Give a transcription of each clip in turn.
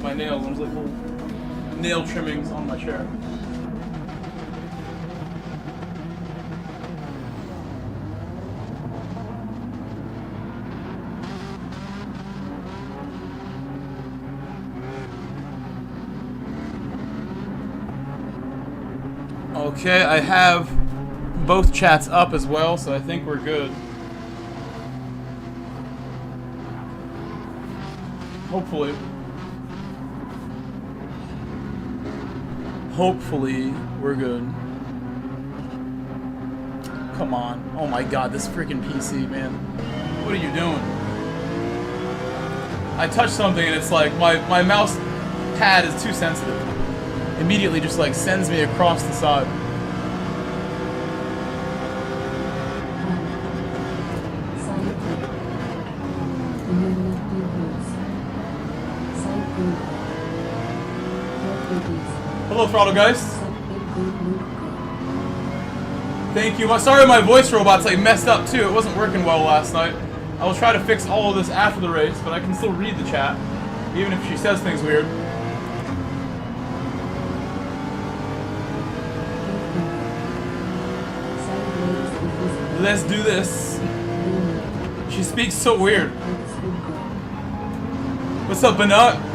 my nails. There's like little nail trimmings on my chair. Okay, I have both chats up as well, so I think we're good. Hopefully. Hopefully, we're good. Come on. Oh my god, this freaking PC, man. What are you doing? I touched something and it's like, my mouse pad is too sensitive. Immediately just like sends me across the side. Hello, Throttle guys. Thank you. Sorry, my voice robot's like messed up too. It wasn't working well last night. I will try to fix all of this after the race, but I can still read the chat, even if she says things weird. Let's do this. She speaks so weird. What's up, Banat?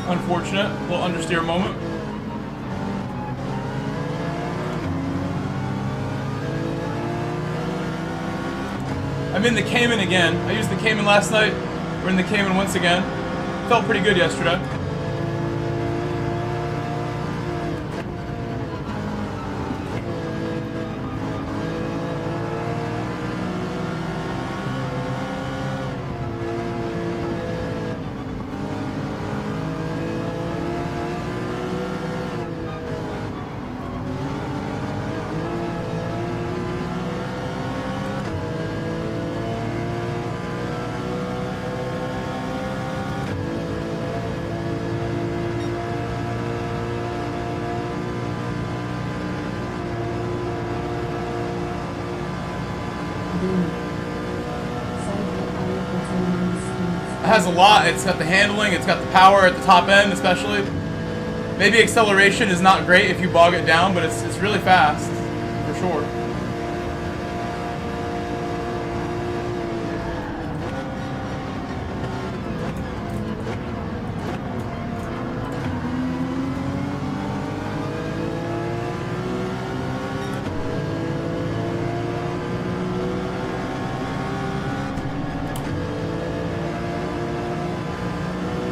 Unfortunate, little understeer moment. I'm in the Cayman again. I used the Cayman last night. We're in the Cayman once again. Felt pretty good yesterday. It has a lot. It's got the handling, it's got the power at the top end especially. Maybe acceleration is not great if you bog it down, but it's really fast, for sure.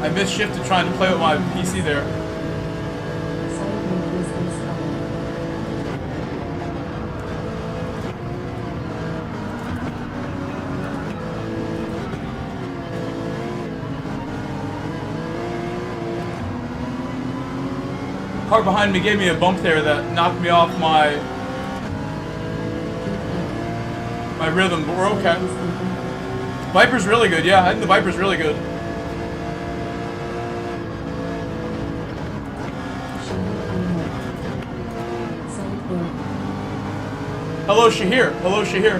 I misshifted trying to play with my PC there. Car behind me gave me a bump there that knocked me off my rhythm, but we're okay. Viper's really good, yeah, I think the Viper's really good. Hello, Shahir. Hello, Shahir.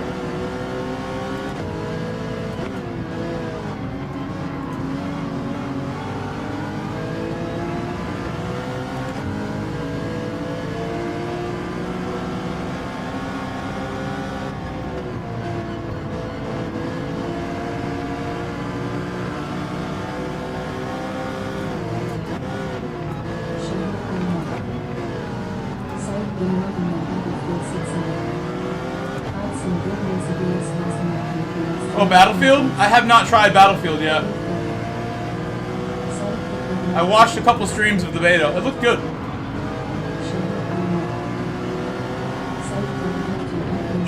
Oh, Battlefield? I have not tried Battlefield yet. I watched a couple streams of the beta. It looked good.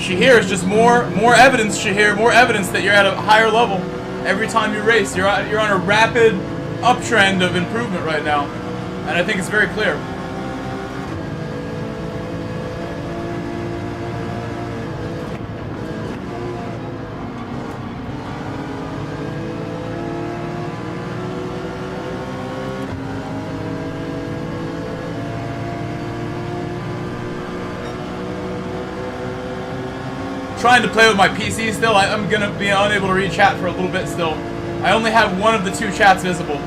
Shahir is just more evidence, Shahir, more evidence that you're at a higher level every time you race. You're on a rapid uptrend of improvement right now, and I think it's very clear. Trying to play with my PC still. I'm gonna be unable to read chat for a little bit still. I only have one of the two chats visible.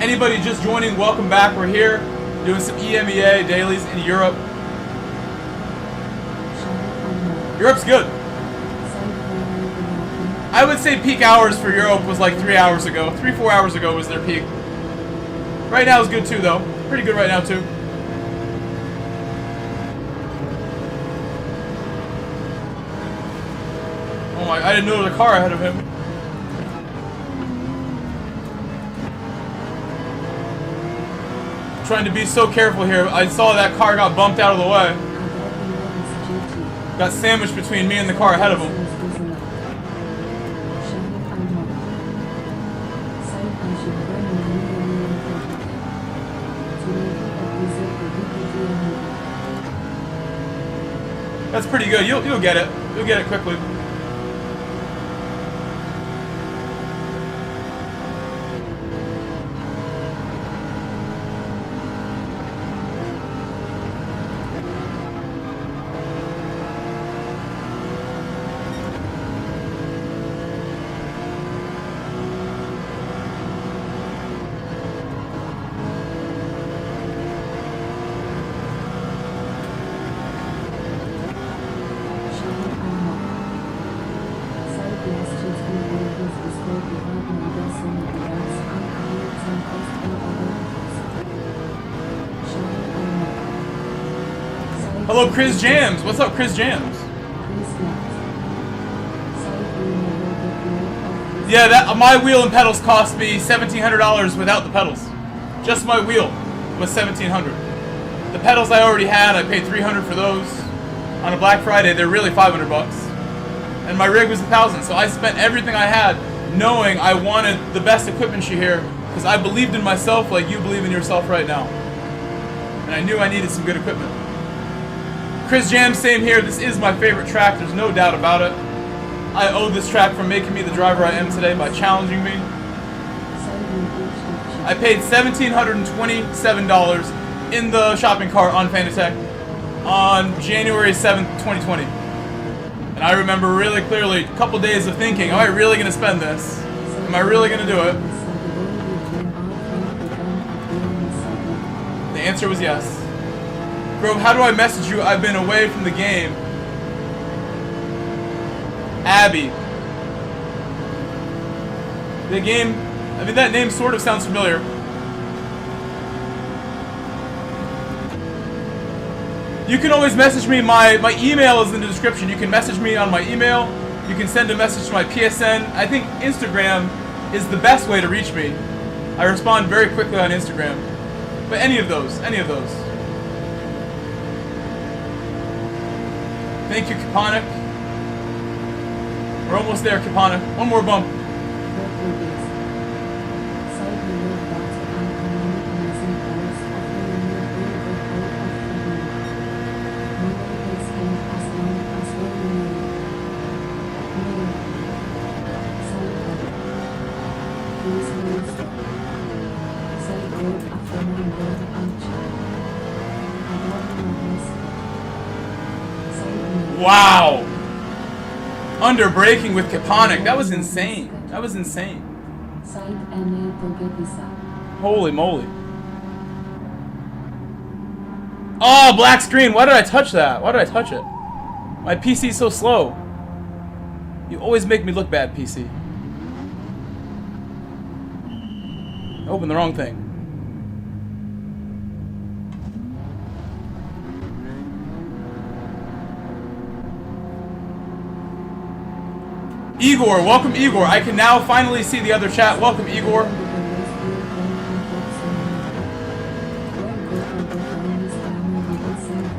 Anybody just joining, welcome back. We're here doing some EMEA dailies in Europe. Europe's good. I would say peak hours for Europe was like 3 hours ago. 3-4 hours ago was their peak. Right now is good too though. Pretty good right now too. Oh my, I didn't know there was a car ahead of him. Trying to be so careful here. I saw that car got bumped out of the way. Got sandwiched between me and the car ahead of him. That's pretty good. You'll get it. You'll get it quickly. Hello, Chris Jams. What's up, Chris Jams? Yeah, that my wheel and pedals cost me $1,700 without the pedals. Just my wheel was $1,700. The pedals I already had, I paid $300 for those. On a Black Friday, they're really $500. And my rig was $1,000. So I spent everything I had, knowing I wanted the best equipment here, because I believed in myself like you believe in yourself right now. And I knew I needed some good equipment. Chris Jam, same here. This is my favorite track. There's no doubt about it. I owe this track for making me the driver I am today by challenging me. I paid $1,727 in the shopping cart on Fanatec on January 7th, 2020. And I remember really clearly a couple days of thinking, am I really going to spend this? Am I really going to do it? The answer was yes. Grove, how do I message you? I've been away from the game. Abby. The game, I mean, that name sort of sounds familiar. You can always message me. My email is in the description. You can message me on my email. You can send a message to my PSN. I think Instagram is the best way to reach me. I respond very quickly on Instagram. But any of those. Thank you, Kaponic. We're almost there, Kaponic. One more bump. Wow! Under braking with Kaponic. That was insane. That was insane. Holy moly. Oh, black screen. Why did I touch that? Why did I touch it? My PC's so slow. You always make me look bad, PC. Open the wrong thing. Igor, welcome Igor. I can now finally see the other chat. Welcome Igor.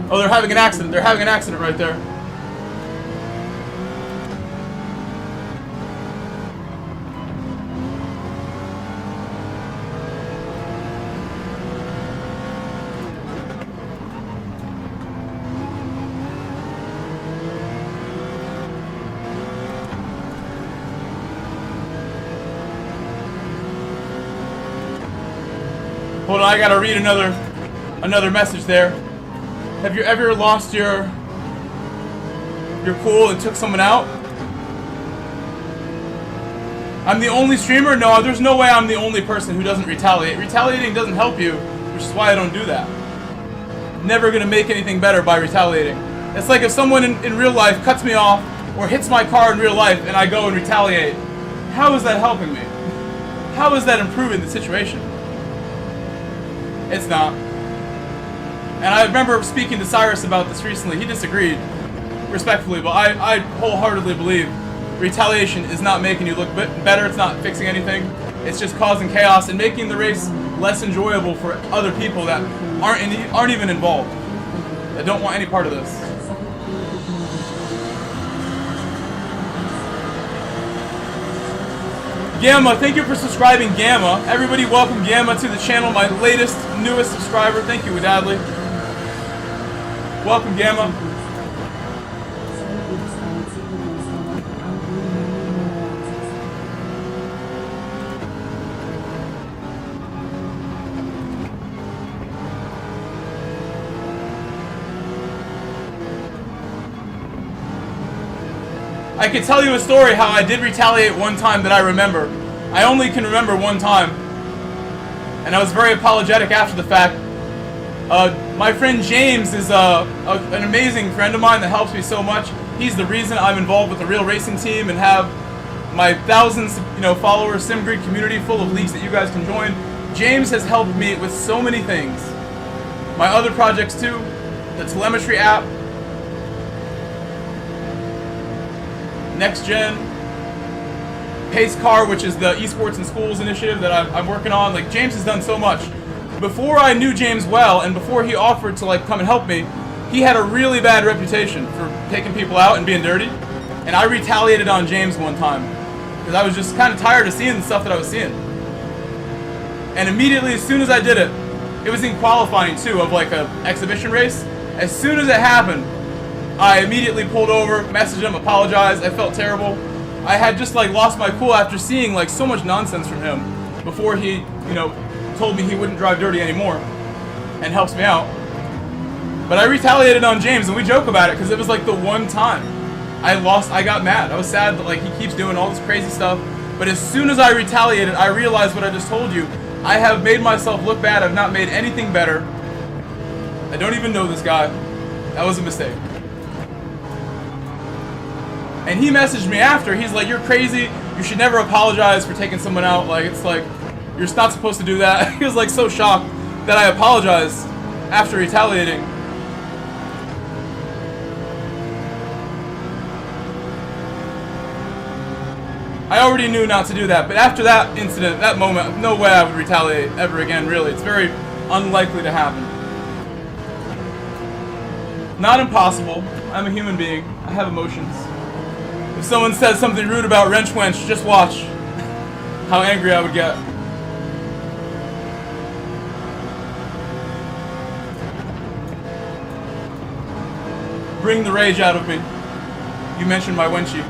Oh, they're having an accident. They're having an accident right there. Hold on, I gotta read another message there. Have you ever lost your cool and took someone out? I'm the only streamer? No, there's no way I'm the only person who doesn't retaliate. Retaliating doesn't help you, which is why I don't do that. Never gonna make anything better by retaliating. It's like if someone in real life cuts me off or hits my car in real life and I go and retaliate. How is that helping me? How is that improving the situation? It's not. And I remember speaking to Cyrus about this recently. He disagreed, respectfully, but I wholeheartedly believe retaliation is not making you look better. It's not fixing anything. It's just causing chaos and making the race less enjoyable for other people that aren't even involved, that don't want any part of this. Gamma, thank you for subscribing, Gamma. Everybody welcome Gamma to the channel, my newest subscriber. Thank you, Wadadley. Welcome, Gamma. I could tell you a story how I did retaliate one time that I remember. I only can remember one time. And I was very apologetic after the fact. My friend James is an amazing friend of mine that helps me so much. He's the reason I'm involved with the Real Racing Team and have my thousands, followers, SIMGRID community full of leagues that you guys can join. James has helped me with so many things. My other projects too, the telemetry app, Next Gen, Pace Car, which is the esports in schools initiative that I'm working on. Like, James has done so much. Before I knew James well, and before he offered to come and help me, he had a really bad reputation for taking people out and being dirty. And I retaliated on James one time because I was just kind of tired of seeing the stuff that I was seeing. And immediately, as soon as I did it, it was in qualifying too, of like a exhibition race. As soon as it happened, I immediately pulled over, messaged him, apologized. I felt terrible. I had just lost my cool after seeing so much nonsense from him before he, told me he wouldn't drive dirty anymore and helps me out. But I retaliated on James, and we joke about it because it was the one time I got mad. I was sad that he keeps doing all this crazy stuff. But as soon as I retaliated, I realized what I just told you. I have made myself look bad. I've not made anything better. I don't even know this guy. That was a mistake. And he messaged me after. He's like, "You're crazy. You should never apologize for taking someone out. You're not supposed to do that." He was so shocked that I apologized after retaliating. I already knew not to do that, but after that incident, that moment, no way I would retaliate ever again, really. It's very unlikely to happen. Not impossible. I'm a human being. I have emotions. If someone says something rude about Wrench Wench, just watch how angry I would get. Bring the rage out of me. You mentioned my Wenchy.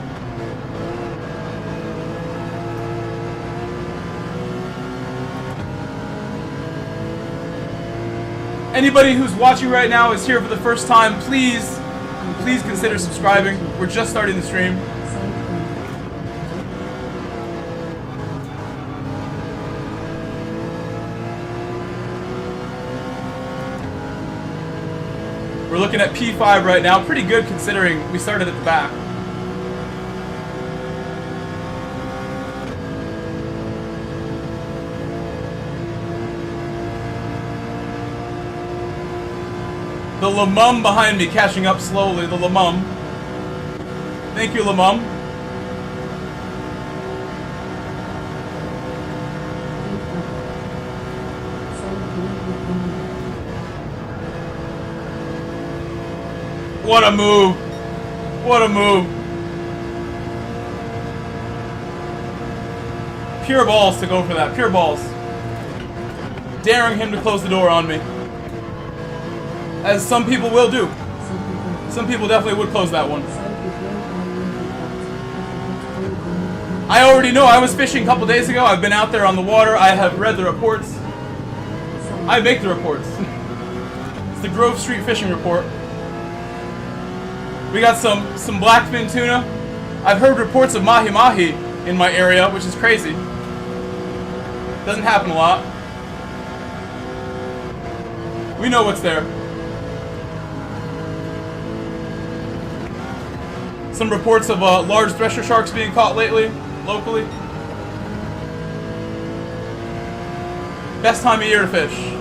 Anybody who's watching right now is here for the first time, please consider subscribing. We're just starting the stream. We're looking at P5 right now. Pretty good considering we started at the back. The Lamum behind me catching up slowly. The Lamum. Thank you, Lamum. What a move. What a move. Pure balls to go for that. Pure balls. Daring him to close the door on me. As some people will do. Some people definitely would close that one. I already know. I was fishing a couple days ago. I've been out there on the water. I have read the reports. I make the reports. It's the Grove Street Fishing Report. We got some blackfin tuna. I've heard reports of mahi-mahi in my area, which is crazy. Doesn't happen a lot. We know what's there. Some reports of large thresher sharks being caught lately, locally. Best time of year to fish.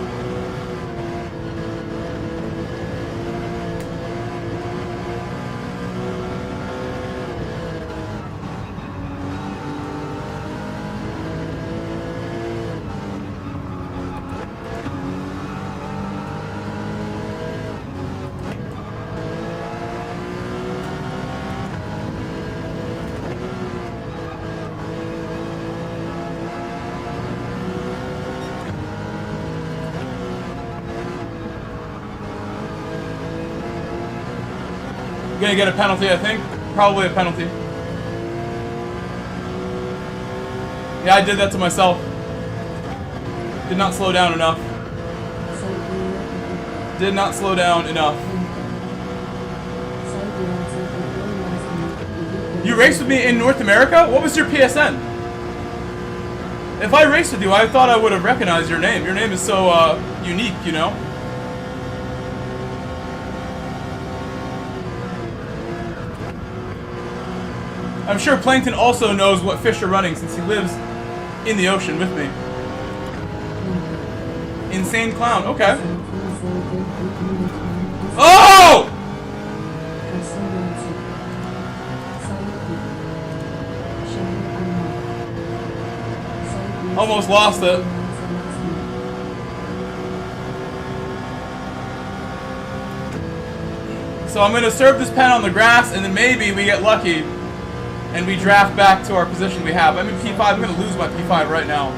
Gonna get a penalty, I think. Probably a penalty. Yeah, I did that to myself. Did not slow down enough. Did not slow down enough. You raced with me in North America? What was your PSN? If I raced with you, I thought I would have recognized your name. Your name is so unique, you know? I'm sure Plankton also knows what fish are running since he lives in the ocean with me. Insane Clown, okay. Oh! Almost lost it. So I'm going to serve this pen on the grass, and then maybe we get lucky and we draft back to our position we have. I'm in P5. I'm going to lose my P5 right now.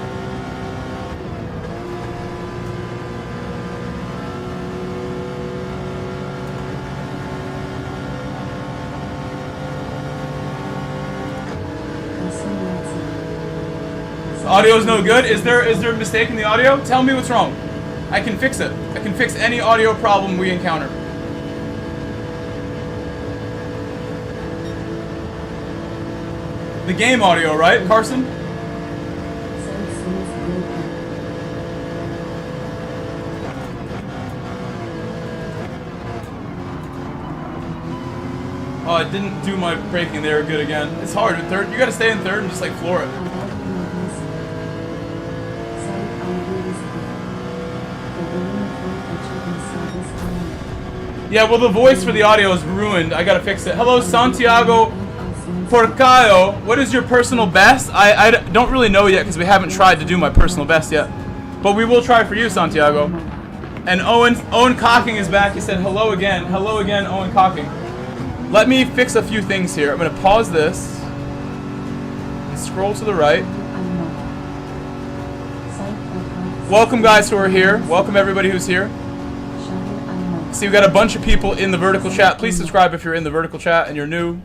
The audio is no good. Is there a mistake in the audio? Tell me what's wrong. I can fix it. I can fix any audio problem we encounter. The game audio, right, Carson? Oh, I didn't do my braking there good again. It's hard in third. You gotta stay in third and just like floor it. Yeah, well the voice for the audio is ruined. I gotta fix it. Hello, Santiago Porcayo. What is your personal best? I don't really know yet because we haven't tried to do my personal best yet. But we will try for you, Santiago. And Owen Cocking is back. He said hello again. Hello again, Owen Cocking. Let me fix a few things here. I'm going to pause this. And scroll to the right. Welcome guys who are here. Welcome everybody who's here. See, we've got a bunch of people in the vertical chat. Please subscribe if you're in the vertical chat and you're new.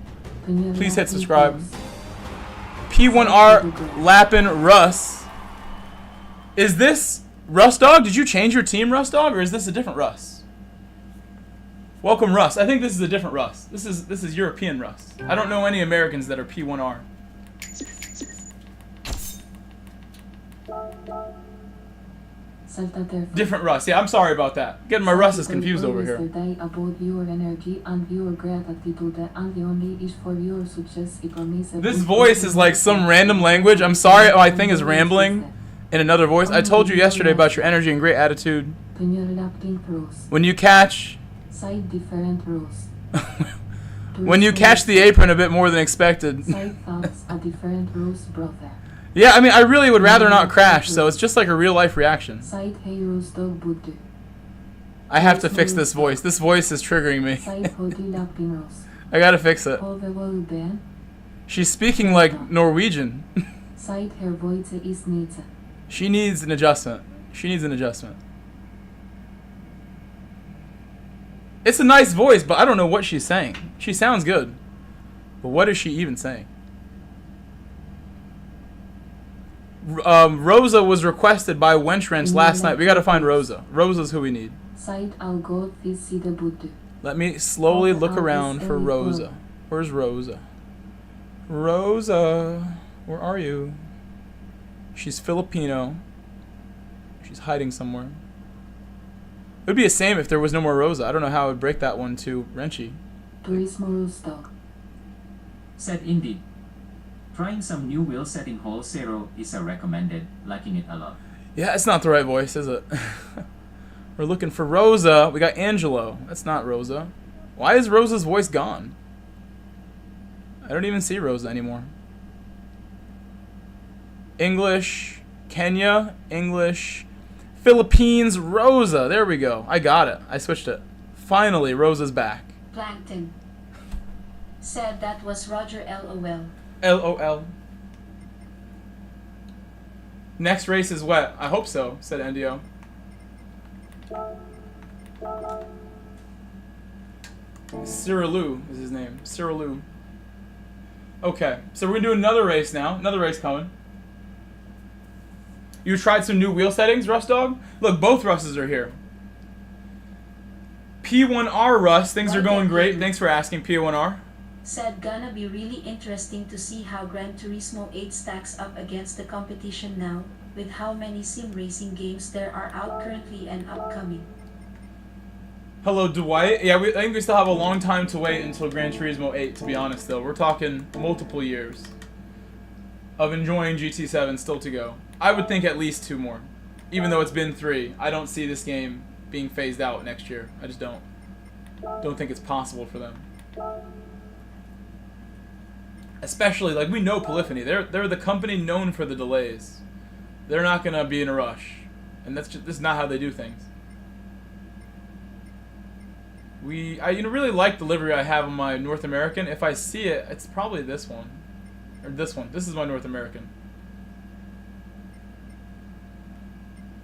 Please hit subscribe. P1R Lappin Russ. Is this Russ Dog? Did you change your team, Russ Dog, or is this a different Russ? Welcome, Russ. I think this is a different Russ. This is European Russ. I don't know any Americans that are P1R. Different Russ. Yeah, I'm sorry about that. Getting my Russes confused over here. This voice is like some random language. I'm sorry, my thing is rambling in another voice. I told you yesterday about your energy and great attitude. When you catch... when you catch the apron a bit more than expected. Yeah, I mean, I really would rather not crash, so it's just like a real-life reaction. I have to fix this voice. This voice is triggering me. I gotta fix it. She's speaking like Norwegian. She needs an adjustment. She needs an adjustment. It's a nice voice, but I don't know what she's saying. She sounds good. But what is she even saying? Rosa was requested by Wenchwrench last night. We gotta find Rosa. Rosa's who we need. Let me slowly look around for Rosa. Where's Rosa? Rosa, where are you? She's Filipino. She's hiding somewhere. It would be a shame if there was no more Rosa. I don't know how I would break that one to Renchi. Said indeed. Trying some new wheel set in hole 0 is a recommended. Liking it a lot. Yeah, it's not the right voice, is it? We're looking for Rosa. We got Angelo. That's not Rosa. Why is Rosa's voice gone? I don't even see Rosa anymore. English, Kenya, English, Philippines, Rosa. There we go. I got it. I switched it. Finally, Rosa's back. Plankton. Said that was Roger LOL. LOL. Next race is wet. I hope so, said Endio. Cyrilou is his name. Cyrilou. Okay, so we're gonna do another race now. Another race coming. You tried some new wheel settings, Rust Dog? Look, both Russes are here. P1R Russ, things are going great. Thanks for asking, P1R. Said gonna be really interesting to see how Gran Turismo 8 stacks up against the competition now, with how many sim racing games there are out currently and upcoming. Hello, Dwight. Yeah, I think we still have a long time to wait until Gran Turismo 8, to be honest, though. We're talking multiple years of enjoying GT7 still to go. I would think at least 2 more. Even though it's been 3, I don't see this game being phased out next year. I just don't. Don't think it's possible for them. Especially, like, we know Polyphony. They're the company known for the delays. They're not going to be in a rush. And this is not how they do things. I really like the livery I have on my North American. If I see it, it's probably this one. Or this one. This is my North American.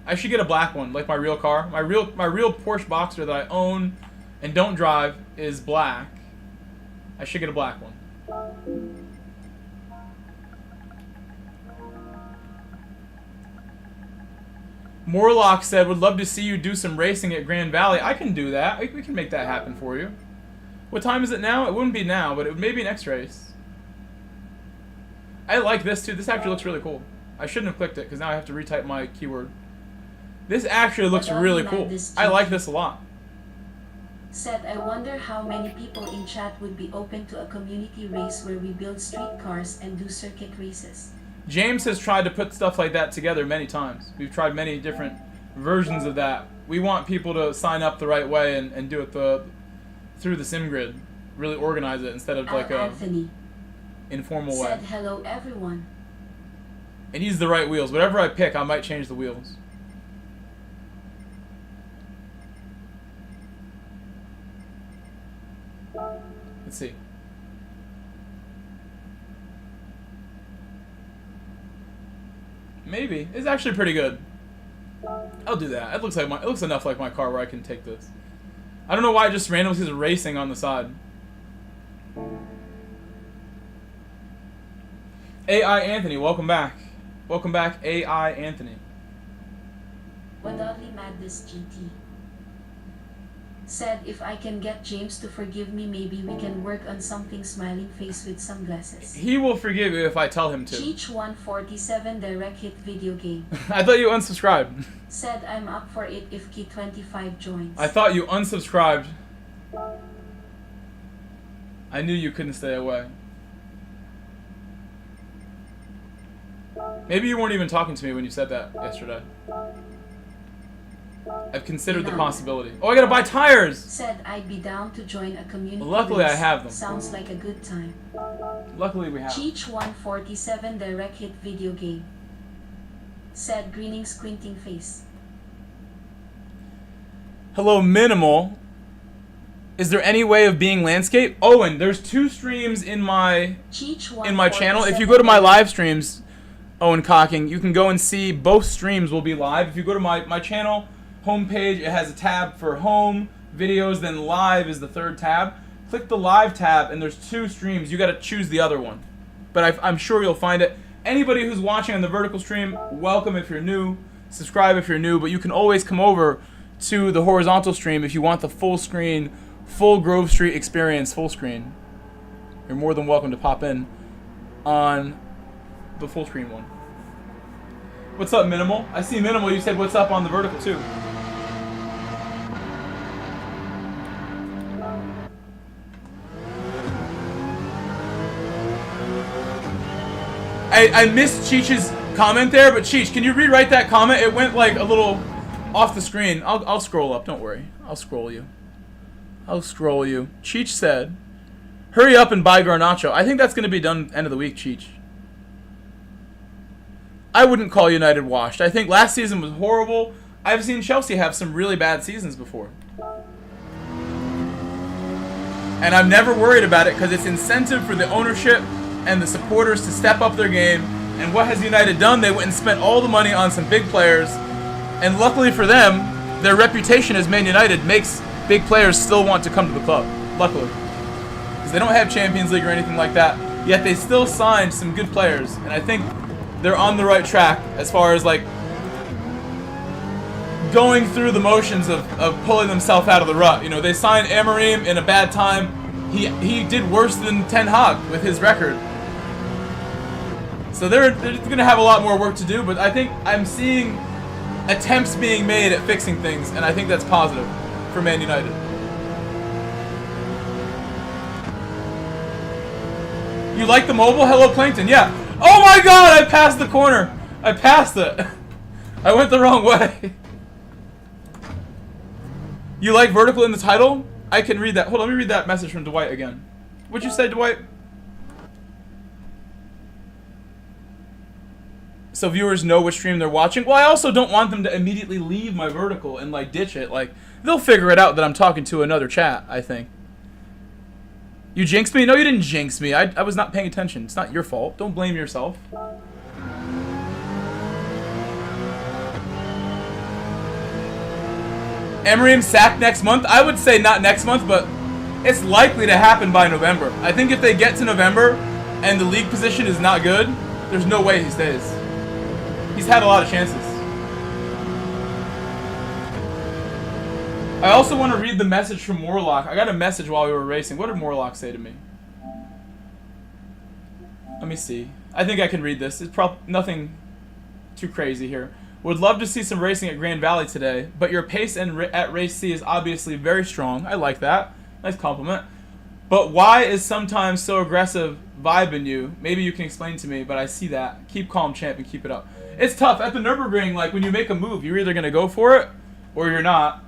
I should get a black one, like my real car. My real Porsche Boxer that I own and don't drive is black. I should get a black one. Morlock said, would love to see you do some racing at Grand Valley. I can do that. We can make that happen for you. What time is it now? It wouldn't be now, but it may be next race. I like this too. This actually looks really cool. I shouldn't have clicked it because now I have to retype my keyword. This actually looks really cool. I like this a lot. Said, I wonder how many people in chat would be open to a community race where we build street cars and do circuit races. James has tried to put stuff like that together many times. We've tried many different versions of that. We want people to sign up the right way and do it through the SIMGRID. Really organize it instead of like a informal way. Said, hello everyone. And use the right wheels. Whatever I pick, I might change the wheels. Let's see. Maybe. It's actually pretty good. I'll do that. It looks enough like my car where I can take this. I don't know why it just randomly says racing on the side. AI Anthony, welcome back. Welcome back, AI Anthony. Wadodly Madness GT. Said, if I can get James to forgive me, maybe we can work on something smiling face with sunglasses. He will forgive you if I tell him to. Cheech 147 direct hit video game. I thought you unsubscribed. Said, I'm up for it if Key25 joins. I thought you unsubscribed. I knew you couldn't stay away. Maybe you weren't even talking to me when you said that yesterday. I've considered the possibility. Oh, I gotta buy tires! Said I'd be down to join a community. Luckily race. I have them. Sounds like a good time. Luckily we have them. Cheech 147 direct hit video game. Said grinning squinting face. Hello, Minimal. Is there any way of being landscape? Owen, there's 2 streams in my channel. If you go to my live streams, Owen Cocking, you can go and see both streams will be live. If you go to my channel homepage, it has a tab for home, videos, then live is the 3rd tab. Click the live tab and there's 2 streams. You got to choose the other one. But I'm sure you'll find it. Anybody who's watching on the vertical stream, welcome if you're new. Subscribe if you're new. But you can always come over to the horizontal stream if you want the full screen, full Grove Street experience, full screen. You're more than welcome to pop in on the full screen one. What's up, Minimal? I see Minimal. You said what's up on the vertical too. I missed Cheech's comment there, but Cheech, can you rewrite that comment? It went like a little off the screen. I'll scroll up. Don't worry. I'll scroll you. Cheech said, "Hurry up and buy Garnacho." I think that's going to be done end of the week, Cheech. I wouldn't call United washed. I think last season was horrible. I've seen Chelsea have some really bad seasons before. And I'm never worried about it because it's incentive for the ownership and the supporters to step up their game. And what has United done? They went and spent all the money on some big players. And luckily for them, their reputation as Man United makes big players still want to come to the club. Luckily. Because they don't have Champions League or anything like that. Yet they still signed some good players. And I think they're on the right track as far as like going through the motions of pulling themselves out of the rut. You know, they signed Amorim in a bad time. He did worse than Ten Hag with his record. So they're going to have a lot more work to do, but I think I'm seeing attempts being made at fixing things, and I think that's positive for Man United. You like the mobile? Hello, Plankton. Yeah. Oh my god, I passed the corner. I passed it. I went the wrong way. You like vertical in the title? I can read that. Hold on, let me read that message from Dwight again. What'd you say, Dwight? So viewers know which stream they're watching. Well, I also don't want them to immediately leave my vertical and like ditch it. Like, they'll figure it out that I'm talking to another chat, I think. You jinxed me? No, you didn't jinx me. I was not paying attention. It's not your fault. Don't blame yourself. Emery sacked next month? I would say not next month, but it's likely to happen by November. I think if they get to November and the league position is not good, there's no way he stays. He's had a lot of chances. I also want to read the message from Morlock. I got a message while we were racing. What did Morlock say to me? Let me see. I think I can read this. It's probably nothing too crazy here. Would love to see some racing at Grand Valley today, but your pace at Race C is obviously very strong. I like that. Nice compliment. But why is sometimes so aggressive vibe in you? Maybe you can explain to me, but I see that. Keep calm, champ, and keep it up. It's tough. At the Nürburgring, like, when you make a move, you're either going to go for it or you're not.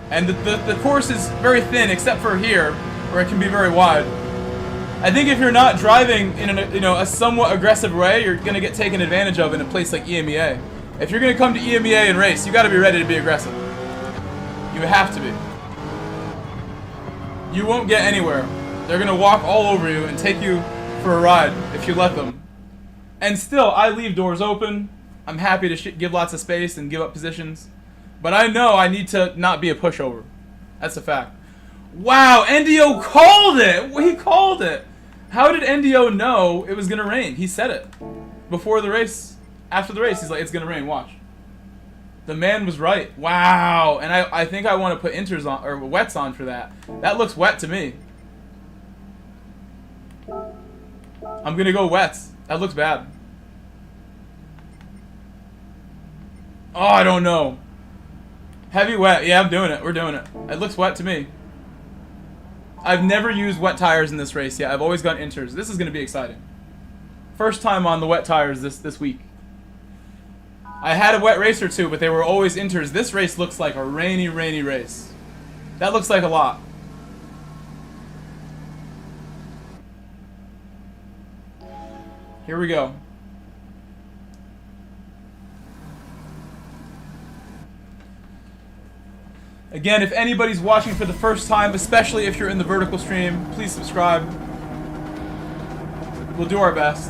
And the course is very thin, except for here, where it can be very wide. I think if you're not driving in a somewhat aggressive way, you're going to get taken advantage of in a place like EMEA. If you're going to come to EMEA and race, you got to be ready to be aggressive. You have to be. You won't get anywhere. They're going to walk all over you and take you for a ride if you let them. And still, I leave doors open. I'm happy to give lots of space and give up positions. But I know I need to not be a pushover. That's a fact. Wow, NDO called it! He called it! How did NDO know it was going to rain? He said it. Before the race, after the race, he's like, it's going to rain, watch. The man was right. Wow. And I think I want to put inters on, or wets on for that. That looks wet to me. I'm going to go wets. That looks bad. Oh, I don't know. Heavy wet. Yeah, I'm doing it. We're doing it. It looks wet to me. I've never used wet tires in this race yet. I've always gone inters. This is going to be exciting. First time on the wet tires this week. I had a wet race or two, but they were always inters. This race looks like a rainy, rainy race. That looks like a lot. Here we go. Again, if anybody's watching for the first time, especially if you're in the vertical stream, please subscribe. We'll do our best.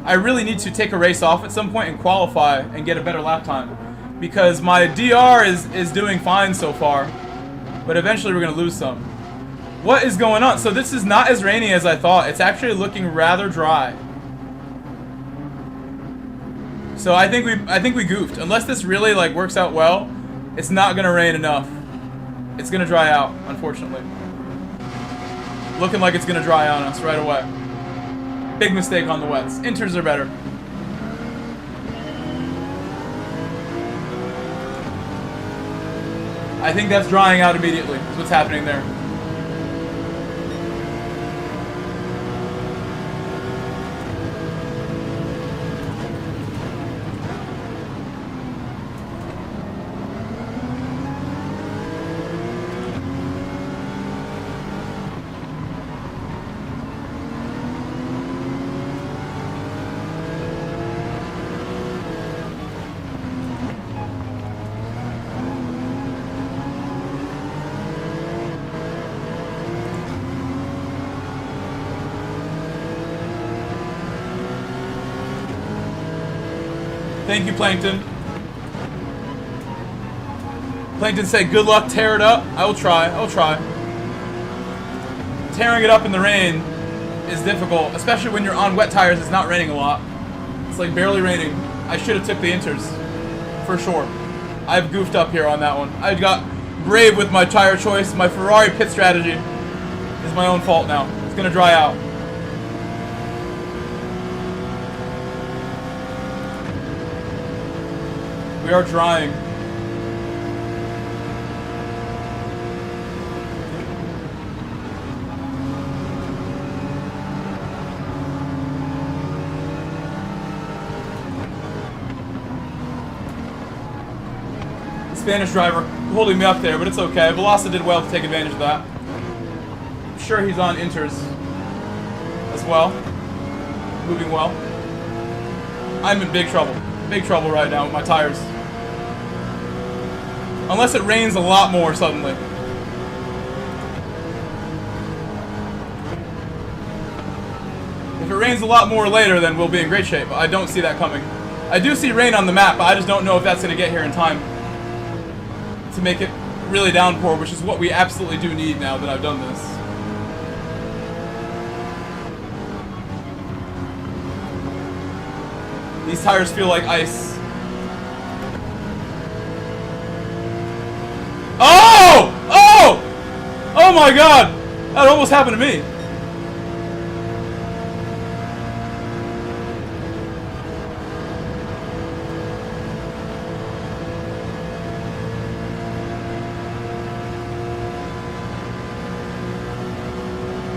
I really need to take a race off at some point and qualify and get a better lap time, because my DR is doing fine so far, but eventually we're going to lose some. What is going on? So this is not as rainy as I thought. It's actually looking rather dry. So I think we goofed. Unless this really like works out well, it's not gonna rain enough. It's gonna dry out, unfortunately. Looking like it's gonna dry on us right away. Big mistake on the wets. Inters are better. I think that's drying out immediately. Is what's happening there. Thank you, Plankton. Plankton said, good luck, tear it up. I will try, I'll try. Tearing it up in the rain is difficult, especially when you're on wet tires. It's not raining a lot. It's like barely raining. I should have took the inters, for sure. I've goofed up here on that one. I got brave with my tire choice. My Ferrari pit strategy is my own fault now. It's gonna dry out. We are drying. Spanish driver holding me up there, but it's okay. Velosa did well to take advantage of that. I'm sure he's on inters as well. Moving well. I'm in big trouble. Big trouble right now with my tires. Unless it rains a lot more suddenly. If it rains a lot more later, then we'll be in great shape. But I don't see that coming. I do see rain on the map, but I just don't know if that's going to get here in time to make it really downpour, which is what we absolutely do need now that I've done this. These tires feel like ice. Oh! Oh! Oh my god! That almost happened to me.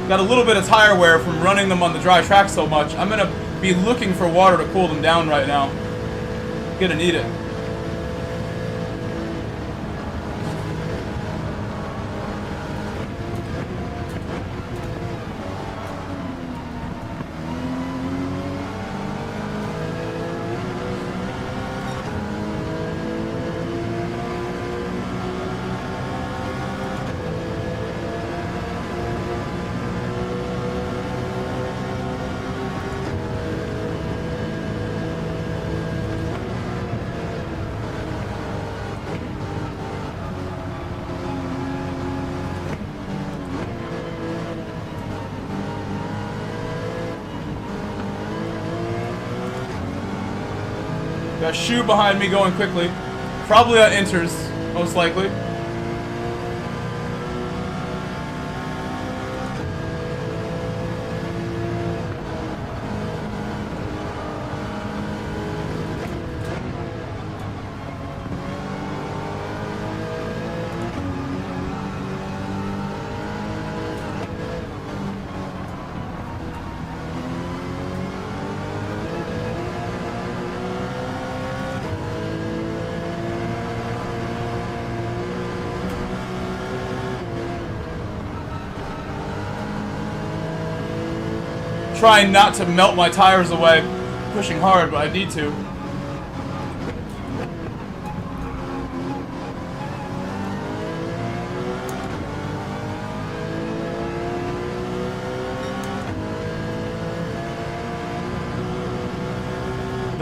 Got a little bit of tire wear from running them on the dry track so much. I'm gonna be looking for water to cool them down right now. Gonna need it. Got Shoe behind me going quickly. Probably on inters, most likely. Trying not to melt my tires away. Pushing hard, but I need to.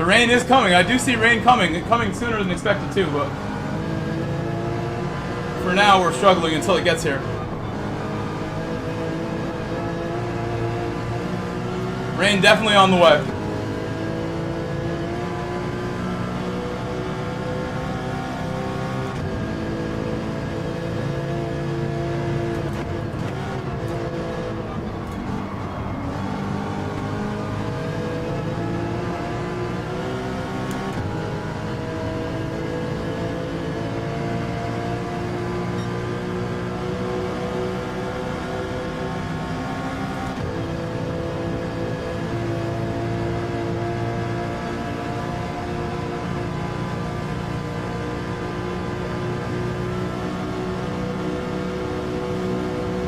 rain is coming. I do see rain coming. Coming sooner than expected too, but for now we're struggling until it gets here. Rain definitely on the way.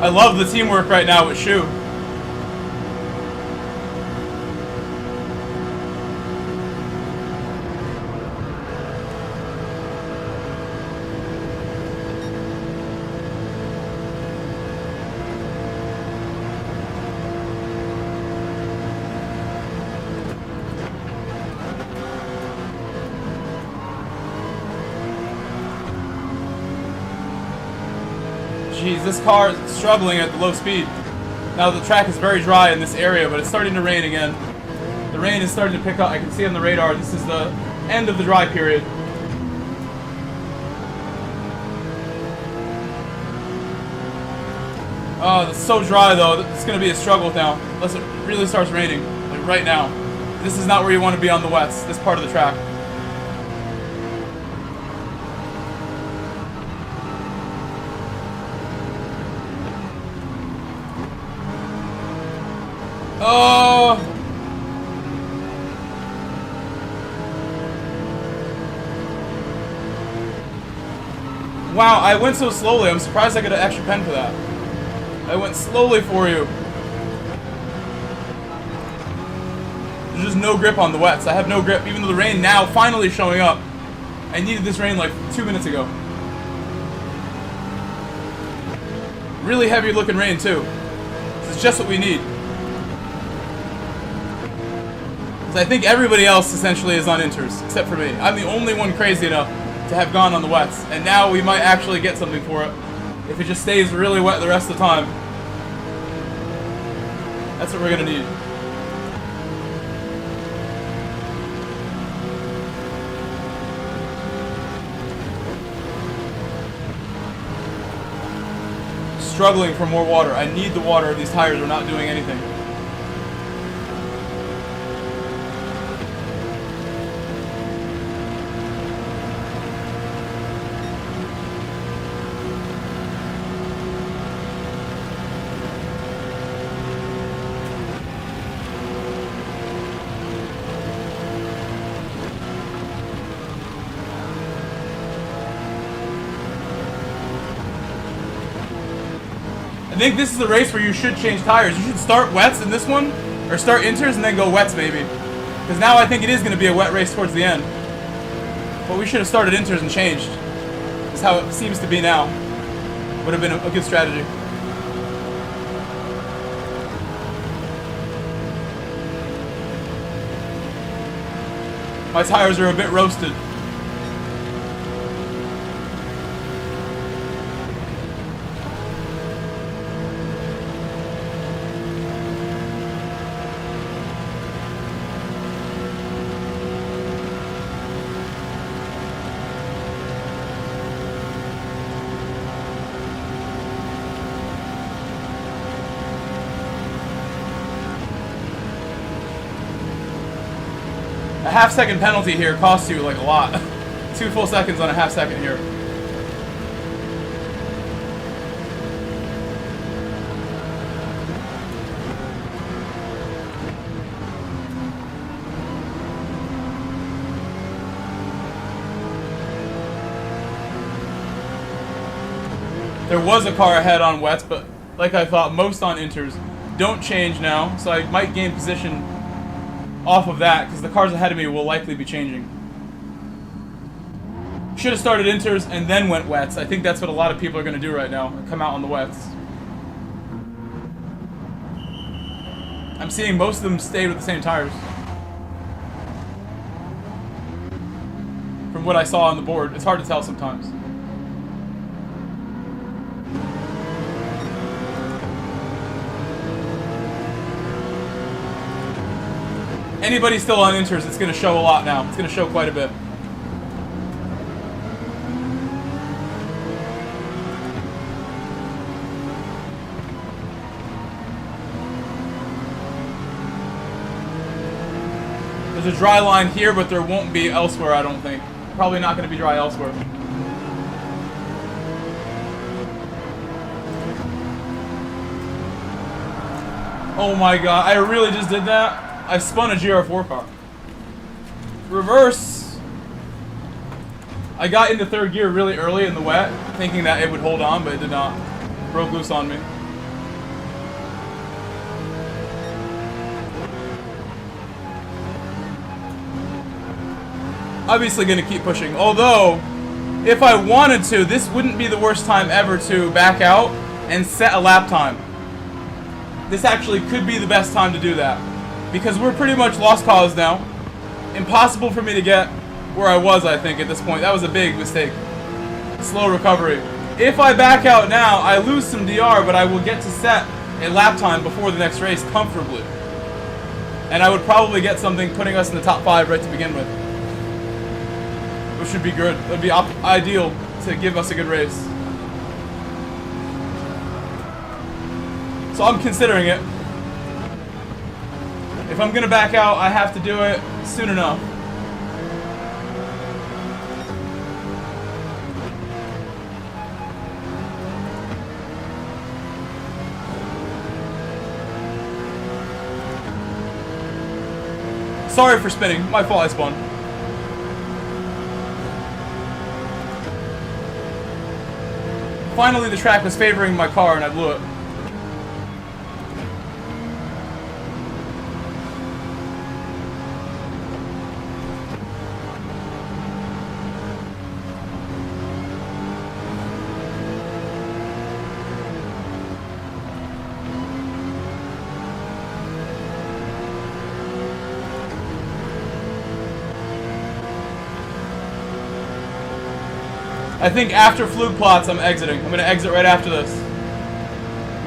I love the teamwork right now with Shu. Jeez, this car is struggling at the low speed. Now the track is very dry in this area, but it's starting to rain again. The rain is starting to pick up. I can see on the radar this is the end of the dry period. Oh, it's so dry though. It's going to be a struggle now, unless it really starts raining, like right now. This is not where you want to be on the wets, this part of the track. Oh! Wow, I went so slowly. I'm surprised I got an extra pen for that. I went slowly for you. There's just no grip on the wets. I have no grip, even though the rain now finally showing up. I needed this rain like 2 minutes ago. Really heavy looking rain too. This is just what we need. I think everybody else essentially is on inters, except for me. I'm the only one crazy enough to have gone on the wets, and now we might actually get something for it if it just stays really wet the rest of the time. That's what we're gonna need. Struggling for more water. I need the water. These tires are not doing anything. I think this is the race where you should change tires. You should start wets in this one, or start inters and then go wets maybe. Because now I think it is going to be a wet race towards the end. But we should have started inters and changed. That's how it seems to be now. Would have been a good strategy. My tires are a bit roasted. A half-second penalty here costs you like a lot. 2 full seconds on a half second here. There was a car ahead on wets, but like I thought, most on inters don't change now, so I might gain position off of that, because the cars ahead of me will likely be changing. Should have started inters and then went wets. I think that's what a lot of people are going to do right now, come out on the wets. I'm seeing most of them stayed with the same tires. From what I saw on the board. It's hard to tell sometimes. Anybody still on inters, it's going to show a lot now. It's going to show quite a bit. There's a dry line here, but there won't be elsewhere, I don't think. Probably not going to be dry elsewhere. Oh my god, I really just did that? I spun a GR4 car. Reverse. I got into third gear really early in the wet, thinking that it would hold on, but it did not. Broke loose on me. Obviously gonna keep pushing. Although, if I wanted to, this wouldn't be the worst time ever to back out and set a lap time. This actually could be the best time to do that. Because we're pretty much lost cause now. Impossible for me to get where I was, I think, at this point. That was a big mistake. Slow recovery. If I back out now, I lose some DR, but I will get to set a lap time before the next race comfortably. And I would probably get something putting us in the top 5 right to begin with. Which should be good. It would be ideal to give us a good race. So I'm considering it. If I'm gonna back out, I have to do it soon enough. Sorry for spinning. My fault I spun. Finally, the track was favoring my car and I blew it. I think after fluke plots, I'm exiting. I'm going to exit right after this.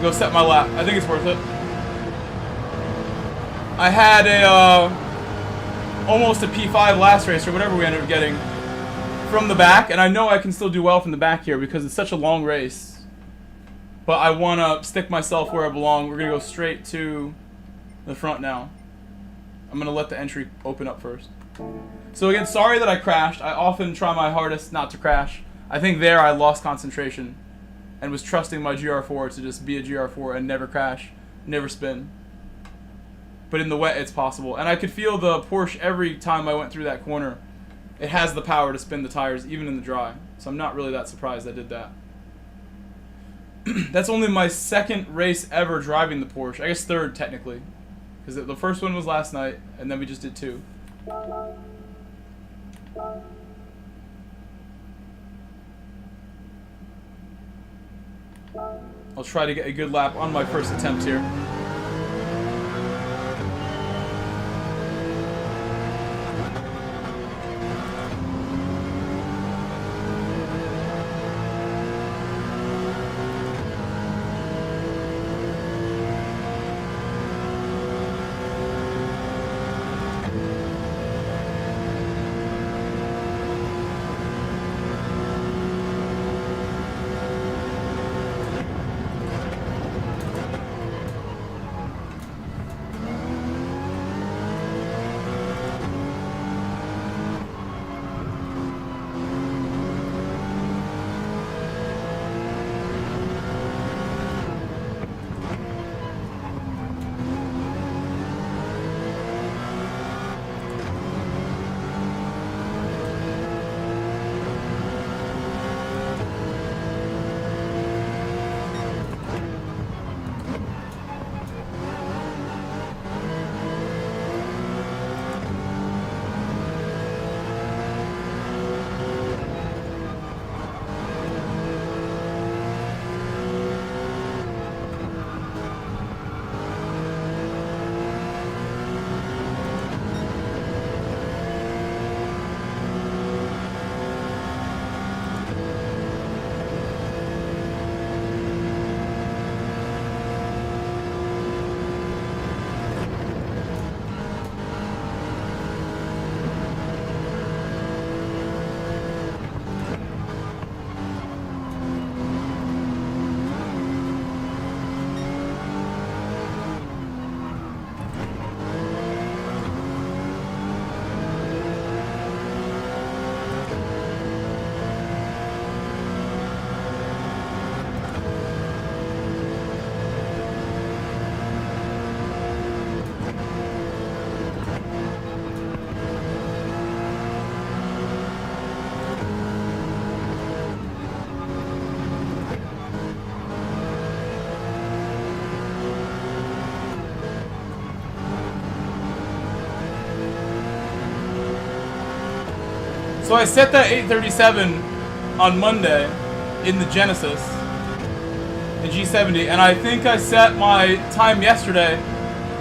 Go set my lap. I think it's worth it. I had a almost a P5 last race, or whatever we ended up getting, from the back, and I know I can still do well from the back here because it's such a long race. But I want to stick myself where I belong. We're going to go straight to the front now. I'm going to let the entry open up first. So again, sorry that I crashed. I often try my hardest not to crash. I think there I lost concentration and was trusting my GR4 to just be a GR4 and never crash, never spin. But in the wet, it's possible. And I could feel the Porsche every time I went through that corner. It has the power to spin the tires, even in the dry. So I'm not really that surprised I did that. That's only my second race ever driving the Porsche. I guess third, technically. Because the first one was last night, and then we just did 2. I'll try to get a good lap on my first attempt here. So I set that 837 on Monday in the Genesis, the G70, and I think I set my time yesterday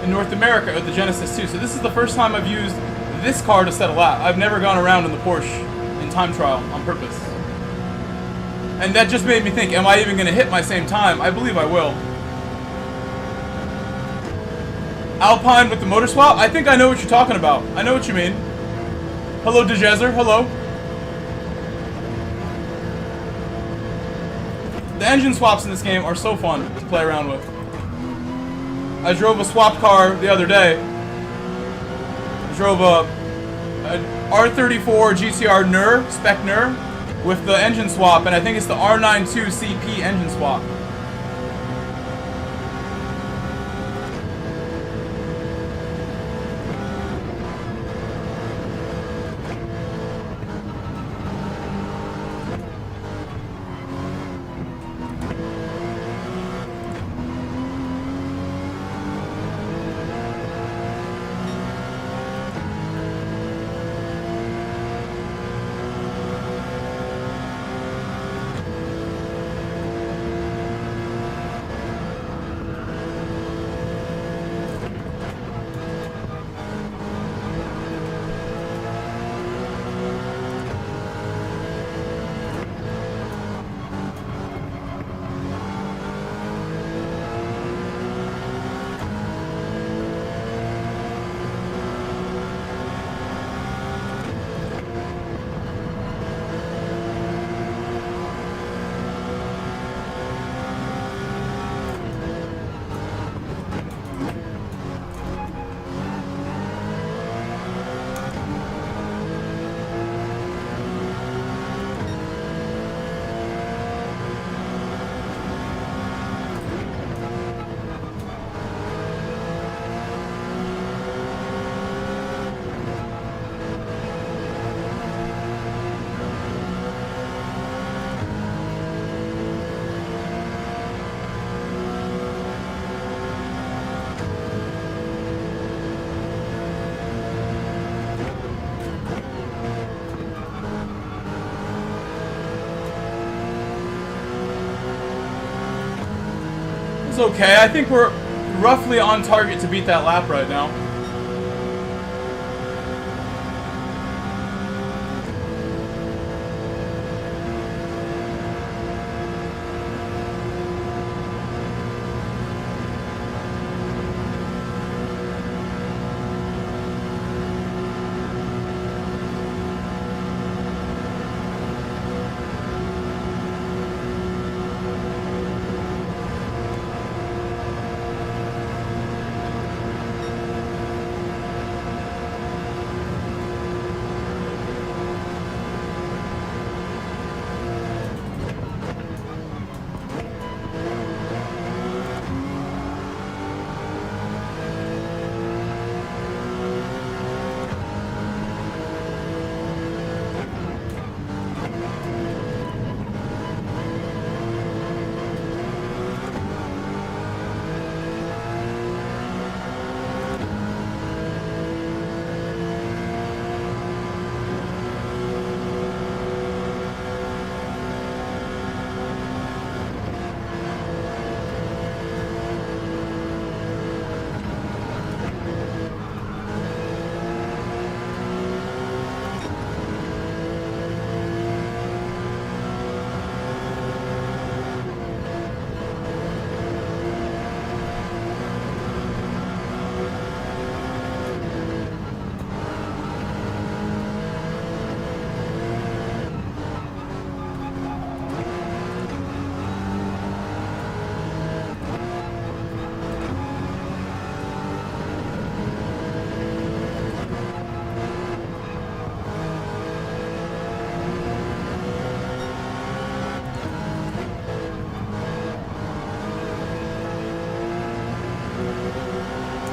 in North America with the Genesis too. So this is the first time I've used this car to set a lap. I've never gone around in the Porsche in time trial on purpose. And that just made me think, am I even going to hit my same time? I believe I will. Alpine with the motor swap? I think I know what you're talking about. I know what you mean. Hello, DeJezer. Hello. The engine swaps in this game are so fun to play around with. I drove a swapped car the other day. I drove a R34 GTR NUR, spec NUR, with the engine swap, and I think it's the R92 CP engine swap. It's okay. I think we're roughly on target to beat that lap right now.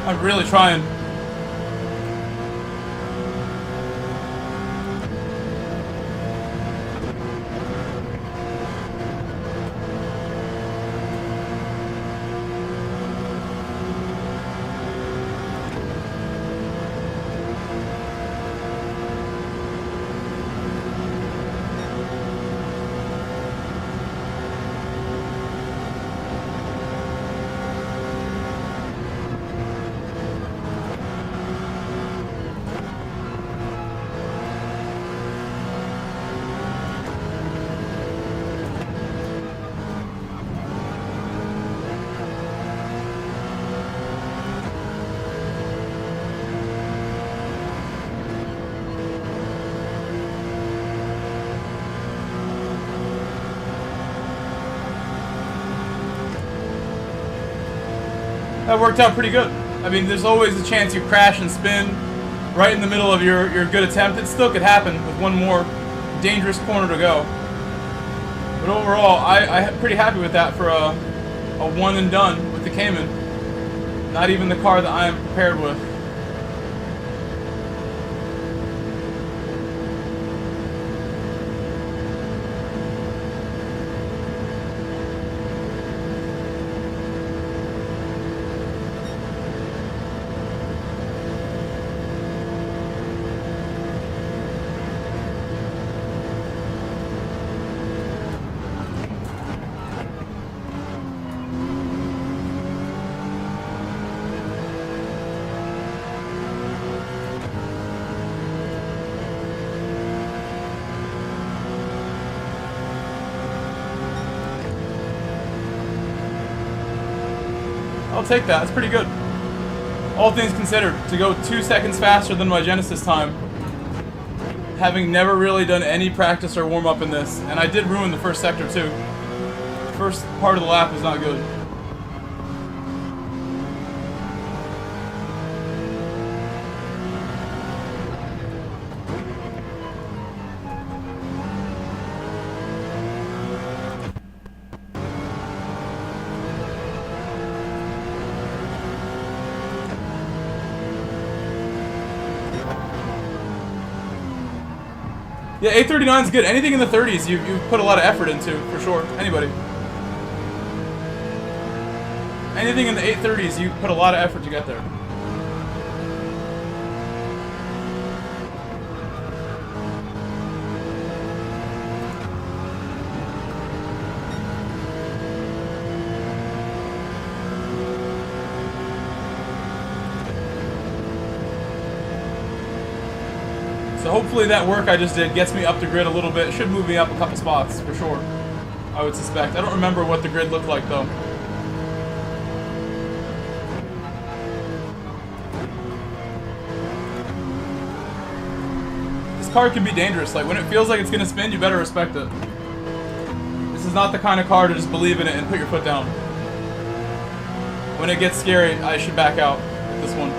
I'm really trying. That worked out pretty good. I mean, there's always a chance you crash and spin right in the middle of your good attempt. It still could happen with one more dangerous corner to go. But overall, I'm pretty happy with that for a one and done with the Cayman. Not even the car that I am prepared with. I'll take that. That's pretty good. All things considered, to go 2 seconds faster than my Genesis time, having never really done any practice or warm-up in this, and I did ruin the first sector too. The first part of the lap was not good. Yeah, 839 is good. Anything in the 30s, you put a lot of effort into, for sure. Anybody. Anything in the 830s, you put a lot of effort to get there. So hopefully that work I just did gets me up the grid a little bit. It should move me up a couple spots, for sure. I would suspect. I don't remember what the grid looked like, though. This car can be dangerous. Like, when it feels like it's going to spin, you better respect it. This is not the kind of car to just believe in it and put your foot down. When it gets scary, I should back out with this one.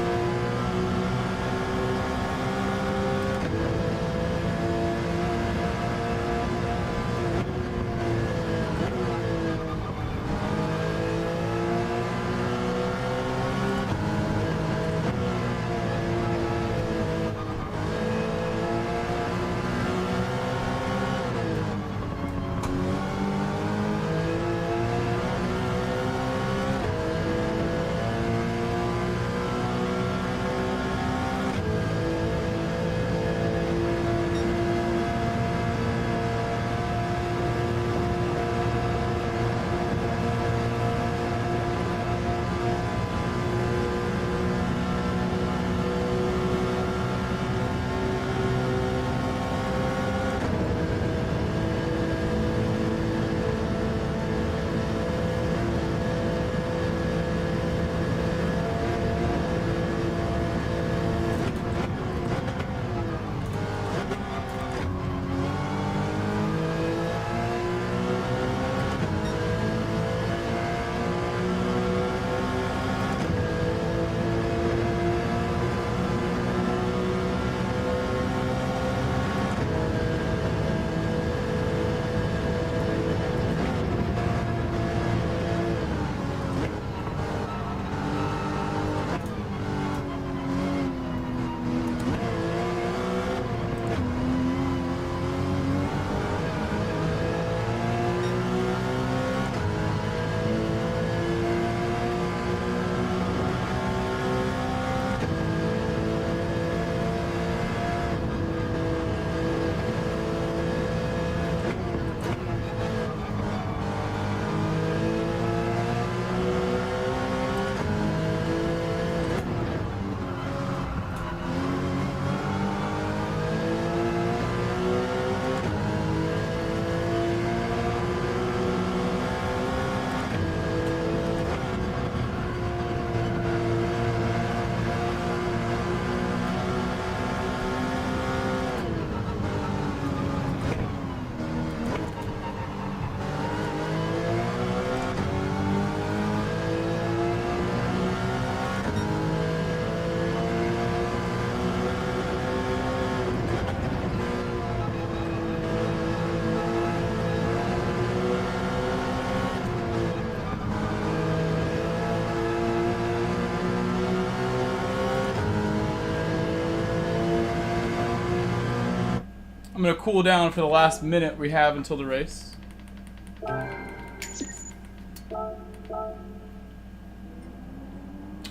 I'm gonna cool down for the last minute we have until the race.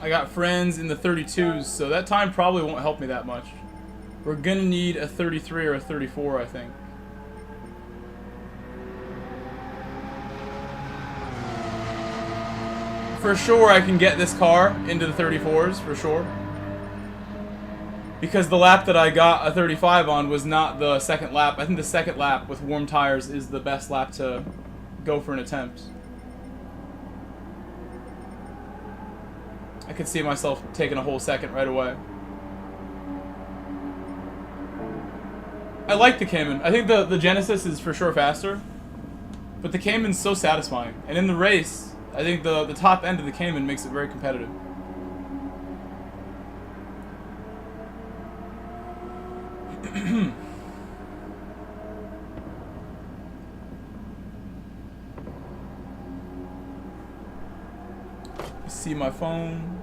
I got friends in the 32s, so that time probably won't help me that much. We're gonna need a 33 or a 34, I think. For sure I can get this car into the 34s, for sure. Because the lap that I got a 35 on was not the second lap. I think the second lap with warm tires is the best lap to go for an attempt. I could see myself taking a whole second right away. I like the Cayman. I think the Genesis is for sure faster. But the Cayman's so satisfying. And in the race, I think the top end of the Cayman makes it very competitive. See my phone.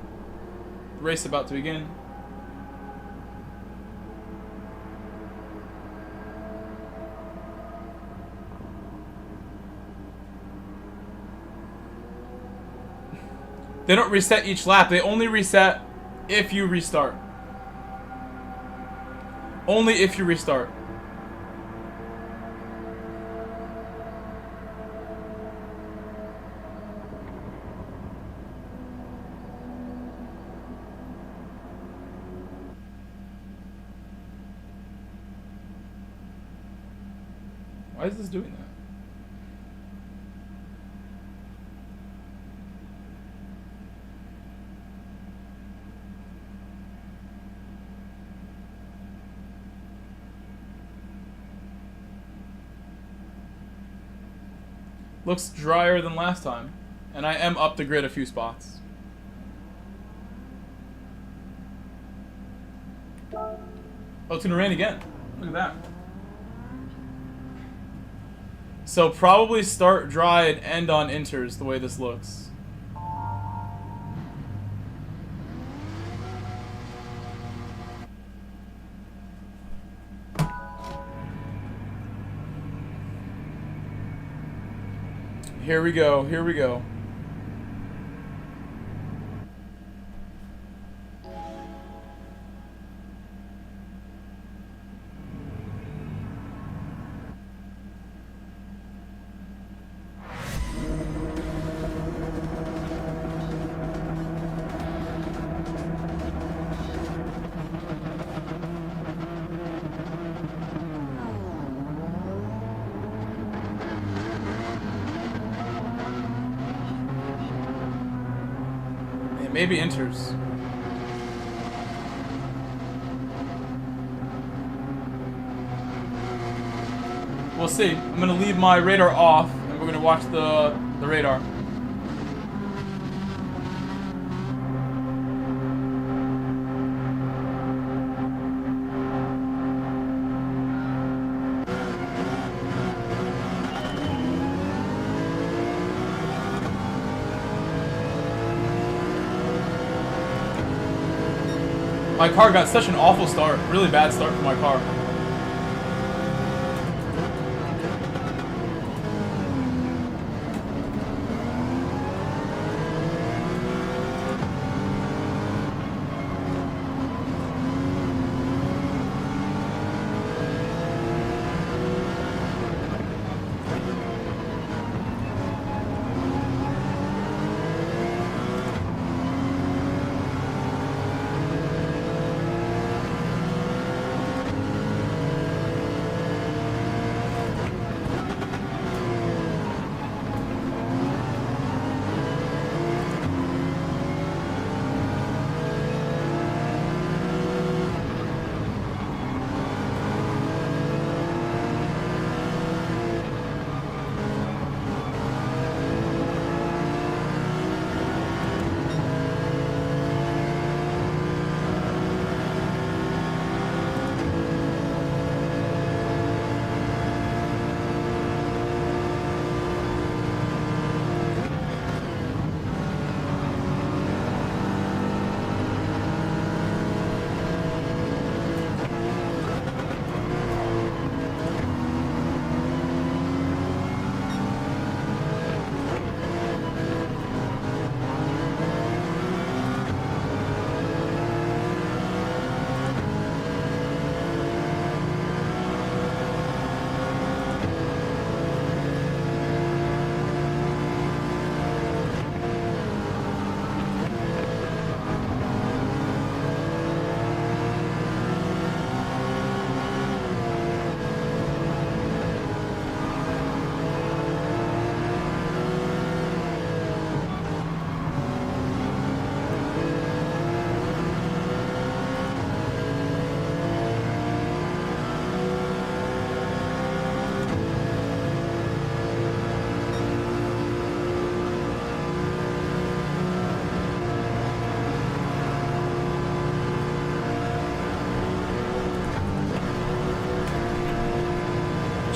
Race about to begin. They don't reset each lap. They only reset if you restart. Only if you restart. Why is this doing that? Looks drier than last time. And I am up the grid a few spots. Oh, it's gonna rain again. Look at that. So probably start dry and end on inters the way this looks. Here we go, here we go. Maybe enters. We'll see. I'm gonna leave my radar off and we're gonna watch the radar. My car got such an awful start. Really bad start for my car.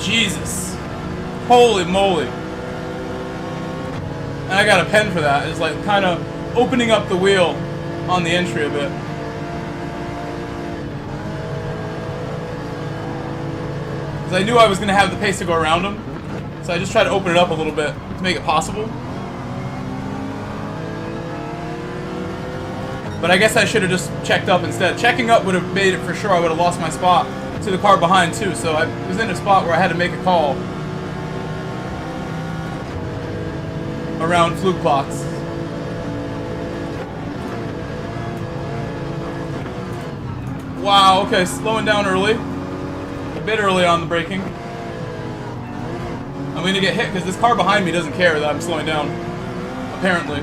Jesus. Holy moly. And I got a pen for that. It's like kind of opening up the wheel on the entry a bit. Because I knew I was going to have the pace to go around him. So I just tried to open it up a little bit to make it possible. But I guess I should have just checked up instead. Checking up would have made it for sure. I would have lost my spot to the car behind too. So I was in a spot where I had to make a call around fluke plots. Wow, okay, slowing down early. A bit early on the braking. I'm going to get hit because this car behind me doesn't care that I'm slowing down. Apparently.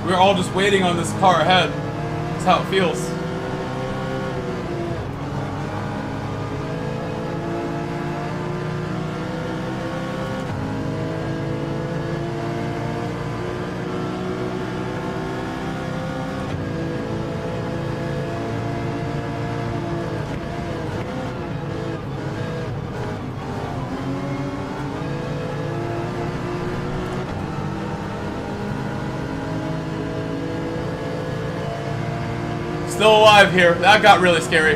We're all just waiting on this car ahead. That's how it feels. Still alive here. That got really scary.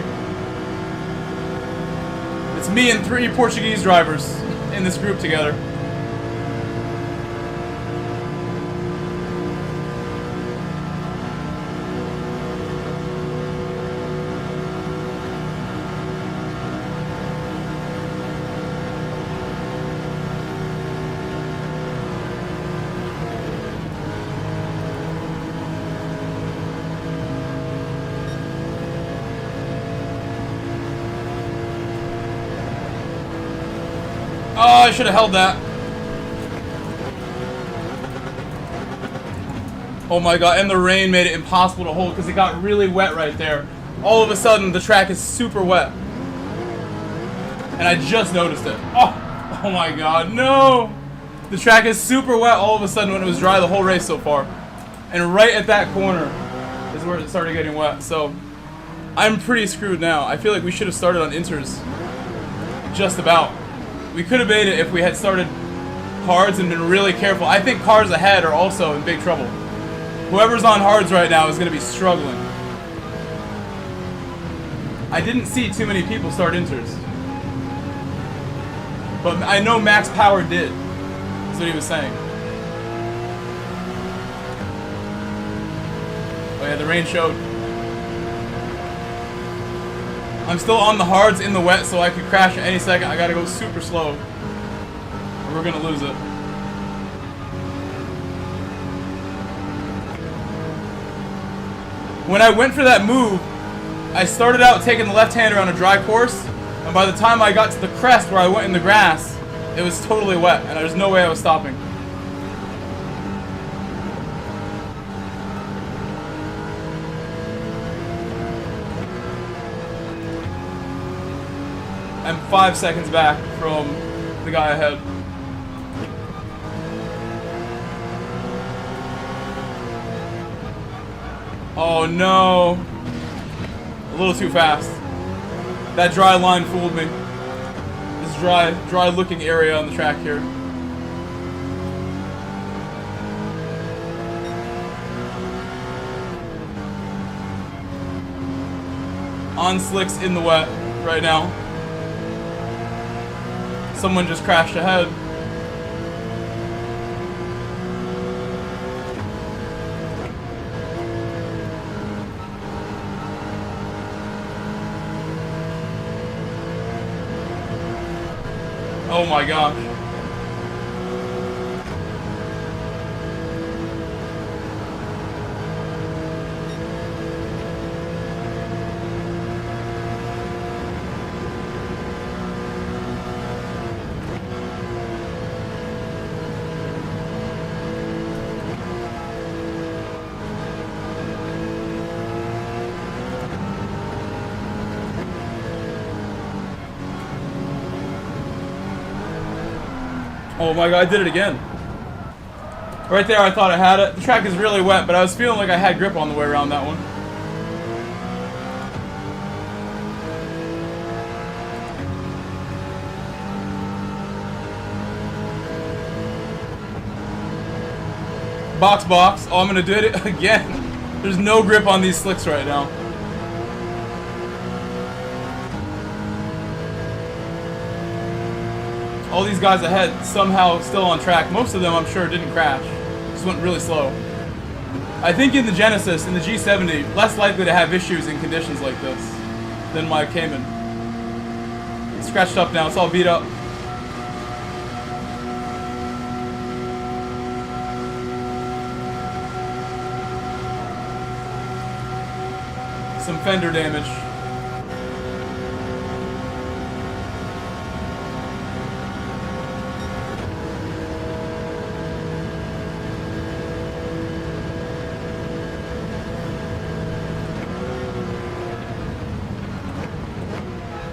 It's me and 3 Portuguese drivers in this group together. Oh, I should have held that. Oh my god, and the rain made it impossible to hold because it got really wet right there. All of a sudden, the track is super wet. And I just noticed it. Oh my god, no! The track is super wet all of a sudden when it was dry the whole race so far. And right at that corner is where it started getting wet. So, I'm pretty screwed now. I feel like we should have started on inters. Just about. We could have made it if we had started hards and been really careful. I think cars ahead are also in big trouble. Whoever's on hards right now is going to be struggling. I didn't see too many people start inters. But I know Max Power did. That's what he was saying. Oh yeah, the rain showed. I'm still on the hards in the wet, so I could crash at any second. I gotta go super slow, or we're gonna lose it. When I went for that move, I started out taking the left-hander on a dry course, and by the time I got to the crest where I went in the grass, it was totally wet, and there's no way I was stopping. I'm 5 seconds back from the guy ahead. Oh no. A little too fast. That dry line fooled me. This dry looking area on the track here. On slicks in the wet right now. Someone just crashed ahead. Oh my gosh. Oh my god, I did it again. Right there, I thought I had it. The track is really wet, but I was feeling like I had grip on the way around that one. Box. Oh, I'm gonna do it again. There's no grip on these slicks right now. All these guys ahead somehow still on track. Most of them, I'm sure, didn't crash. Just went really slow. I think in the Genesis, in the G70, less likely to have issues in conditions like this than my Cayman. It's scratched up now. It's all beat up. Some fender damage.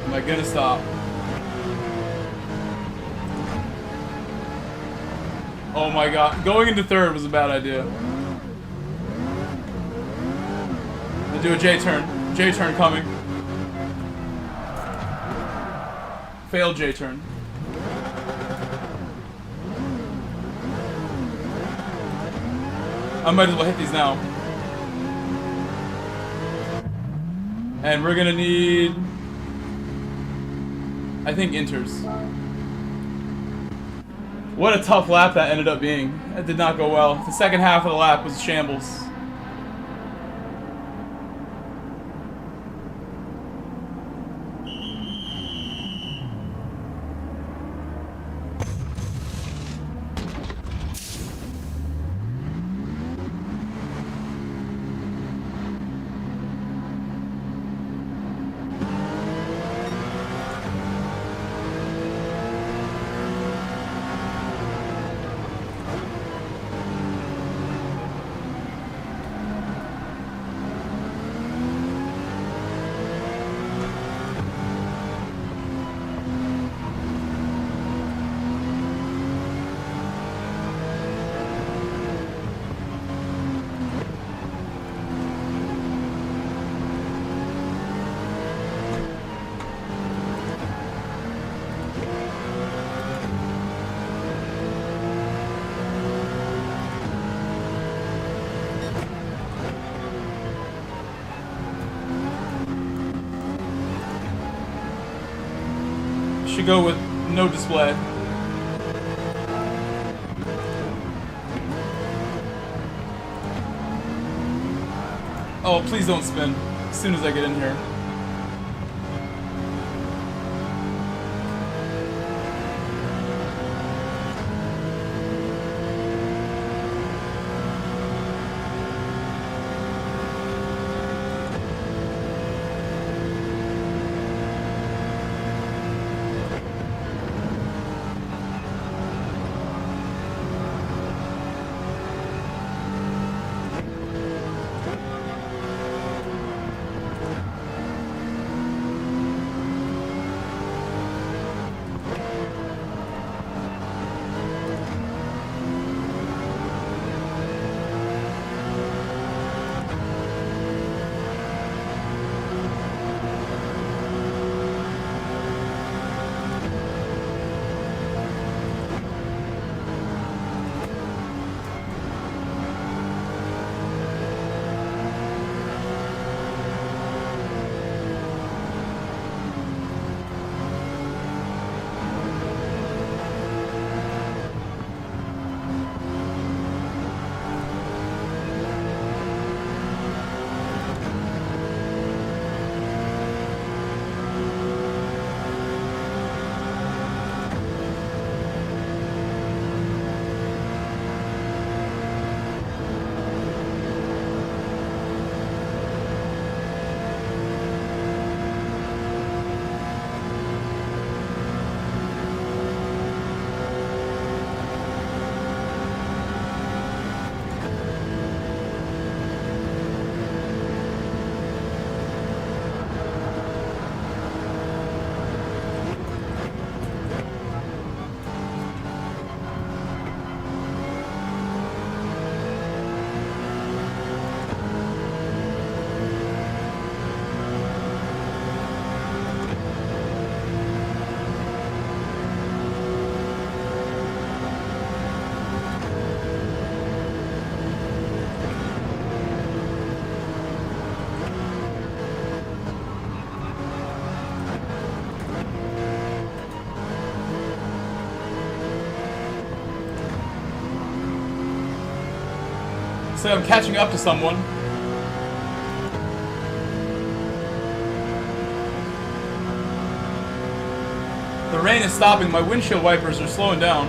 Am I gonna stop? Oh my god. Going into third was a bad idea. I'll do a J-turn. J-turn coming. Failed J-turn. I might as well hit these now. And we're gonna need, I think, inters. What a tough lap that ended up being. That did not go well. The second half of the lap was shambles. Should go with no display. Oh, please don't spin as soon as I get in here. Looks like I'm catching up to someone. The rain is stopping. My windshield wipers are slowing down.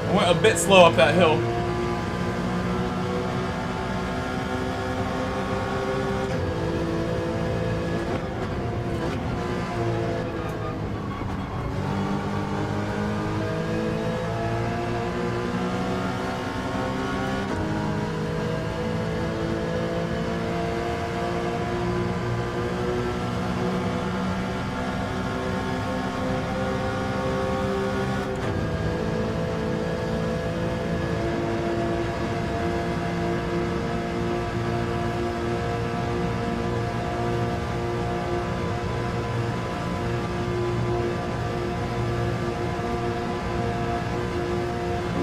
I went a bit slow up that hill.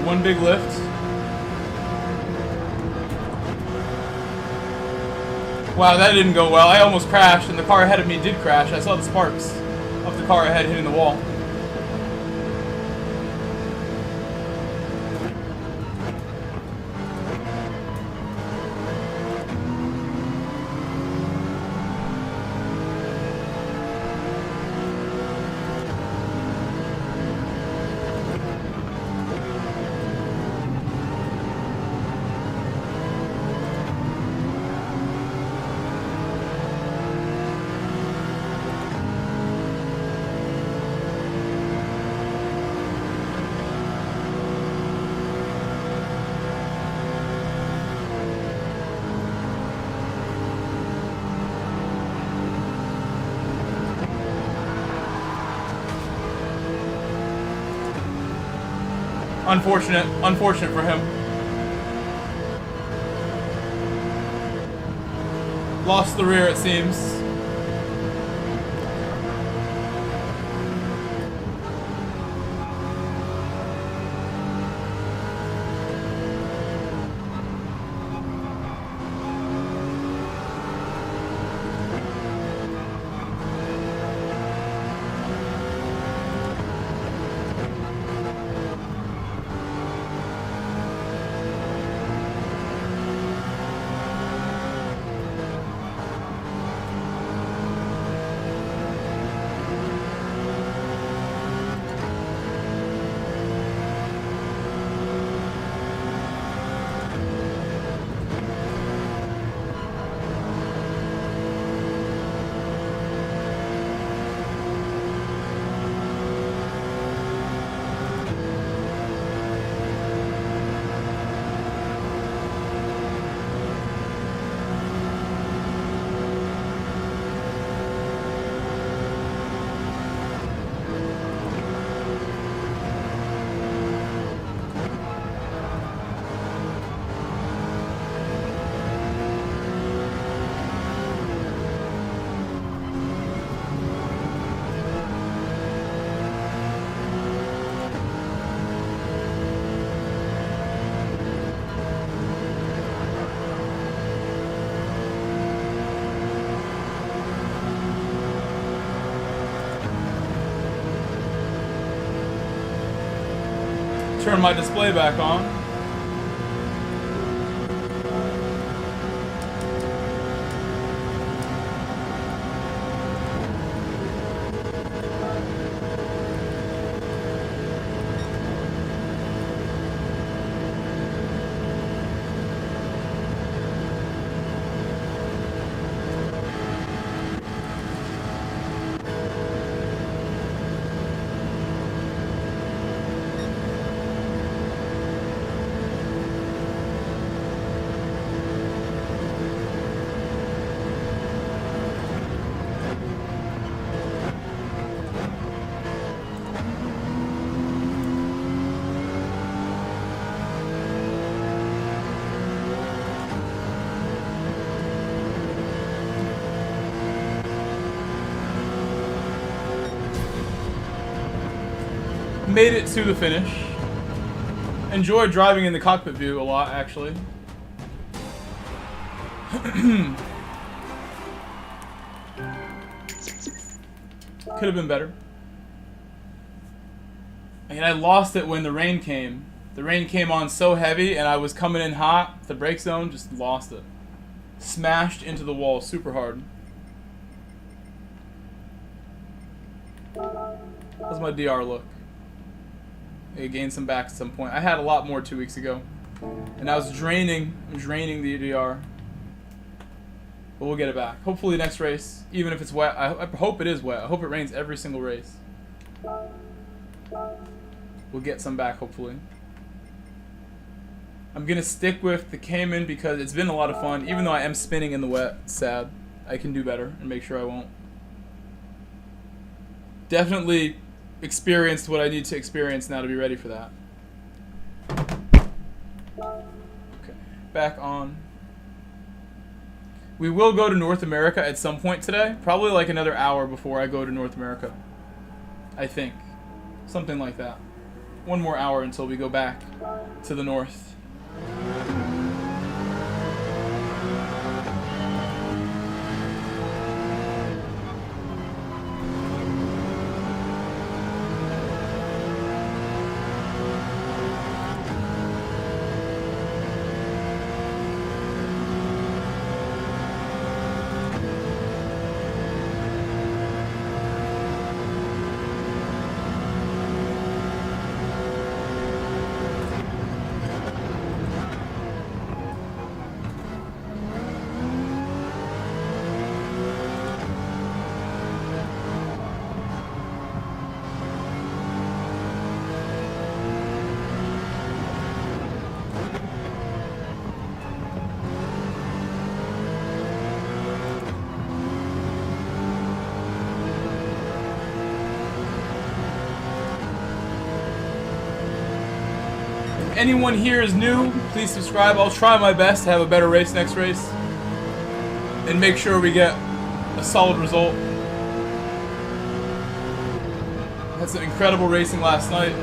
One big lift. Wow, that didn't go well. I almost crashed, and the car ahead of me did crash. I saw the sparks of the car ahead hitting the wall. Unfortunate for him. Lost the rear, it seems. Turn my display back on. made it to the finish. Enjoyed driving in the cockpit view a lot, actually. Could have been better. And I lost it when the rain came. The rain came on so heavy and I was coming in hot. The brake zone, just lost it. Smashed into the wall super hard. How's my DR look? I gained some back at some point. I had a lot more 2 weeks ago. And I was draining the DR. But we'll get it back. Hopefully next race, even if it's wet. I hope it is wet. I hope it rains every single race. We'll get some back, hopefully. I'm going to stick with the Cayman because it's been a lot of fun. Even though I am spinning in the wet, it's sad. I can do better and make sure I won't. Definitely experienced what I need to experience now to be ready for that. Okay, back on. We will go to North America at some point today. Probably like another hour before I go to North America. I think. Something like that. One more hour until we go back to the north. Anyone here is new, please subscribe. I'll try my best to have a better race next race and make sure we get a solid result. Had some incredible racing last night.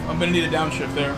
I'm gonna need a downshift there.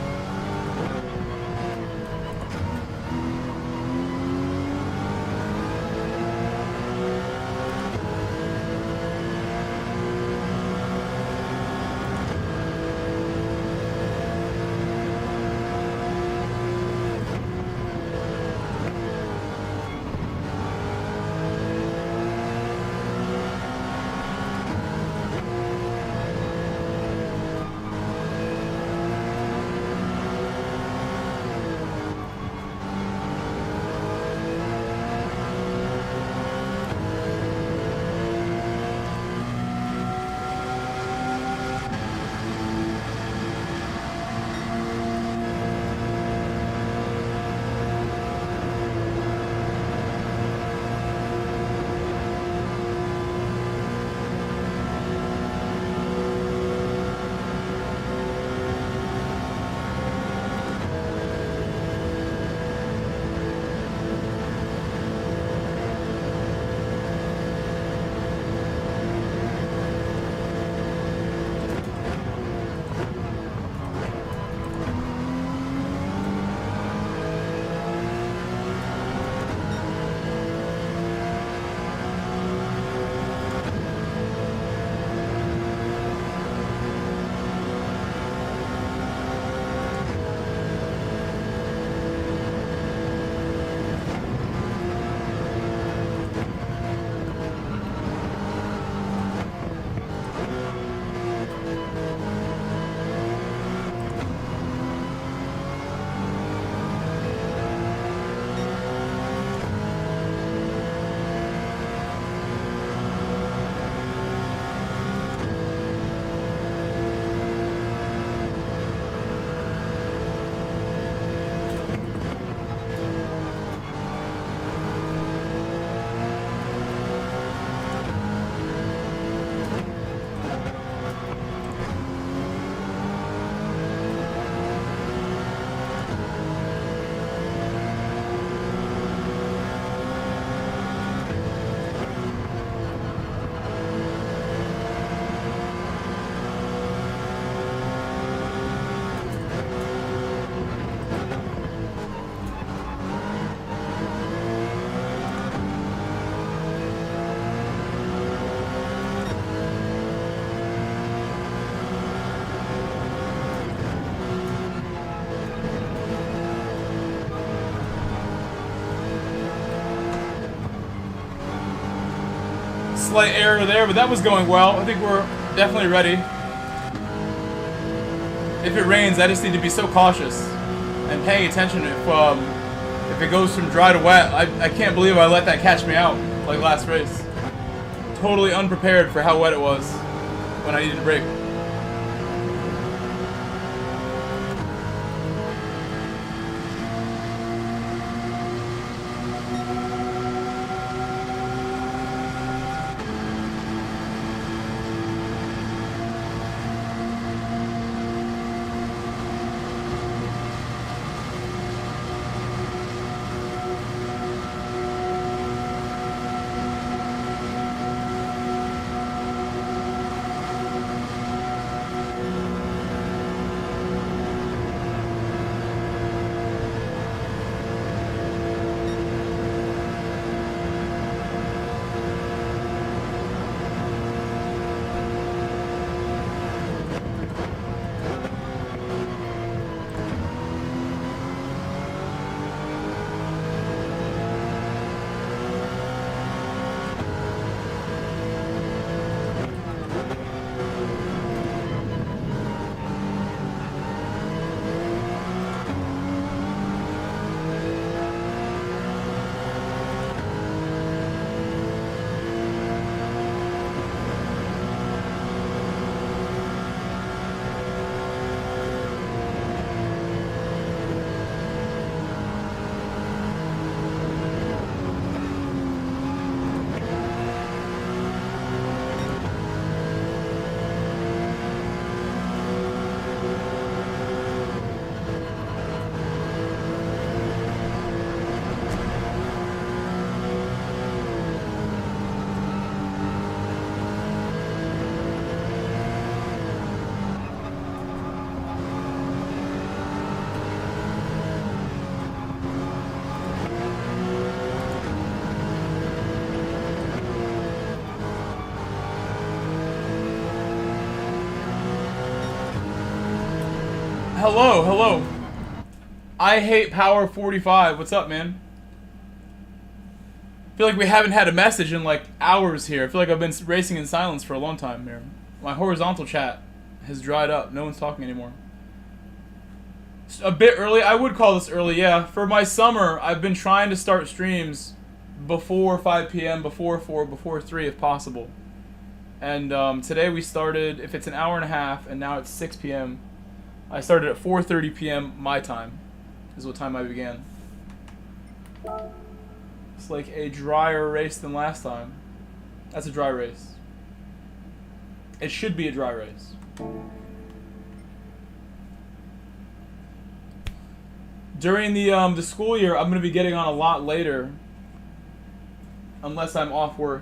Slight error there, but that was going well. I think we're definitely ready. If it rains, I just need to be so cautious and paying attention if it goes from dry to wet. I can't believe I let that catch me out like last race. Totally unprepared for how wet it was when I needed to brake. Hello, hello. I hate Power 45. What's up, man? I feel like we haven't had a message in like hours here. I feel like I've been racing in silence for a long time here. My horizontal chat has dried up. No one's talking anymore. It's a bit early. I would call this early, yeah. For my summer, I've been trying to start streams before 5 p.m., before 4, before 3 if possible. And today we started, if it's an hour and a half, and now it's 6 p.m. I started at 4:30 p.m. my time, is what time I began. It's like a drier race than last time. That's a dry race. It should be a dry race. During the school year, I'm going to be getting on a lot later, unless I'm off work.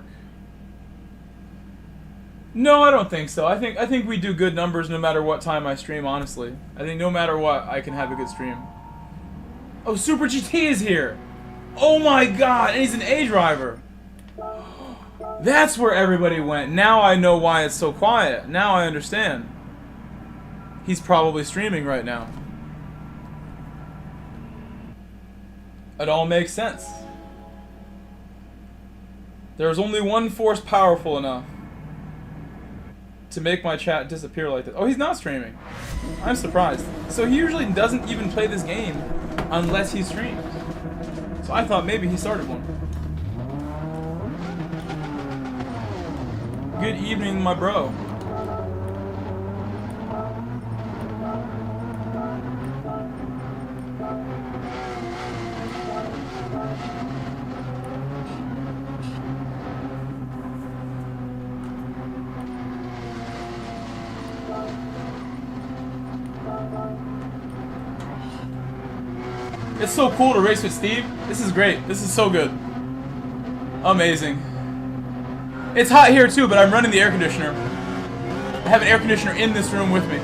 No, I don't think so. I think we do good numbers no matter what time I stream, honestly. I think no matter what, I can have a good stream. Oh, Super GT is here! Oh my god, and he's an A driver! That's where everybody went. Now I know why it's so quiet. Now I understand. He's probably streaming right now. It all makes sense. There's only one force powerful enough to make my chat disappear like this. Oh, he's not streaming. I'm surprised. So he usually doesn't even play this game unless he streams. So I thought maybe he started one. Good evening, my bro. It's so cool to race with Steve. This is great. This is so good. Amazing. It's hot here too, but I'm running the air conditioner. I have an air conditioner in this room with me.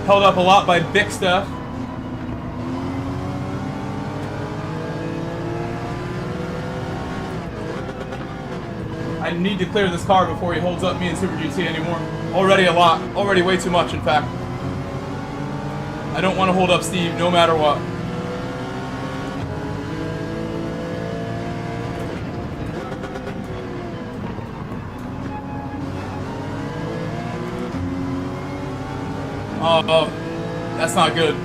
Held up a lot by Big Stuff. I need to clear this car before he holds up me in Super GT anymore. Already a lot. Already way too much, in fact. I don't want to hold up Steve no matter what. Oh, that's not good.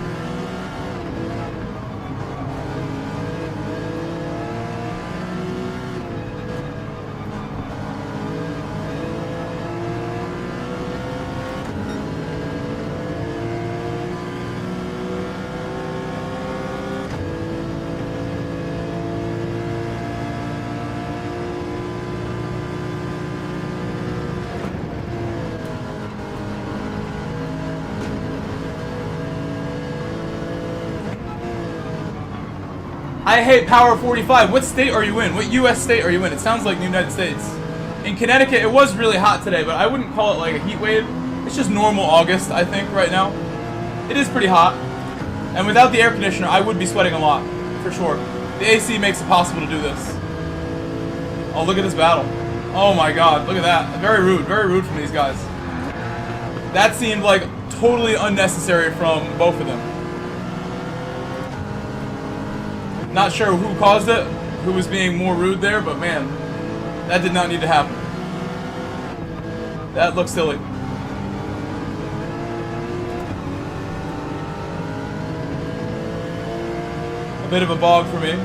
I hate Power 45. What state are you in? What U.S. state are you in? It sounds like the United States. In Connecticut, it was really hot today, but I wouldn't call it like a heat wave. It's just normal August, I think, right now. It is pretty hot. And without the air conditioner, I would be sweating a lot, for sure. The AC makes it possible to do this. Oh, look at this battle. Oh my god, look at that. Very rude from these guys. That seemed like totally unnecessary from both of them. Not sure who caused it, who was being more rude there, but man, that did not need to happen. That looks silly. A bit of a bog for me.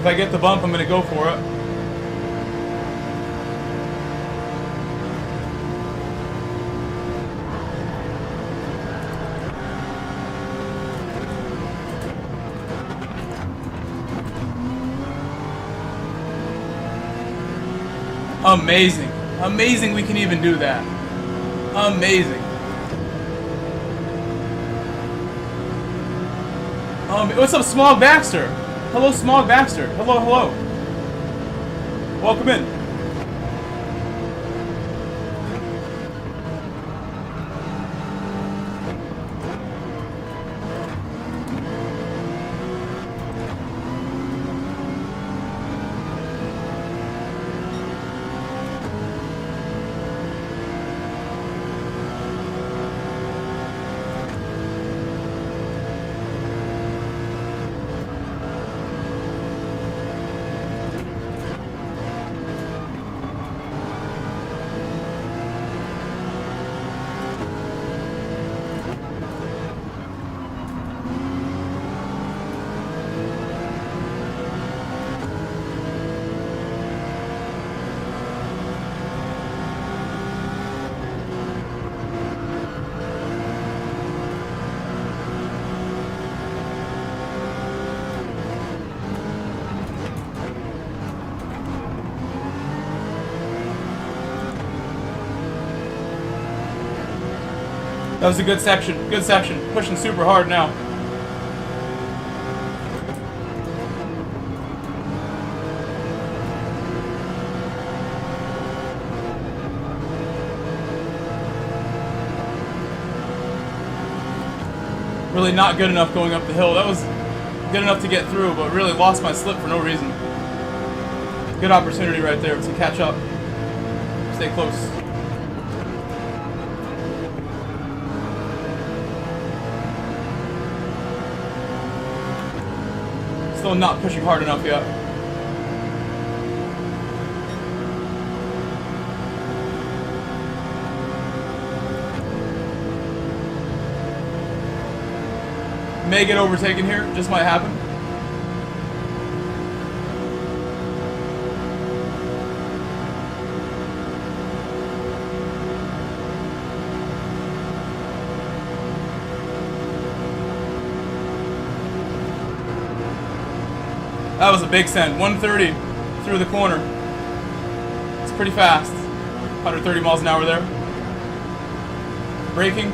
If I get the bump, I'm going to go for it. Amazing. Amazing we can even do that. Amazing. What's up, Smog Baxter? Hello, Smog Baxter. Hello, hello. Welcome in. That was a good section. Good section. Pushing super hard now. Really not good enough going up the hill. That was good enough to get through, but really lost my slip for no reason. Good opportunity right there to catch up. Stay close. Still not pushing hard enough yet. May get overtaken here, just might happen. That was a big send. 130 through the corner. It's pretty fast. 130 miles an hour there. Braking.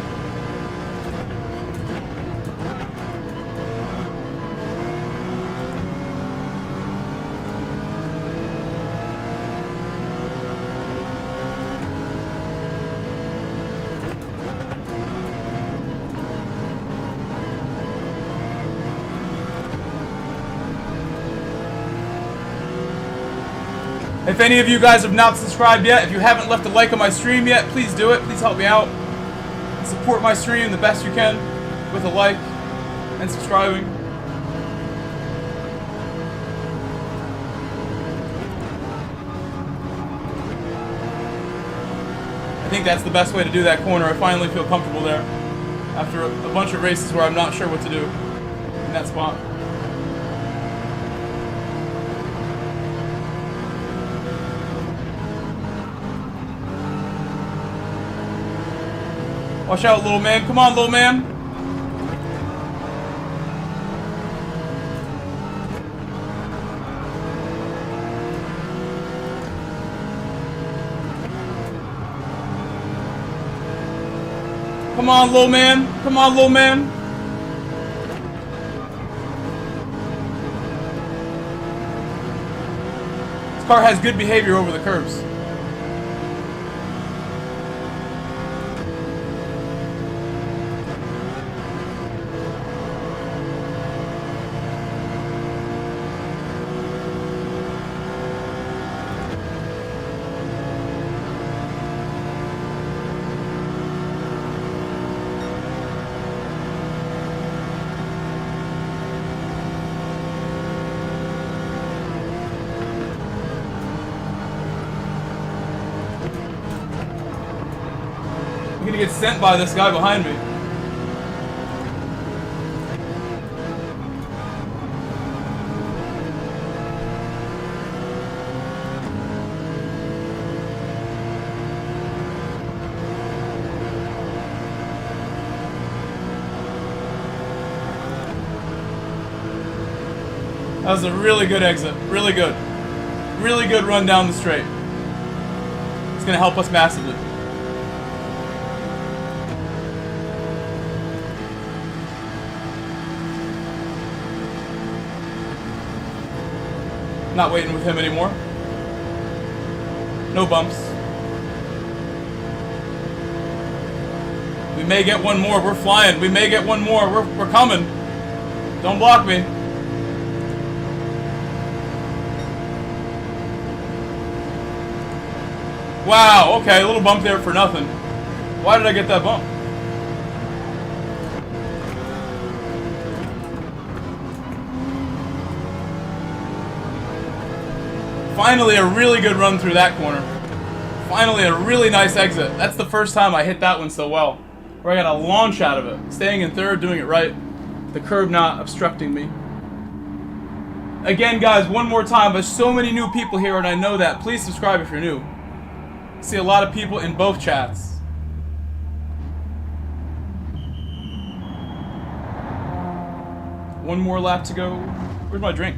If any of you guys have not subscribed yet, if you haven't left a like on my stream yet, please do it. Please help me out. Support my stream the best you can with a like and subscribing. I think that's the best way to do that corner. I finally feel comfortable there after a bunch of races where I'm not sure what to do in that spot. Watch out, little man. Come on, little man. Come on, little man. Come on, little man. This car has good behavior over the curbs. I'm gonna get sent by this guy behind me. That was a really good exit. Really good. Really good run down the straight. It's gonna help us massively. Not waiting with him anymore. No bumps. We may get one more. We're flying. We may get one more. We're coming. Don't block me. Wow, okay, a little bump there for nothing. Why did I get that bump? Finally, a really good run through that corner. Finally, a really nice exit. That's the first time I hit that one so well. Where I got a launch out of it. Staying in third, doing it right. The curb not obstructing me. Again, guys, one more time. There's so many new people here, and I know that. Please subscribe if you're new. I see a lot of people in both chats. One more lap to go. Where's my drink?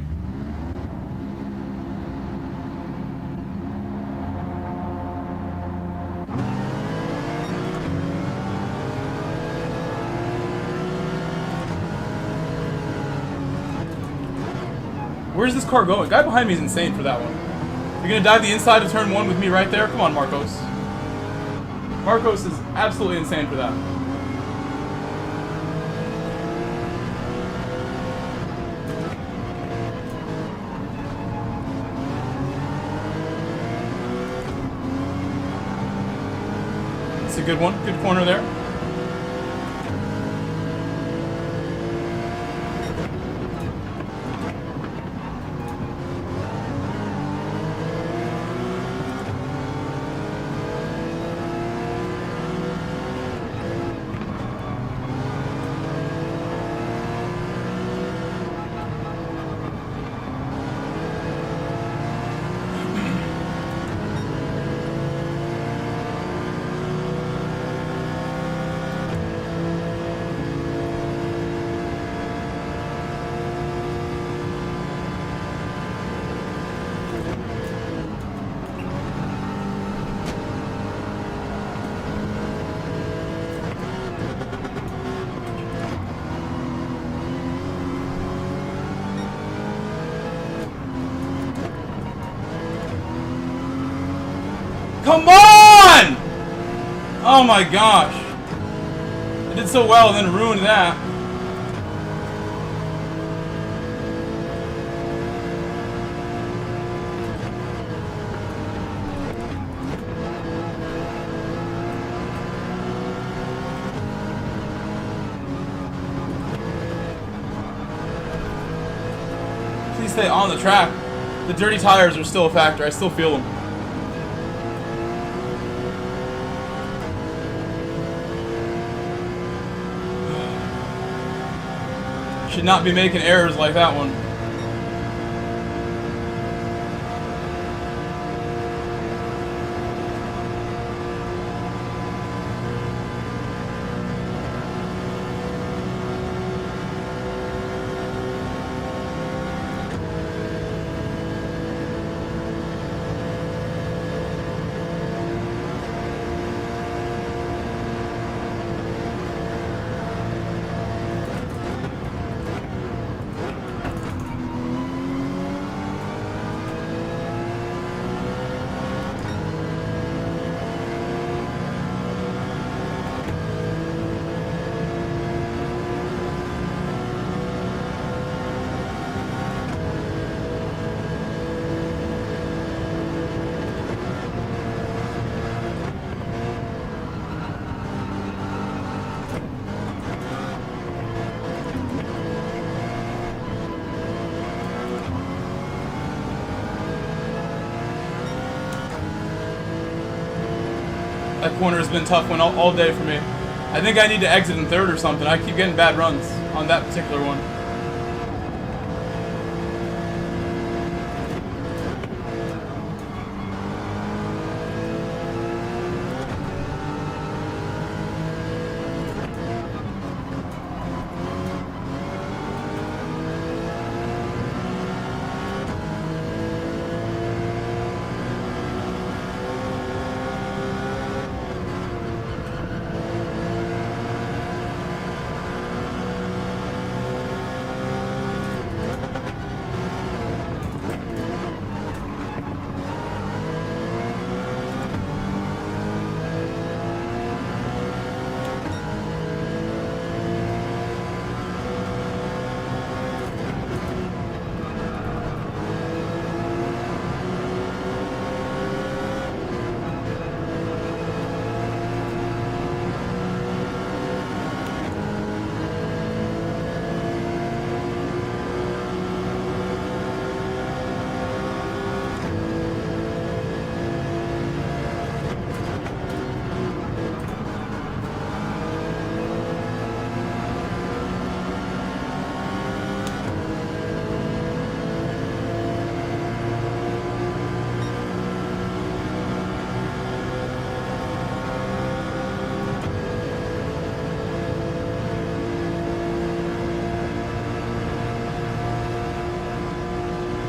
Where's this car going? The guy behind me is insane for that one. You're gonna dive the inside of turn 1 with me right there? Come on, Marcos. Marcos is absolutely insane for that. It's a good one. Good corner there. Come on! Oh my gosh. I did so well and then ruined that. can stay on the track, the dirty tires are still a factor. I still feel them. Should not be making errors like that one. That corner has been a tough one all day for me. I think I need to exit in third or something. I keep getting bad runs on that particular one.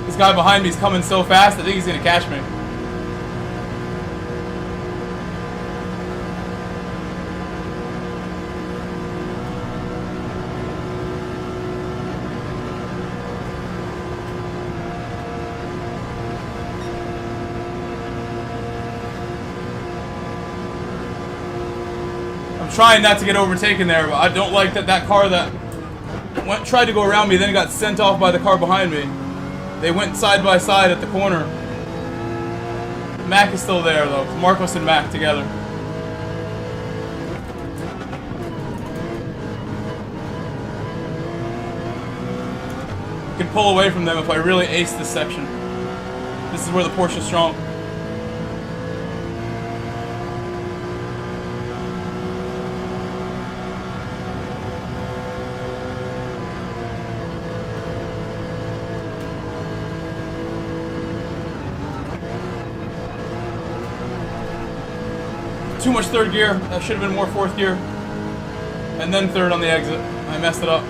This guy behind me is coming so fast, I think he's gonna catch me. I'm trying not to get overtaken there, but I don't like that car that tried to go around me, then got sent off by the car behind me. They went side by side at the corner. Mac is still there though. Marcos and Mac together. I can pull away from them if I really ace this section. This is where the Porsche is strong. Too much third gear. That should have been more fourth gear. And then third on the exit. I messed it up.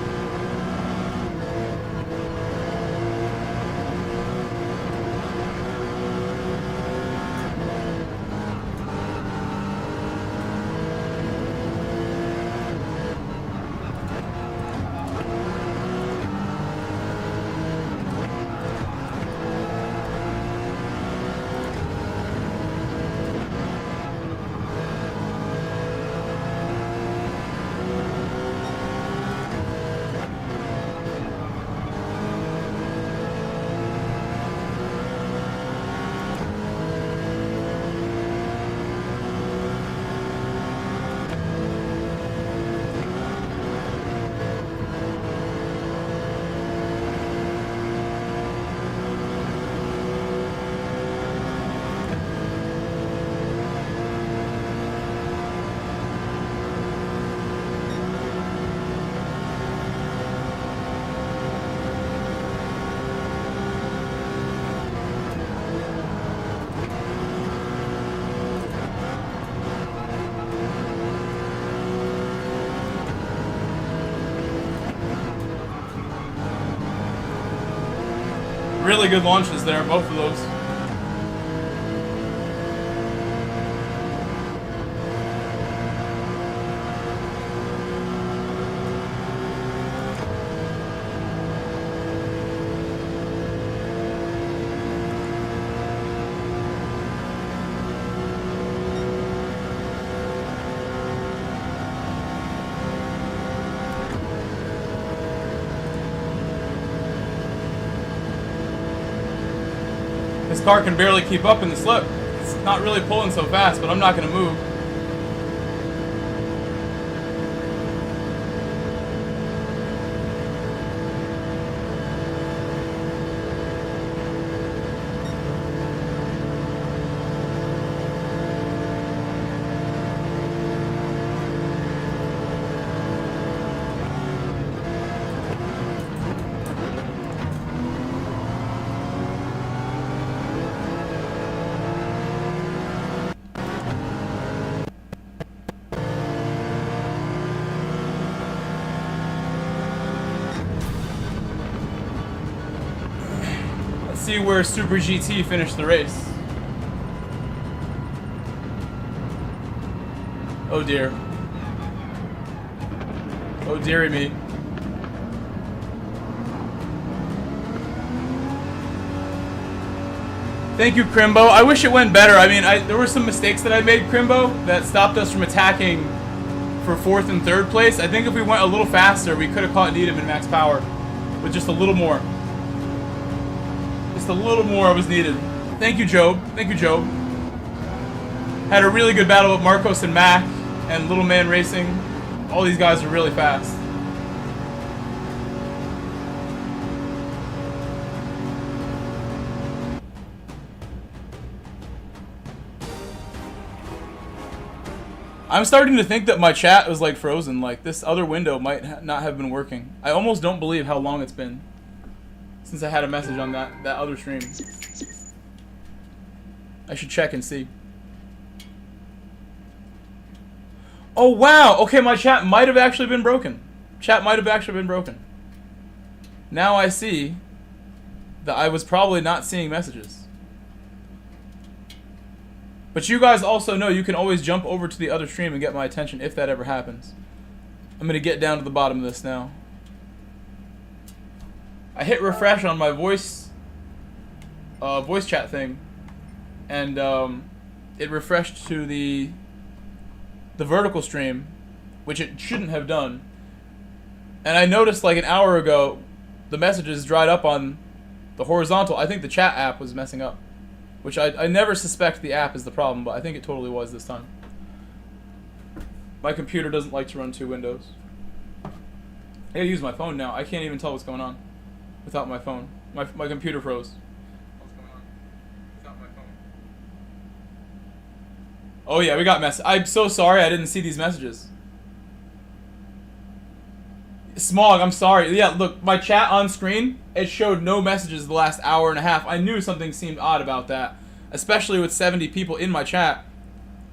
really good launches there, both of those. This car can barely keep up in the slip. It's not really pulling so fast, but I'm not going to move. See where Super GT finished the race. Oh dear. Oh dearie me. Thank you, Crimbo. I wish it went better. I mean, there were some mistakes that I made, Crimbo, that stopped us from attacking for 4th and 3rd place. I think if we went a little faster, we could have caught Needham in max power with just a little more. Just a little more was needed. Thank you, Job. Thank you, Job. Had a really good battle with Marcos and Mac and Little Man Racing. All these guys are really fast. I'm starting to think that my chat was like frozen. Like this other window might not have been working. I almost don't believe how long it's been since I had a message on that other stream. I should check and see. Oh wow! Okay, my chat might have actually been broken. Chat might have actually been broken. Now I see that I was probably not seeing messages. But you guys also know you can always jump over to the other stream and get my attention if that ever happens. I'm gonna get down to the bottom of this now. I hit refresh on my voice chat thing, and it refreshed to the vertical stream, which it shouldn't have done. And I noticed like an hour ago, the messages dried up on the horizontal. I think the chat app was messing up, which I never suspect the app is the problem, but I think it totally was this time. My computer doesn't like to run 2 windows. I gotta use my phone now. I can't even tell what's going on without my phone. My computer froze. What's going on without my phone? Oh yeah, we got messages. I'm so sorry I didn't see these messages. Smog, I'm sorry. Yeah, look, my chat on screen, it showed no messages the last hour and a half. I knew something seemed odd about that, especially with 70 people in my chat.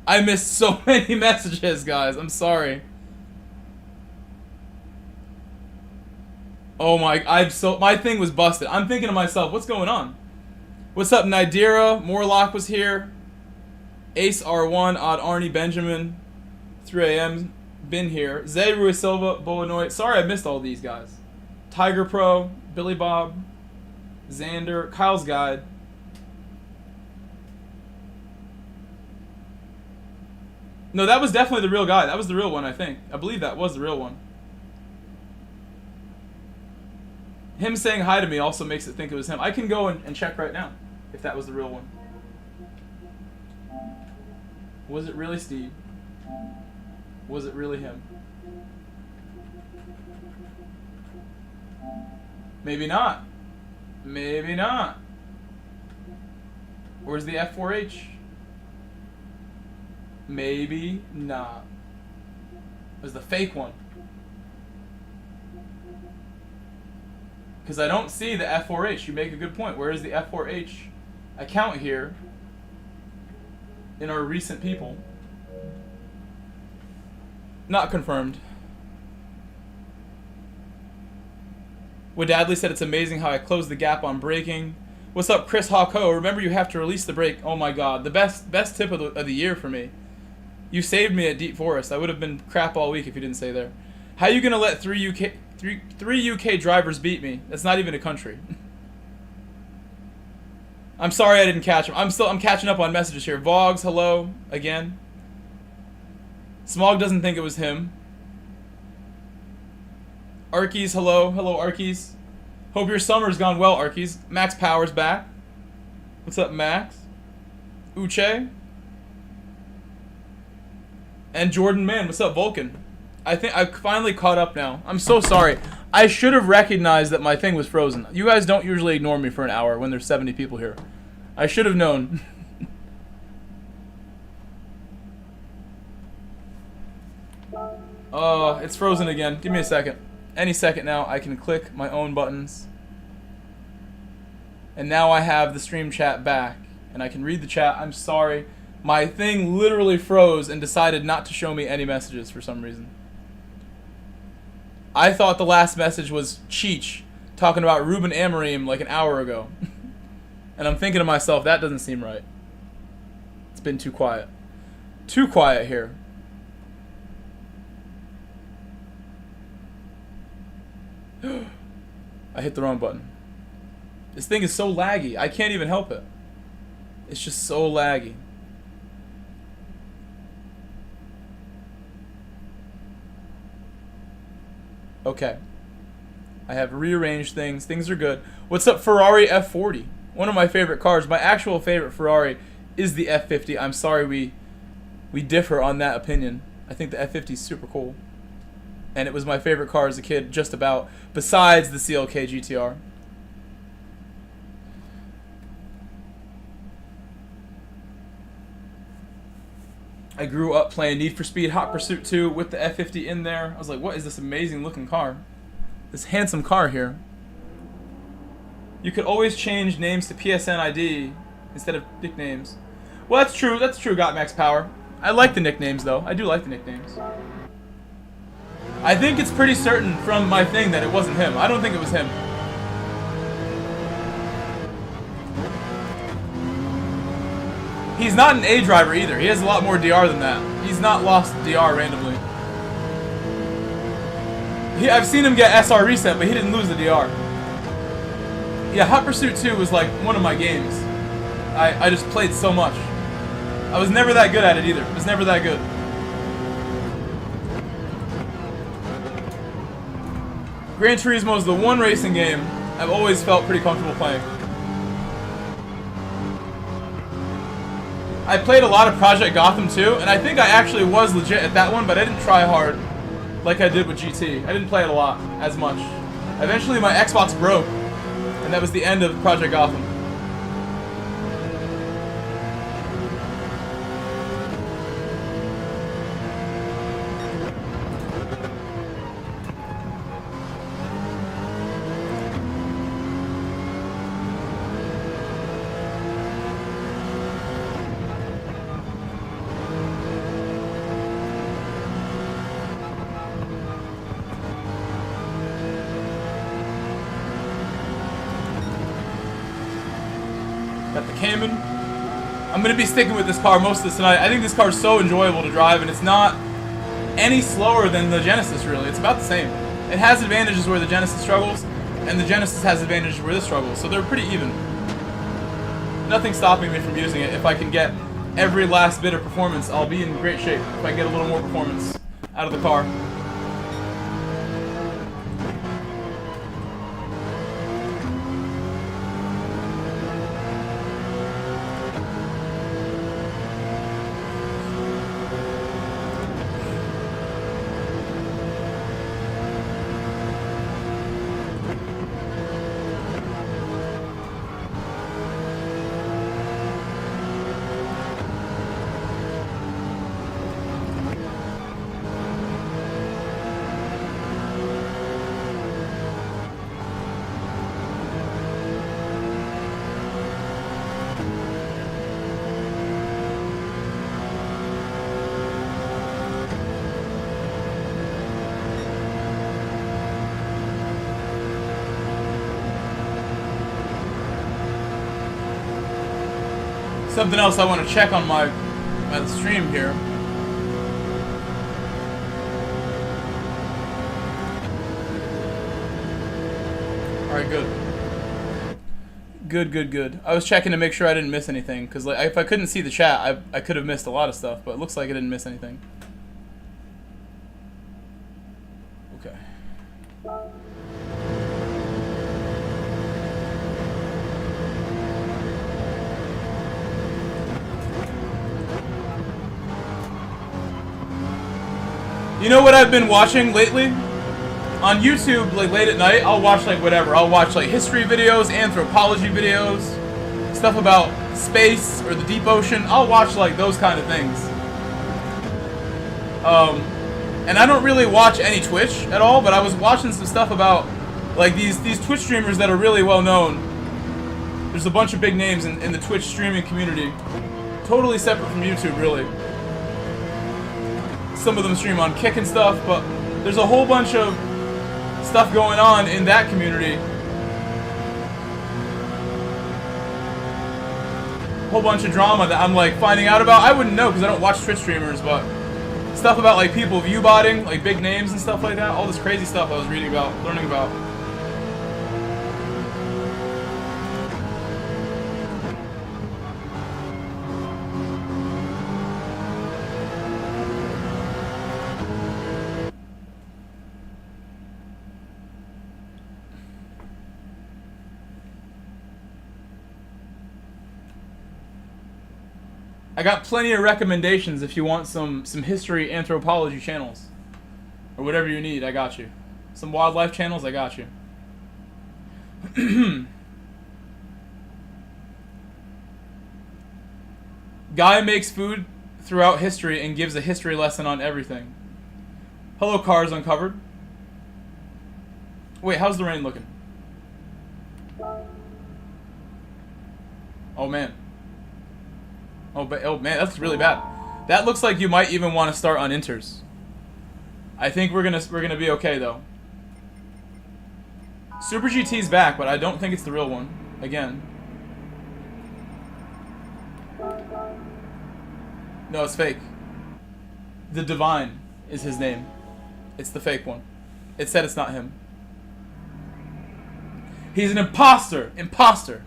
I missed so many messages, guys. I'm sorry. Oh my, my thing was busted. I'm thinking to myself, what's going on? What's up, Nidira? Morlock was here. Ace R1, Odd Arnie Benjamin, 3 a.m. been here. Zay Ruiz Silva, Boanoy. Sorry I missed all these guys. Tiger Pro, Billy Bob, Xander, Kyle's Guide. No, that was definitely the real guy. That was the real one, I think. I believe that was the real one. Him saying hi to me also makes it think it was him. I can go and check right now if that was the real one. Was it really Steve? Was it really him? Maybe not. Maybe not. Where's the F4H? Maybe not. It was the fake one. Because I don't see the F4H. You make a good point. Where is the F4H account here in our recent people? Not confirmed. Wood Dadley said it's amazing how I closed the gap on braking. What's up, Chris Hawko? Remember, you have to release the brake. Oh my God, the best tip of the year for me. You saved me at Deep Forest. I would have been crap all week if you didn't say there. How you gonna let three UK drivers beat me? That's not even a country. I'm sorry I didn't catch him. I'm catching up on messages here. Vogs, hello again. Smog doesn't think it was him. Arkies, hello. Hello, Arkies. Hope your summer's gone well, Arkies. Max Power's back. What's up, Max? Uche. And Jordan Man. What's up, Vulcan? I think I finally caught up now. I'm so sorry. I should have recognized that my thing was frozen. You guys don't usually ignore me for an hour when there's 70 people here. I should have known. It's frozen again. Give me a second. Any second now, I can click my own buttons. And now I have the stream chat back. And I can read the chat. I'm sorry. My thing literally froze and decided not to show me any messages for some reason. I thought the last message was Cheech talking about Ruben Amorim like an hour ago. And I'm thinking to myself, that doesn't seem right. It's been too quiet. Too quiet here. I hit the wrong button. This thing is so laggy. I can't even help it. It's just so laggy. Okay. I have rearranged things. Things are good. What's up, Ferrari F40? One of my favorite cars. My actual favorite Ferrari is the F50. I'm sorry we differ on that opinion. I think the F50 is super cool. And it was my favorite car as a kid, just about, besides the CLK GTR. I grew up playing Need for Speed Hot Pursuit 2 with the F50 in there. I was like, what is this amazing looking car? This handsome car here. You could always change names to PSN ID instead of nicknames. Well, that's true. That's true, Got Max Power. I like the nicknames, though. I do like the nicknames. I think it's pretty certain from my thing that it wasn't him. I don't think it was him. He's not an A driver either. He has a lot more DR than that. He's not lost DR randomly. I've seen him get SR reset, but he didn't lose the DR. Yeah, Hot Pursuit 2 was like one of my games. I just played so much. I was never that good at it either. It was never that good. Gran Turismo is the one racing game I've always felt pretty comfortable playing. I played a lot of Project Gotham too, and I think I actually was legit at that one, but I didn't try hard like I did with GT. I didn't play it a lot, as much. Eventually my Xbox broke, and that was the end of Project Gotham. I'm going to be sticking with this car most of this tonight. I think this car is so enjoyable to drive, and it's not any slower than the Genesis, really. It's about the same. It has advantages where the Genesis struggles, and the Genesis has advantages where this struggles, so they're pretty even. Nothing's stopping me from using it. If I can get every last bit of performance, I'll be in great shape if I get a little more performance out of the car. Something else I want to check on my stream here. Alright, good. Good. I was checking to make sure I didn't miss anything, because like, if I couldn't see the chat, I could have missed a lot of stuff, but it looks like I didn't miss anything. Okay. You know what I've been watching lately? On YouTube, like late at night, I'll watch like whatever. I'll watch like history videos, anthropology videos, stuff about space or the deep ocean. I'll watch like those kind of things. And I don't really watch any Twitch at all, but I was watching some stuff about like these Twitch streamers that are really well known. There's a bunch of big names in the Twitch streaming community. Totally separate from YouTube, really. Some of them stream on Kick and stuff, but there's a whole bunch of stuff going on in that community. Whole bunch of drama that I'm like finding out about. I wouldn't know because I don't watch Twitch streamers, but stuff about like people view-botting, like big names and stuff like that. All this crazy stuff I was reading about, learning about. I got plenty of recommendations if you want some history anthropology channels. Or whatever you need, I got you. Some wildlife channels, I got you. Guy makes food throughout history and gives a history lesson on everything. Hello, Cars Uncovered. Wait, how's the rain looking? Oh man. Oh man, that's really bad. That looks like you might even want to start on inters. I think we're gonna be okay though. Super GT's back, but I don't think it's the real one. Again. No, it's fake. The Divine is his name. It's the fake one. It said it's not him. He's an imposter! Imposter!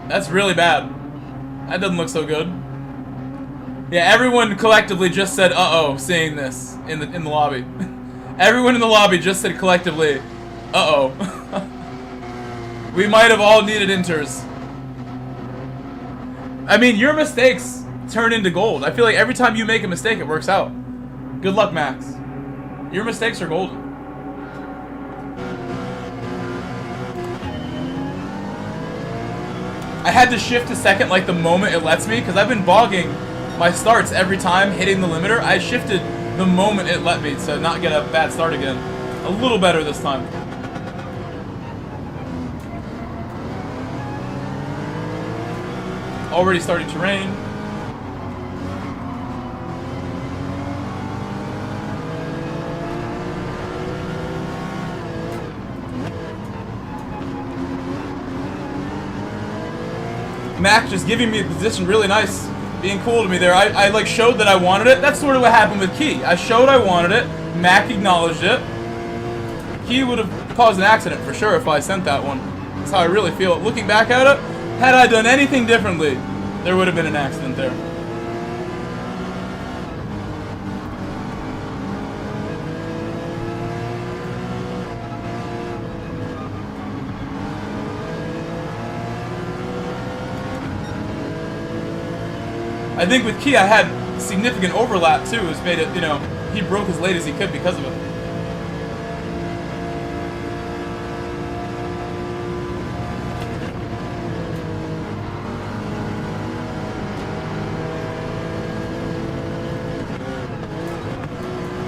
That's really bad. That doesn't look so good. Yeah, everyone collectively just said uh-oh seeing this in the lobby. Everyone in the lobby just said collectively uh-oh. We might have all needed inters. I mean, your mistakes turn into gold. I feel like every time you make a mistake, it works out. Good luck, Max. Your mistakes are golden. I had to shift a second like the moment it lets me, because I've been bogging my starts every time hitting the limiter. I shifted the moment it let me to not get a bad start again. A little better this time. Already starting to rain. Mac just giving me a position really nice. Being cool to me there. I like showed that I wanted it. That's sort of what happened with Key. I showed I wanted it. Mac acknowledged it. Key would have caused an accident for sure if I sent that one. That's how I really feel. Looking back at it, had I done anything differently, there would have been an accident there. I think with Key I had significant overlap too, which made it, you know, he broke as late as he could because of it.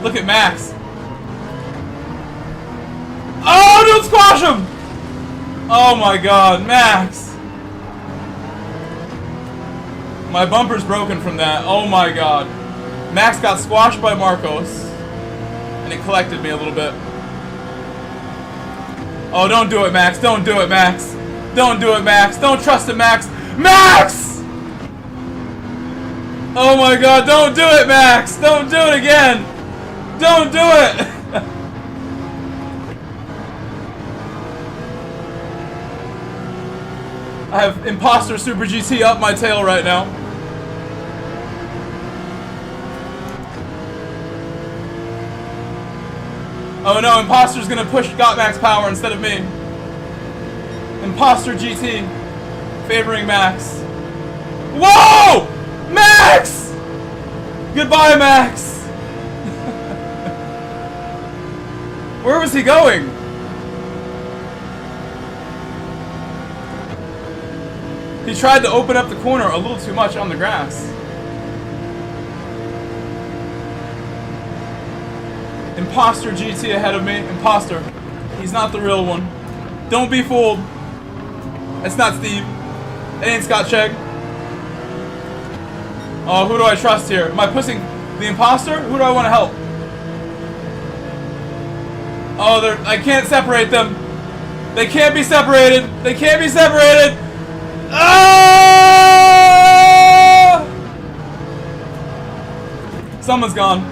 Look at Max. Oh, don't squash him! Oh my god, Max. My bumper's broken from that. Oh my god. Max got squashed by Marcos. And it collected me a little bit. Oh, don't do it, Max. Don't do it, Max. Don't do it, Max. Don't trust it, Max. Max! Oh my god, don't do it, Max! Don't do it again! Don't do it! I have Imposter Super GT up my tail right now. Oh no, Imposter's gonna push Max power instead of me. Imposter GT favoring Max. Whoa! Max! Goodbye, Max! Where was he going? He tried to open up the corner a little too much on the grass. Imposter GT ahead of me. Imposter. He's not the real one. Don't be fooled. It's not Steve. It ain't Scott Chegg. Oh, who do I trust here? Am I pushing the imposter? Who do I want to help? Oh, I can't separate them. They can't be separated. They can't be separated. Ah! Someone's gone.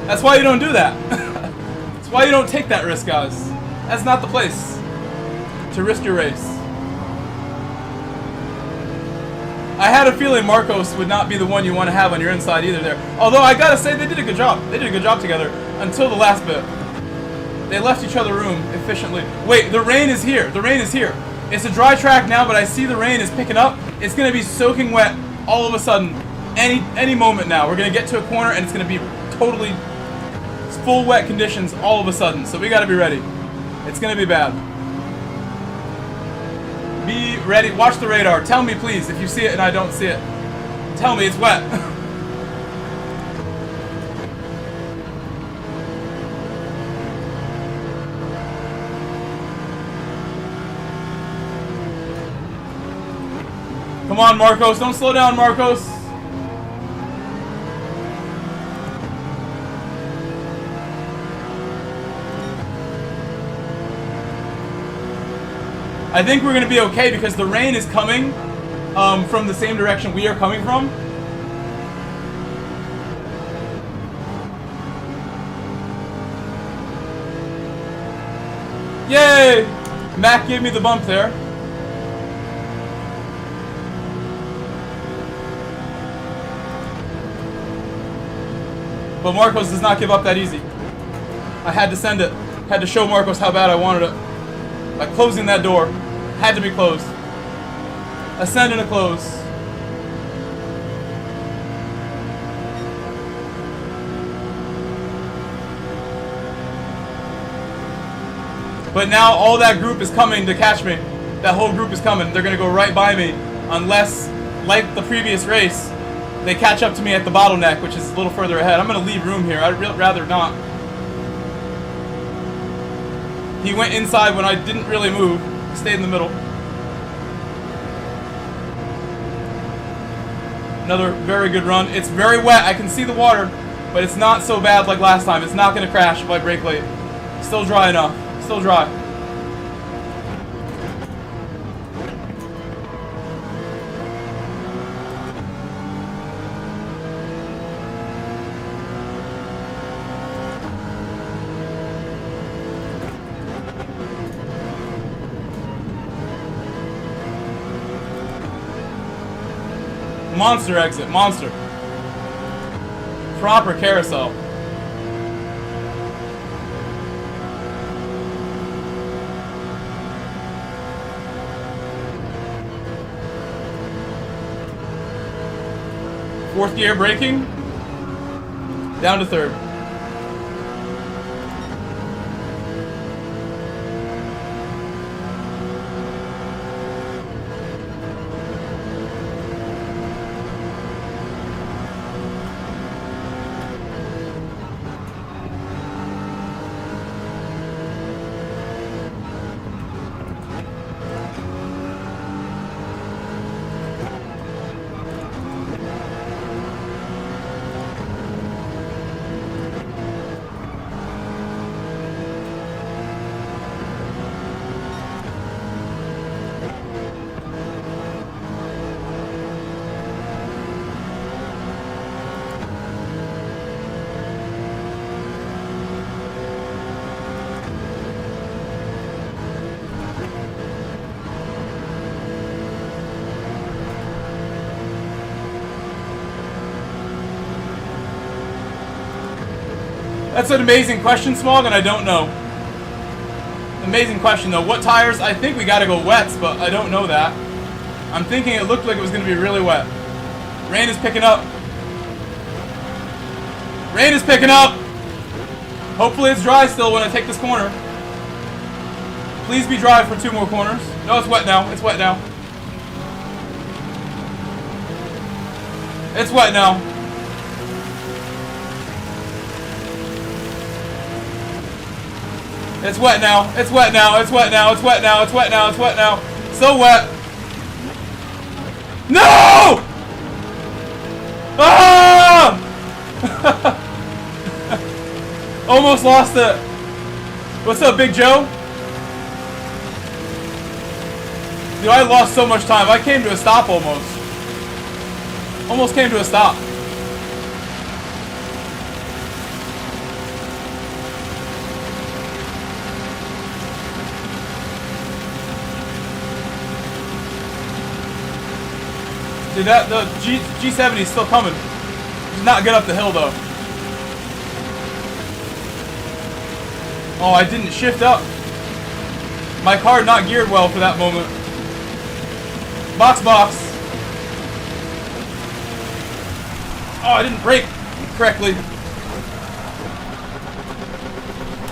That's why you don't do that. That's why you don't take that risk, guys. That's not the place to risk your race. I had a feeling Marcos would not be the one you want to have on your inside either there. Although I gotta say they did a good job. They did a good job together until the last bit. They left each other room efficiently. Wait, the rain is here. The rain is here. It's a dry track now, but I see the rain is picking up. It's gonna be soaking wet all of a sudden. Any moment now. We're gonna get to a corner and it's gonna be totally full wet conditions all of a sudden. So we gotta be ready. It's gonna be bad. Be ready. Watch the radar. Tell me, please, if you see it and I don't see it. Tell me it's wet. Come on, Marcos. Don't slow down, Marcos. I think we're going to be okay because the rain is coming from the same direction we are coming from. Yay! Mac gave me the bump there. But Marcos does not give up that easy. I had to send it. Had to show Marcos how bad I wanted it. By closing that door. Had to be closed. Ascend and a close. But now all that group is coming to catch me. That whole group is coming. They're going to go right by me. Unless, like the previous race, they catch up to me at the bottleneck, which is a little further ahead. I'm going to leave room here. I'd rather not. He went inside when I didn't really move. He stayed in the middle. Another very good run. It's very wet. I can see the water, but it's not so bad like last time. It's not going to crash if I brake late. Still dry enough. Still dry. Monster exit, monster. Proper carousel. Fourth gear braking. Down to third. That's an amazing question, Smog, and I don't know. Amazing question, though. What tires? I think we gotta go wets, but I don't know that. I'm thinking it looked like it was gonna be really wet. Rain is picking up. Rain is picking up! Hopefully it's dry still when I take this corner. Please be dry for 2 more corners. No, it's wet now. It's wet now. It's wet now. It's wet now. It's wet now. It's wet now. It's wet now. It's wet now. It's wet now. So wet. No! Ah! Almost lost it. What's up, Big Joe? Dude, I lost so much time. I came to a stop almost. Almost came to a stop. Dude, the G70 is still coming. Did not get up the hill though. Oh, I didn't shift up. My car not geared well for that moment. Box. Oh, I didn't brake correctly.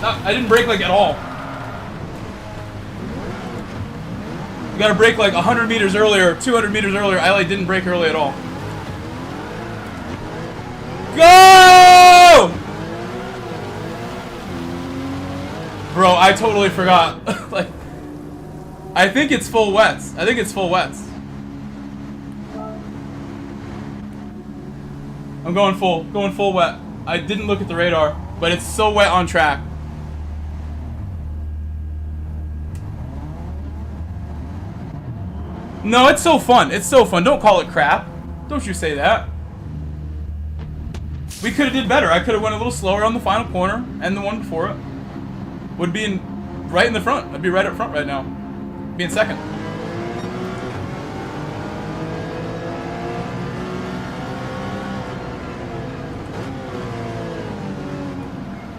No, I didn't brake like at all. You gotta brake like 100 meters earlier, 200 meters earlier. I like didn't brake early at all. Go! Bro, I totally forgot. Like, I think it's full wets. I think it's full wets. I'm going full wet. I didn't look at the radar, but it's so wet on track. No, it's so fun. It's so fun. Don't call it crap. Don't you say that. We could have did better. I could have went a little slower on the final corner, and the one before it would be right in the front. I'd be right up front right now. Be in second.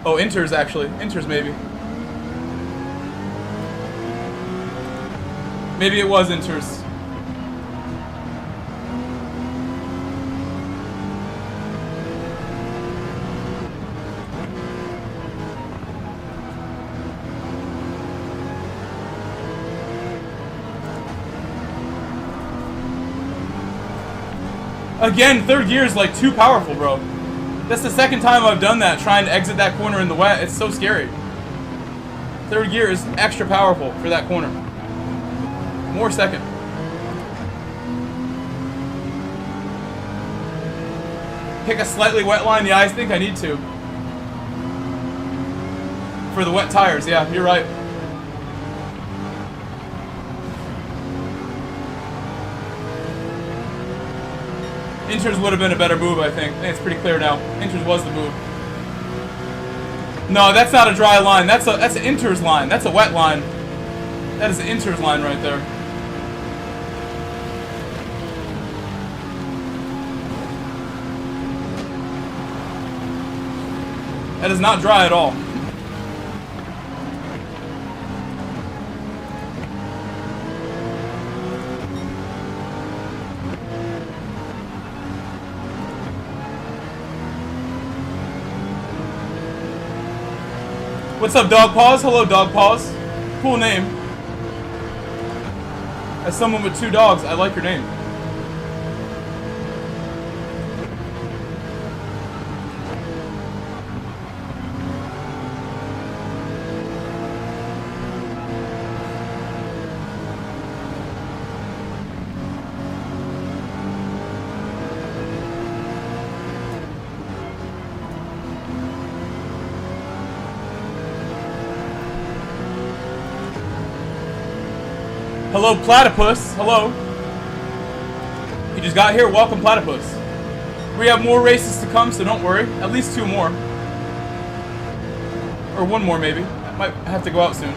Oh, Inters actually. Inters maybe. Maybe it was Inters. Again, third gear is like too powerful, bro. That's the second time I've done that, trying to exit that corner in the wet. It's so scary. Third gear is extra powerful for that corner. More second. Pick a slightly wet line. Yeah, I think I need to. For the wet tires, yeah, you're right. Inters would have been a better move, I think. It's pretty clear now. Inters was the move. No, that's not a dry line. That's an Inters line. That's a wet line. That is an Inters line right there. That is not dry at all. What's up, Dog Paws? Hello, Dog Paws. Cool name. As someone with 2 dogs, I like your name. Hello, Platypus. Hello. You just got here. Welcome, Platypus. We have more races to come, so don't worry. At least 2 more. Or 1 more, maybe. I might have to go out soon.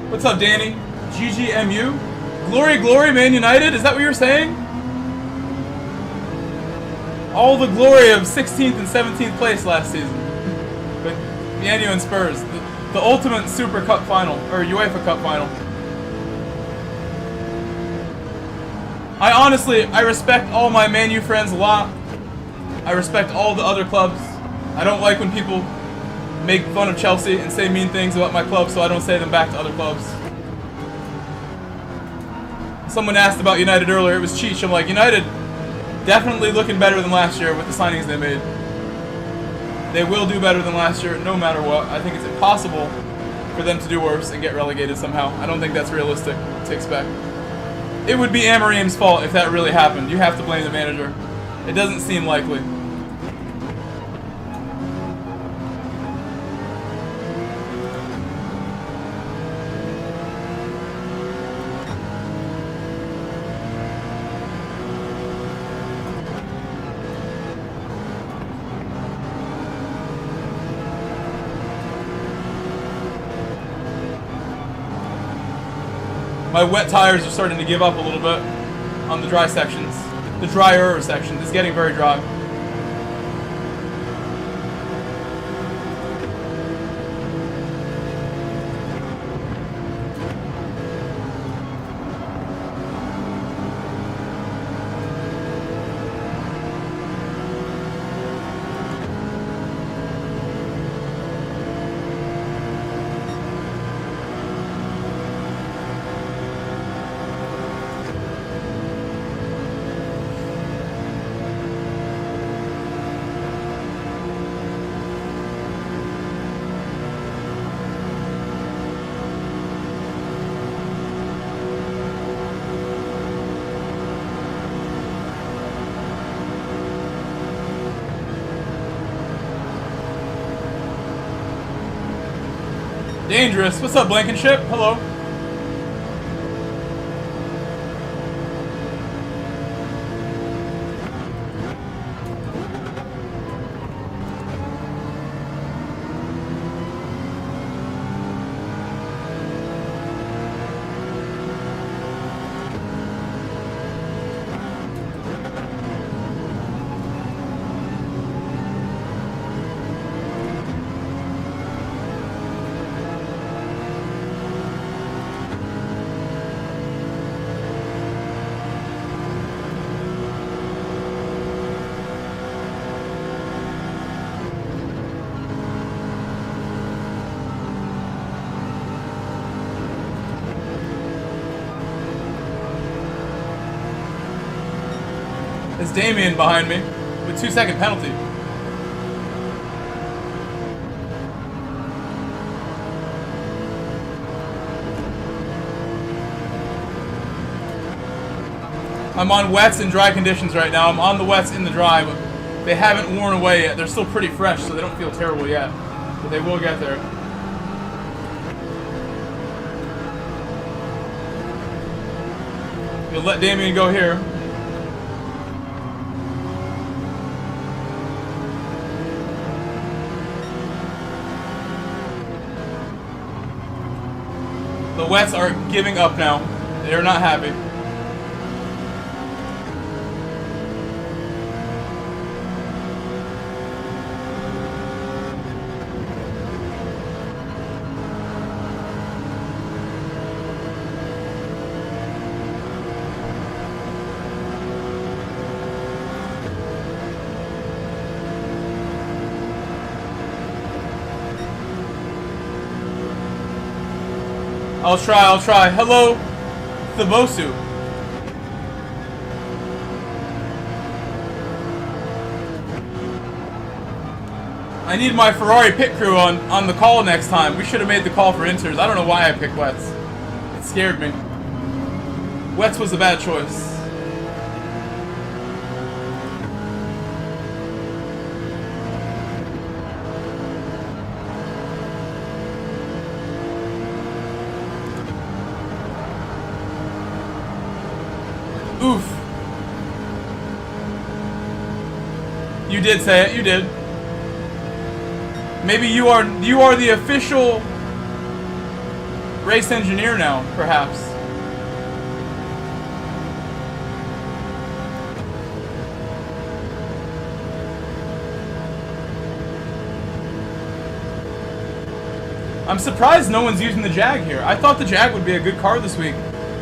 What's up, Danny? GGMU? Glory, glory, Man United? Is that what you're saying? All the glory of 16th and 17th place last season. But Man U and Spurs. The ultimate Super Cup final, or UEFA Cup final. I respect all my Man U friends a lot. I respect all the other clubs. I don't like when people make fun of Chelsea and say mean things about my club, so I don't say them back to other clubs. Someone asked about United earlier. It was Cheech. I'm like, United definitely looking better than last year with the signings they made. They will do better than last year no matter what. I think it's impossible for them to do worse and get relegated somehow. I don't think that's realistic to expect. It would be Amorim's fault if that really happened. You have to blame the manager. It doesn't seem likely. My wet tires are starting to give up a little bit on the dry sections. The drier section is getting very dry. Dangerous. What's up, Blankenship? Hello. It's Damien behind me with 2-second penalty. I'm on wets and dry conditions right now. I'm on the wets in the dry, but they haven't worn away yet. They're still pretty fresh, so they don't feel terrible yet. But they will get there. You'll let Damien go here. The wets are giving up now. They're not happy. I'll try. Hello, Thibosu. I need my Ferrari pit crew on the call next time. We should have made the call for inters. I don't know why I picked wets. It scared me. Wets was a bad choice. Oof. You did say it, you did. Maybe you are the official race engineer now, perhaps. I'm surprised no one's using the Jag here. I thought the Jag would be a good car this week.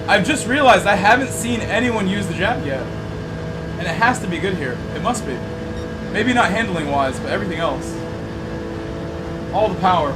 I've just realized I haven't seen anyone use the Jag yet. And it has to be good here. It must be. Maybe not handling wise, but everything else. All the power.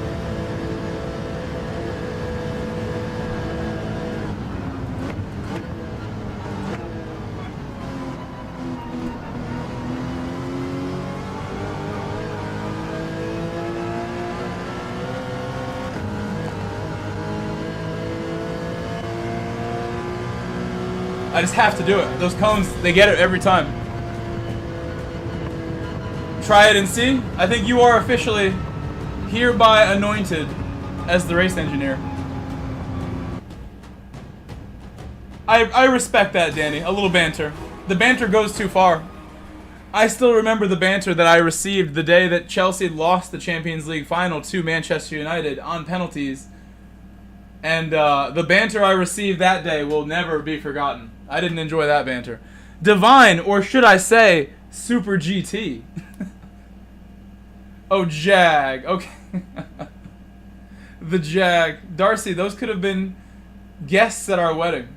I just have to do it. Those cones, they get it every time. Try it and see. I think you are officially hereby anointed as the race engineer. I respect that, Danny. A little banter. The banter goes too far. I still remember the banter that I received the day that Chelsea lost the Champions League final to Manchester United on penalties. And the banter I received that day will never be forgotten. I didn't enjoy that banter. Divine, or should I say, Super GT. Oh, Jag. Okay. The Jag. Darcy, those could have been guests at our wedding.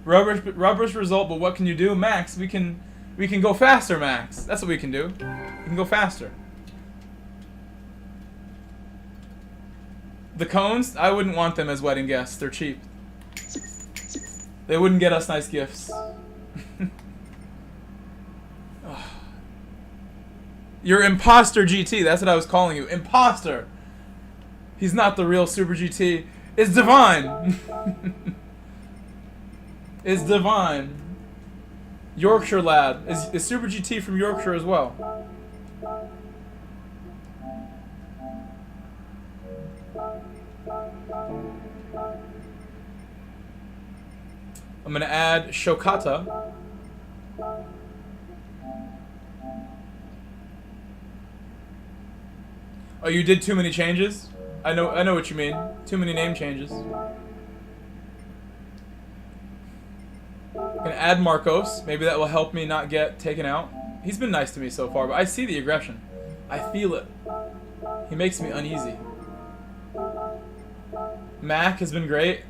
Rubbish result, but what can you do? Max, we can go faster, Max. That's what we can do. We can go faster. The cones, I wouldn't want them as wedding guests. They're cheap. They wouldn't get us nice gifts. You're Imposter GT. That's what I was calling you. Imposter. He's not the real Super GT. It's Divine. It's Divine. Yorkshire lad. Is Super GT from Yorkshire as well? I'm gonna add Shokata. Oh, you did too many changes? I know what you mean. Too many name changes. Gonna add Marcos. Maybe that will help me not get taken out. He's been nice to me so far, but I see the aggression. I feel it. He makes me uneasy. Mac has been great.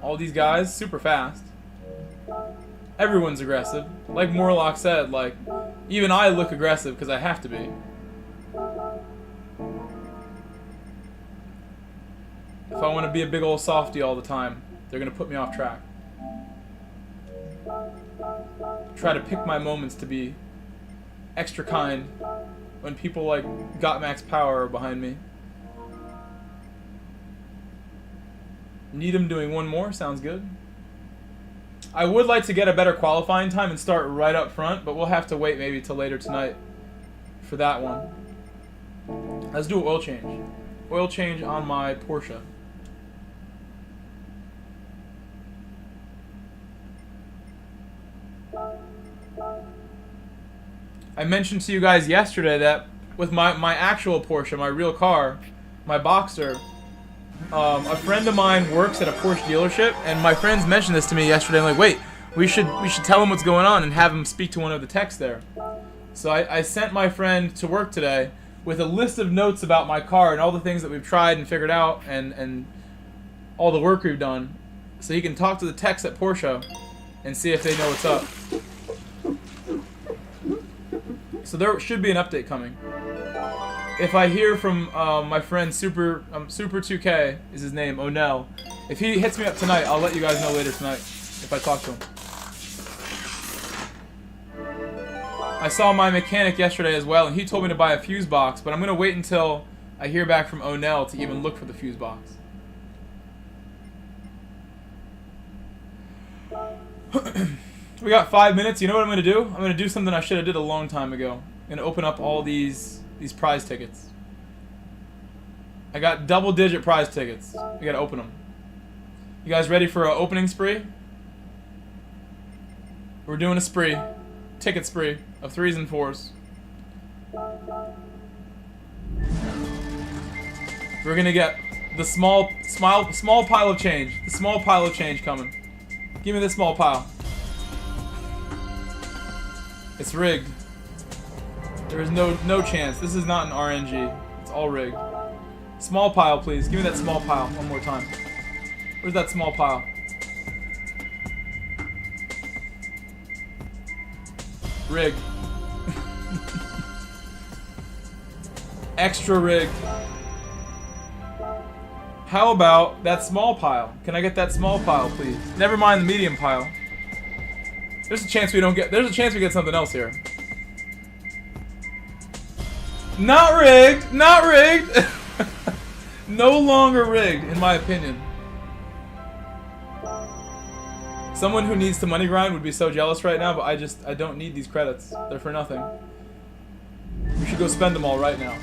All these guys, super fast. Everyone's aggressive. Like Morlock said, like, even I look aggressive because I have to be. If I want to be a big old softy all the time, they're going to put me off track. Try to pick my moments to be extra kind when people like Got Max Power are behind me. Need him doing one more, sounds good. I would like to get a better qualifying time and start right up front, but we'll have to wait maybe till later tonight for that one. Let's do an oil change. Oil change on my Porsche. I mentioned to you guys yesterday that with my actual Porsche, my real car, my Boxer, a friend of mine works at a Porsche dealership, and my friends mentioned this to me yesterday. I'm like, wait, we should tell him what's going on and have him speak to one of the techs there. So I sent my friend to work today with a list of notes about my car and all the things that we've tried and figured out and all the work we've done, so he can talk to the techs at Porsche and see if they know what's up. So there should be an update coming. If I hear from my friend Super 2K is his name, Onel, if he hits me up tonight, I'll let you guys know later tonight if I talk to him. I saw my mechanic yesterday as well, and he told me to buy a fuse box, but I'm going to wait until I hear back from Onel to even look for the fuse box. We got 5 minutes. You know what I'm going to do? I'm going to do something I should have did a long time ago. I'm going to open up all these prize tickets. I got double-digit prize tickets. We got to open them. You guys ready for an opening spree? We're doing a spree. Ticket spree of 3s and 4s. We're going to get The small pile of change. The small pile of change coming. Give me the small pile. It's rigged. There is no chance. This is not an RNG. It's all rigged. Small pile, please. Give me that small pile one more time. Where's that small pile? Rigged. Extra rigged. How about that small pile? Can I get that small pile, please? Never mind the medium pile. There's a chance we don't get. There's a chance we get something else here. Not rigged. Not rigged. No longer rigged, in my opinion. Someone who needs to money grind would be so jealous right now, but I don't need these credits. They're for nothing. We should go spend them all right now.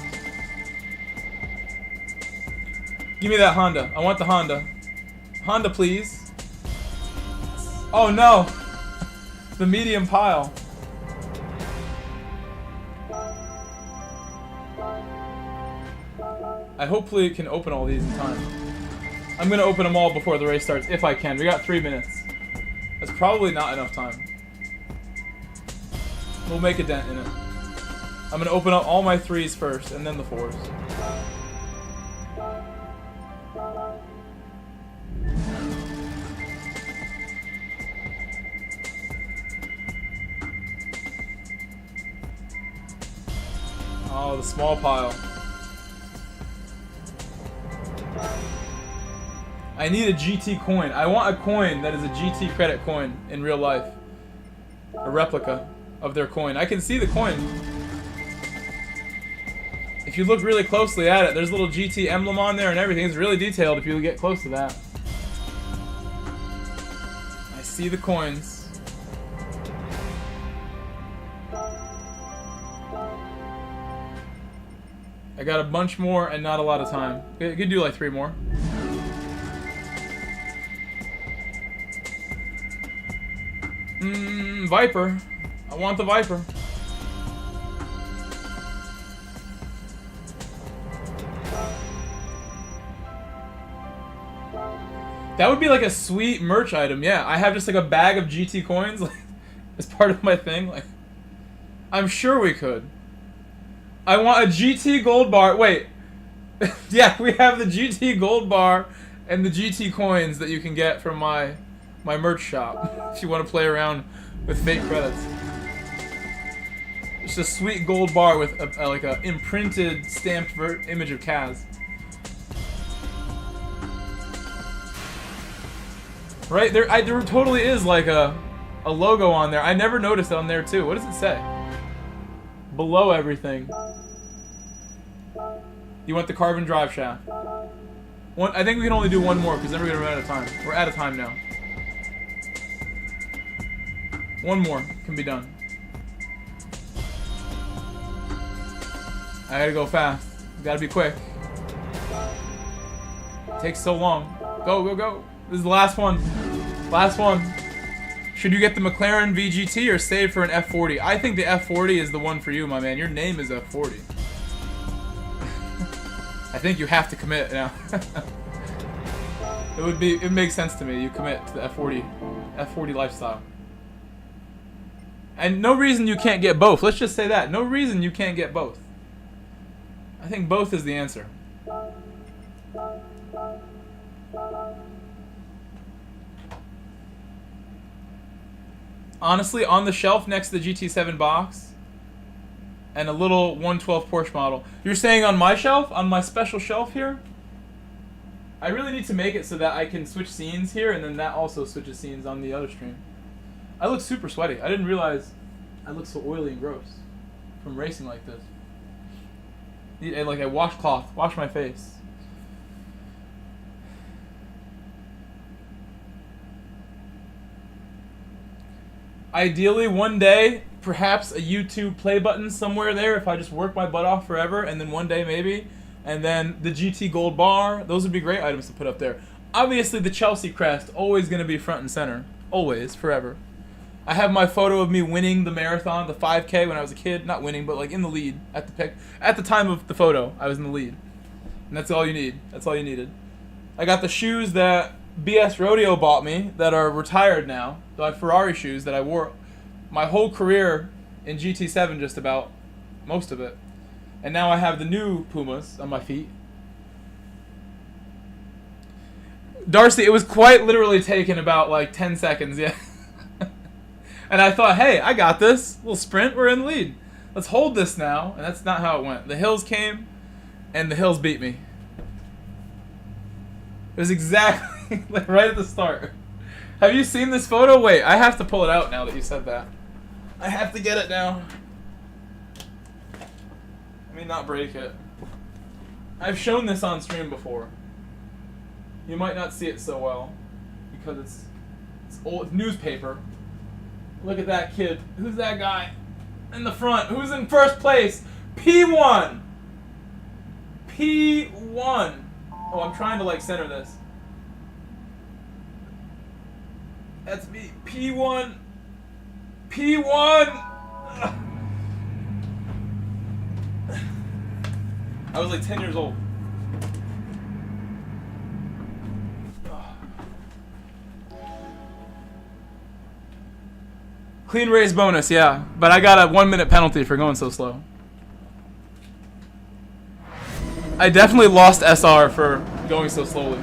Give me that Honda. I want the Honda. Honda, please. Oh no! The medium pile. I hopefully can open all these in time. I'm gonna open them all before the race starts, if I can. We got 3 minutes. That's probably not enough time. We'll make a dent in it. I'm gonna open up all my 3s first, and then the 4s. Oh, the small pile. I need a GT coin. I want a coin that is a GT credit coin in real life. A replica of their coin. I can see the coin. If you look really closely at it, there's a little GT emblem on there and everything. It's really detailed if you get close to that. I see the coins. I got a bunch more and not a lot of time. You could do like 3 more. Viper. I want the Viper. That would be like a sweet merch item, yeah. I have just like a bag of GT coins like, as part of my thing. Like, I'm sure we could. I want a GT gold bar. Wait. Yeah, we have the GT gold bar and the GT coins that you can get from my merch shop. If you want to play around with fake credits. It's a sweet gold bar with like a imprinted, stamped image of Kaz. Right there, there totally is like a logo on there. I never noticed it on there too. What does it say? Below everything. You want the carbon drive shaft. I think we can only do 1 more because then we're gonna run out of time. We're out of time now. 1 more can be done. I gotta go fast. Gotta be quick. It takes so long. Go, go, go. This is the last one. Last one. Should you get the McLaren VGT or save for an F40? I think the F40 is the one for you, my man. Your name is F40. I think you have to commit now. It makes sense to me. You commit to the F40 lifestyle. And no reason you can't get both. Let's just say that. No reason you can't get both. I think both is the answer. Honestly, on the shelf next to the GT7 box and a little 112 Porsche model. You're saying on my shelf? On my special shelf here? I really need to make it so that I can switch scenes here and then that also switches scenes on the other stream. I look super sweaty. I didn't realize I look so oily and gross from racing like this. Need like a washcloth. Wash my face. Ideally, one day, perhaps a YouTube play button somewhere there if I just work my butt off forever, and then one day maybe, and then the GT Gold Bar. Those would be great items to put up there. Obviously, the Chelsea crest, always going to be front and center. Always, forever. I have my photo of me winning the marathon, the 5K when I was a kid. Not winning, but like in the lead. At the time of the photo, I was in the lead. And that's all you need. That's all you needed. I got the shoes that BS Rodeo bought me that are retired now. My Ferrari shoes that I wore my whole career in GT7, just about, most of it. And now I have the new Pumas on my feet. Darcy, it was quite literally taken about like 10 seconds, yeah. And I thought, hey, I got this. Little sprint, we're in the lead. Let's hold this now. And that's not how it went. The hills came, and the hills beat me. It was exactly like right at the start. Have you seen this photo? Wait, I have to pull it out now that you said that. I have to get it now. Let me not break it. I've shown this on stream before. You might not see it so well because it's old newspaper. Look at that kid. Who's that guy in the front? Who's in first place? P1. P1. Oh, I'm trying to like center this. That's me. P1. P1. Ugh. I was like 10 years old. Clean race bonus, yeah. But I got a 1-minute penalty for going so slow. I definitely lost SR for going so slowly.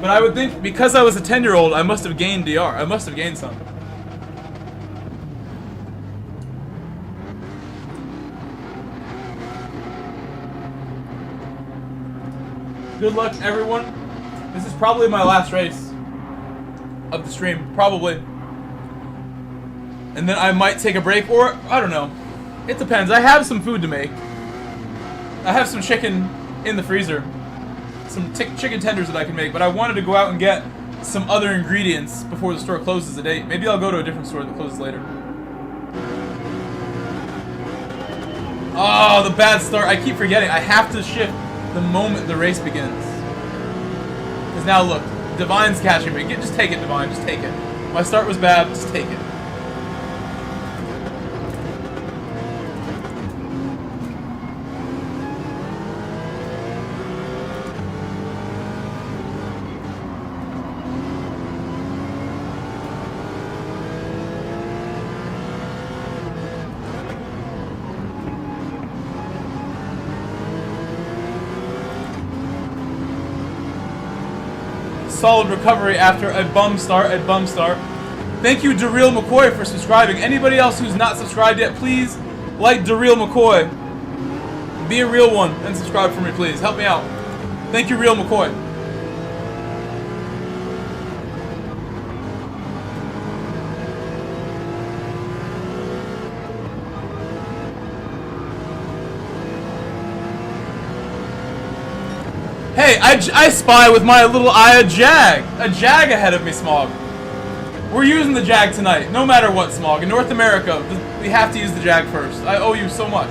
But I would think because I was a 10-year-old, I must have gained DR. I must have gained some. Good luck, everyone. This is probably my last race of the stream. Probably. And then I might take a break, or I don't know. It depends. I have some food to make. I have some chicken in the freezer. Some chicken tenders that I can make, but I wanted to go out and get some other ingredients before the store closes at 8. Maybe I'll go to a different store that closes later. Oh, the bad start. I keep forgetting. I have to shift the moment the race begins. Because now look, Divine's catching me. Just take it, Divine. Just take it. My start was bad. Just take it. Solid recovery after a bum start. Thank you, Daryl McCoy, for subscribing. Anybody else who's not subscribed yet, please like Daryl McCoy. Be a real one and subscribe for me, please. Help me out. Thank you, Real McCoy. Hey, I spy with my little eye a Jag ahead of me, Smog. We're using the Jag tonight, no matter what, Smog. In North America, we have to use the Jag first. I owe you so much.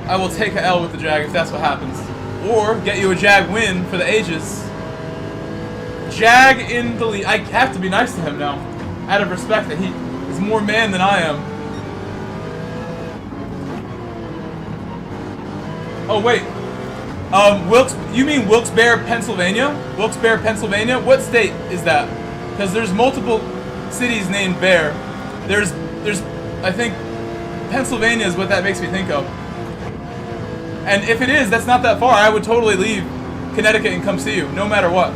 I will take a L with the Jag if that's what happens. Or get you a Jag win for the ages. Jag in the lead. I have to be nice to him now, out of respect that he is more man than I am. Oh, wait. You mean Wilkes-Barre, Pennsylvania? Wilkes-Barre, Pennsylvania? What state is that? Because there's multiple cities named Bear. There's, I think, Pennsylvania is what that makes me think of. And if it is, that's not that far. I would totally leave Connecticut and come see you, no matter what.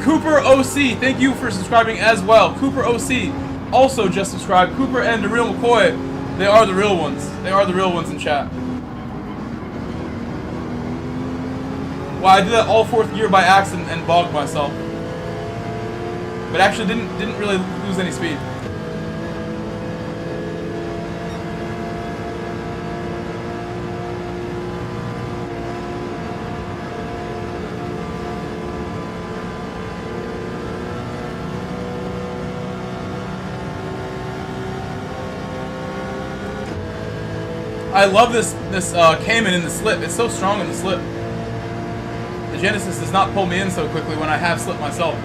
Cooper OC, thank you for subscribing as well. Cooper OC also just subscribed. Cooper and the Real McCoy, they are the real ones. They are the real ones in chat. Wow, I did that all 4th gear by accident and bogged myself. But actually didn't really lose any speed. I love this Cayman in the slip. It's so strong in the slip. The Genesis does not pull me in so quickly when I have slipped myself.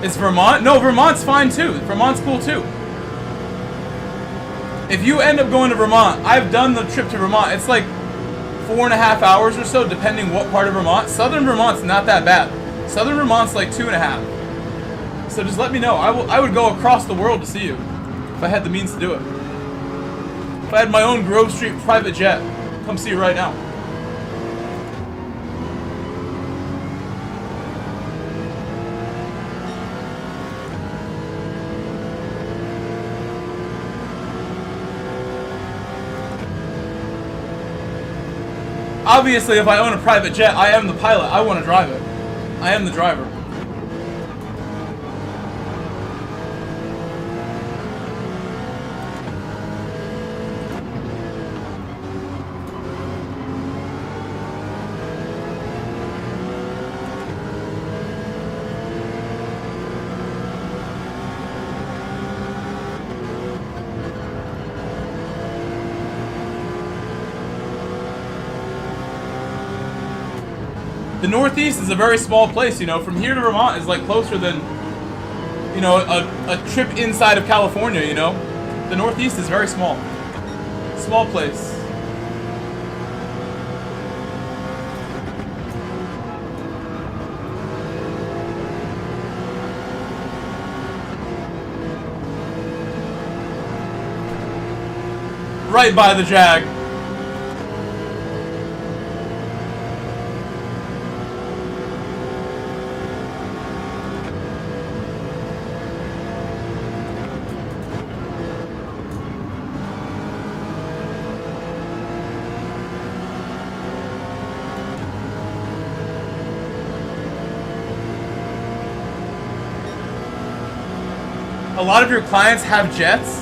It's Vermont? No, Vermont's fine too. Vermont's cool too. If you end up going to Vermont, I've done the trip to Vermont. It's like 4.5 hours or so, depending what part of Vermont. Southern Vermont's not that bad. Southern Vermont's like 2.5. So just let me know. I would go across the world to see you if I had the means to do it. If I had my own Grove Street private jet, come see you right now. Obviously, if I own a private jet, I am the pilot. I want to drive it. I am the driver. The Northeast is a very small place, you know. From here to Vermont is like closer than, you know, a trip inside of California, you know. The Northeast is very small. Small place. Right by the Jag. A lot of your clients have jets?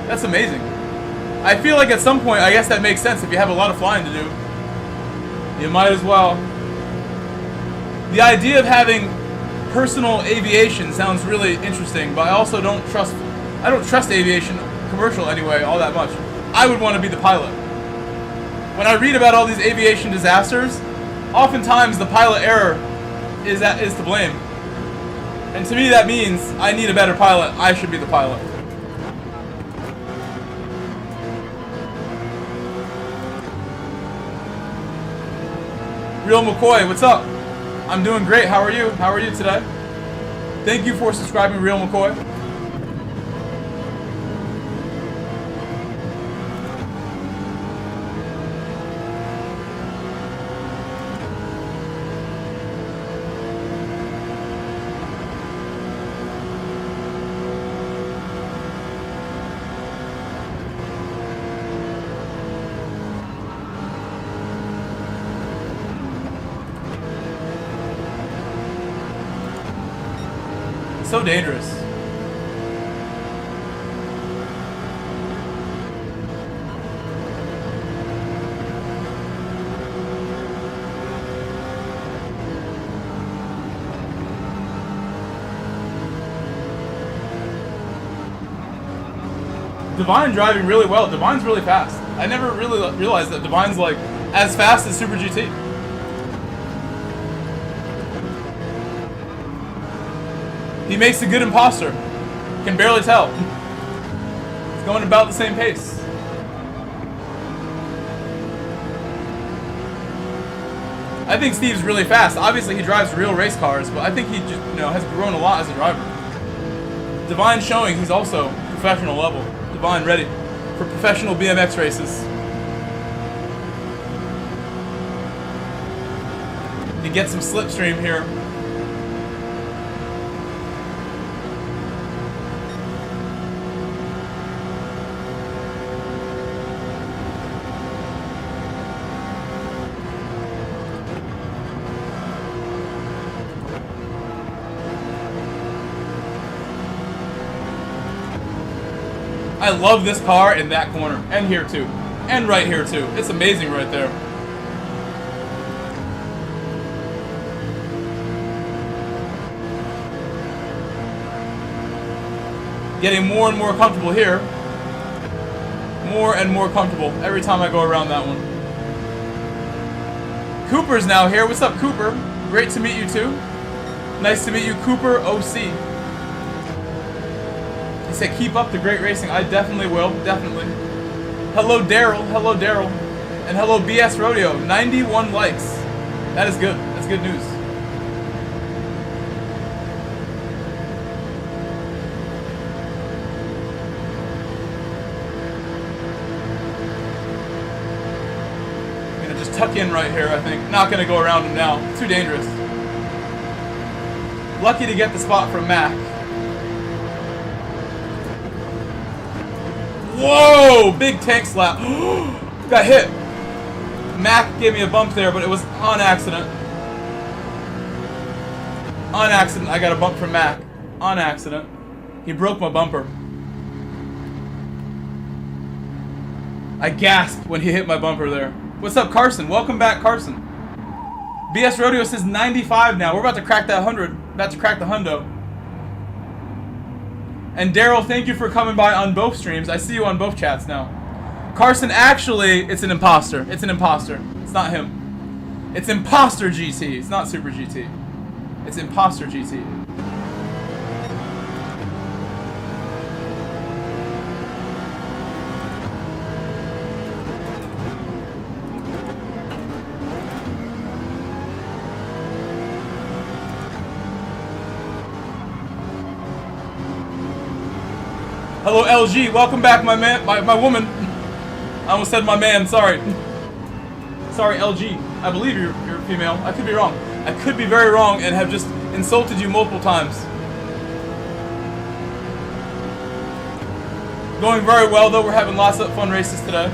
That's amazing. I feel like at some point, I guess that makes sense. If you have a lot of flying to do, you might as well. The idea of having personal aviation sounds really interesting, but I also don't trust aviation, commercial anyway, all that much. I would want to be the pilot. When I read about all these aviation disasters, oftentimes the pilot error is to blame. And to me that means I need a better pilot. I should be the pilot. Real McCoy, what's up? I'm doing great. How are you? How are you today? Thank you for subscribing, Real McCoy. So dangerous. Divine driving really well. Divine's really fast. I never really realized that Divine's like as fast as Super GT. He makes a good imposter. Can barely tell. It's going about the same pace. I think Steve's really fast. Obviously, he drives real race cars, but I think he just, you know, has grown a lot as a driver. Divine's showing he's also professional level. Divine ready for professional BMX races. He gets some slipstream here. I love this car in that corner, and here too, and right here too. It's amazing right there. Getting more and more comfortable here. More and more comfortable every time I go around that one. Cooper's now here. What's up, Cooper? Great to meet you too. Nice to meet you, Cooper OC. He said, keep up the great racing. I definitely will. Definitely. Hello, Daryl. Hello, Daryl. And hello, BS Rodeo. 91 likes. That is good. That's good news. I'm gonna just tuck in right here, I think. Not gonna go around him now. Too dangerous. Lucky to get the spot from Mac. Whoa! Big tank slap. Got hit. Mac gave me a bump there, but it was on accident. On accident, I got a bump from Mac. On accident. He broke my bumper. I gasped when he hit my bumper there. What's up, Carson? Welcome back, Carson. BS Rodeo says 95 now. We're about to crack that 100. About to crack the hundo. And Daryl, thank you for coming by on both streams. I see you on both chats now. Carson, actually, it's an imposter. It's an imposter. It's not him. It's Imposter GT. It's not Super GT. It's Imposter GT. Hello, LG. Welcome back, my man, my woman. I almost said my man. Sorry. Sorry, LG. I believe you're female. I could be wrong. I could be very wrong and have just insulted you multiple times. Going very well, though. We're having lots of fun races today.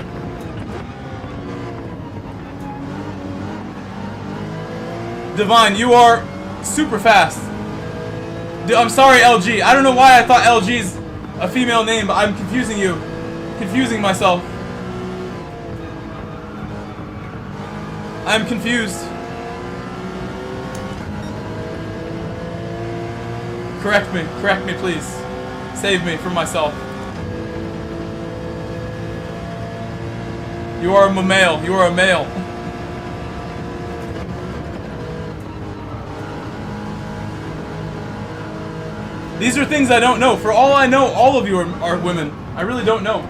Divine, you are super fast. I'm sorry, LG. I don't know why I thought LG's a female name, but I'm confusing you. Confusing myself. I'm confused. Correct me, please. Save me from myself. You are a male. You are a male. These are things I don't know. For all I know, all of you are women. I really don't know.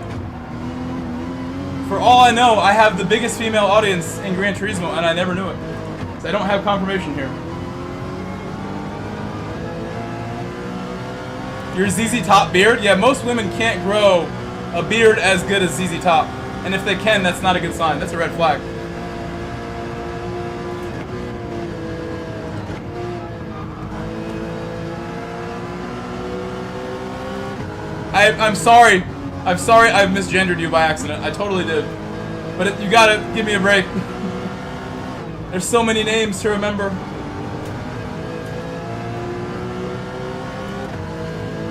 For all I know, I have the biggest female audience in Gran Turismo, and I never knew it. So I don't have confirmation here. Your ZZ Top beard? Yeah, most women can't grow a beard as good as ZZ Top. And if they can, that's not a good sign. That's a red flag. I'm sorry. I'm sorry I've misgendered you by accident. I totally did. But you gotta give me a break. There's so many names to remember.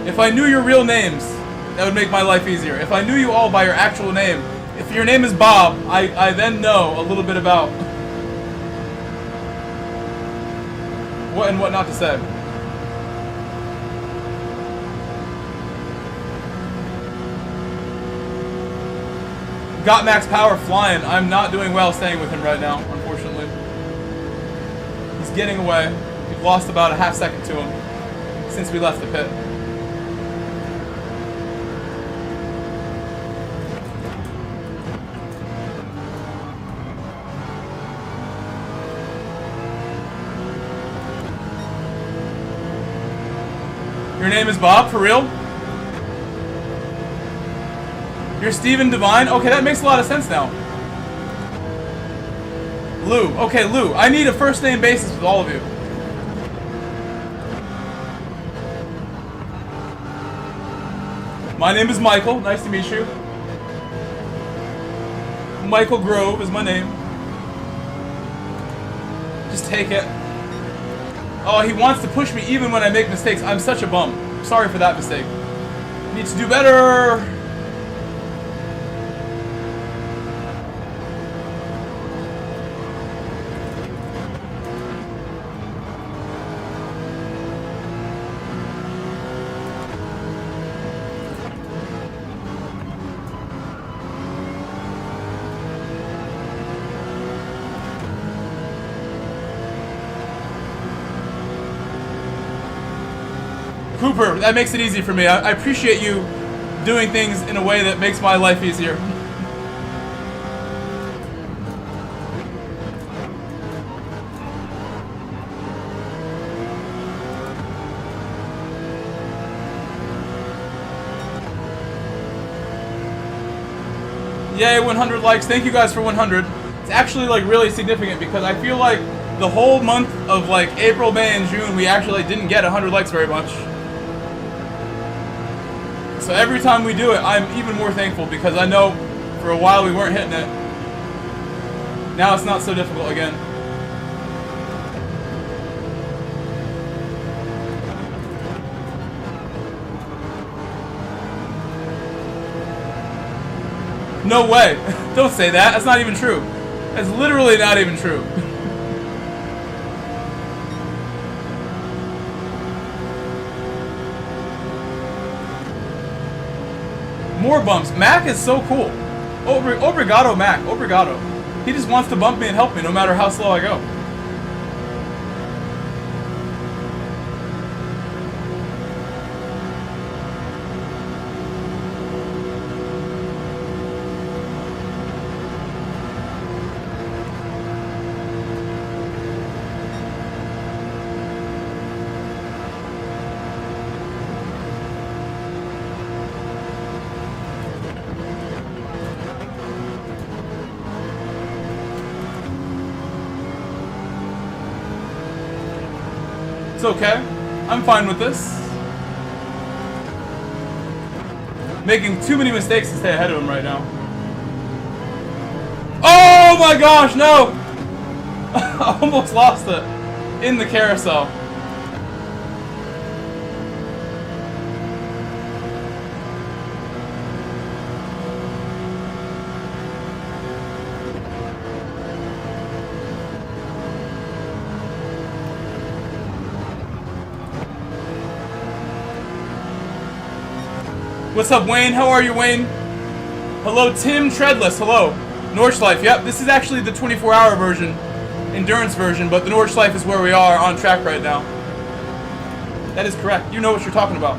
If I knew your real names, that would make my life easier. If I knew you all by your actual name, if your name is Bob, I then know a little bit about what and what not to say. Got max power flying. I'm not doing well staying with him right now, unfortunately. He's getting away. We've lost about a half second to him since we left the pit. Your name is Bob, for real? You're Steven Devine? Okay, that makes a lot of sense now. Lou. Okay, Lou. I need a first name basis with all of you. My name is Michael. Nice to meet you. Michael Grove is my name. Just take it. Oh, he wants to push me even when I make mistakes. I'm such a bum. Sorry for that mistake. Need to do better. Cooper, that makes it easy for me. I appreciate you doing things in a way that makes my life easier. Yay, 100 likes. Thank you guys for 100. It's actually like really significant because I feel like the whole month of like April, May, and June, we actually didn't get 100 likes very much. So every time we do it, I'm even more thankful because I know for a while we weren't hitting it. Now it's not so difficult again. No way. Don't say that. That's not even true. That's literally not even true. More bumps. Mac is so cool. Obrigado, Mac. Obrigado. He just wants to bump me and help me no matter how slow I go. It's okay. I'm fine with this. Making too many mistakes to stay ahead of him right now. Oh my gosh, no! I almost lost it in the carousel. What's up, Wayne? How are you, Wayne? Hello, Tim Treadless. Hello. Nordschleife. Yep, this is actually the 24-hour version, endurance version, but the Nordschleife is where we are on track right now. That is correct. You know what you're talking about.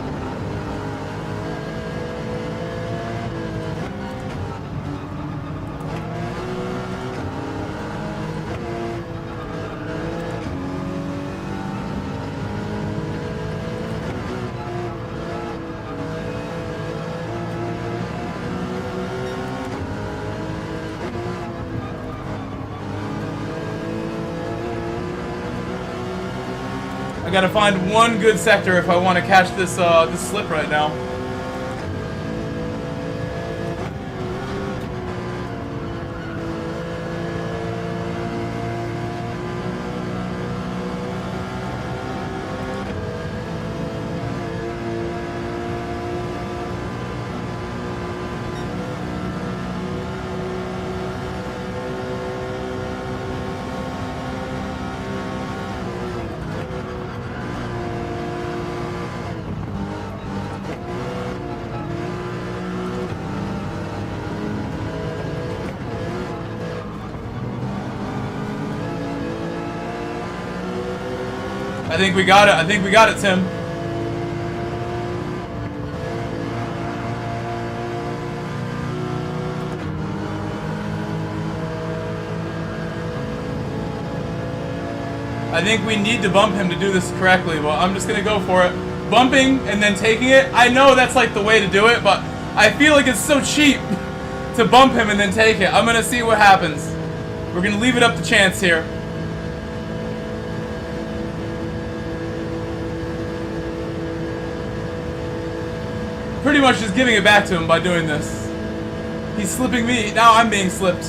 I gotta find one good sector if I want to catch this this slip right now. I think we got it. I think we got it, Tim. I think we need to bump him to do this correctly. Well, I'm just gonna go for it. Bumping and then taking it. I know that's like the way to do it, but I feel like it's so cheap to bump him and then take it. I'm gonna see what happens. We're gonna leave it up to chance here. Pretty much just giving it back to him by doing this. He's slipping me. Now I'm being slipped.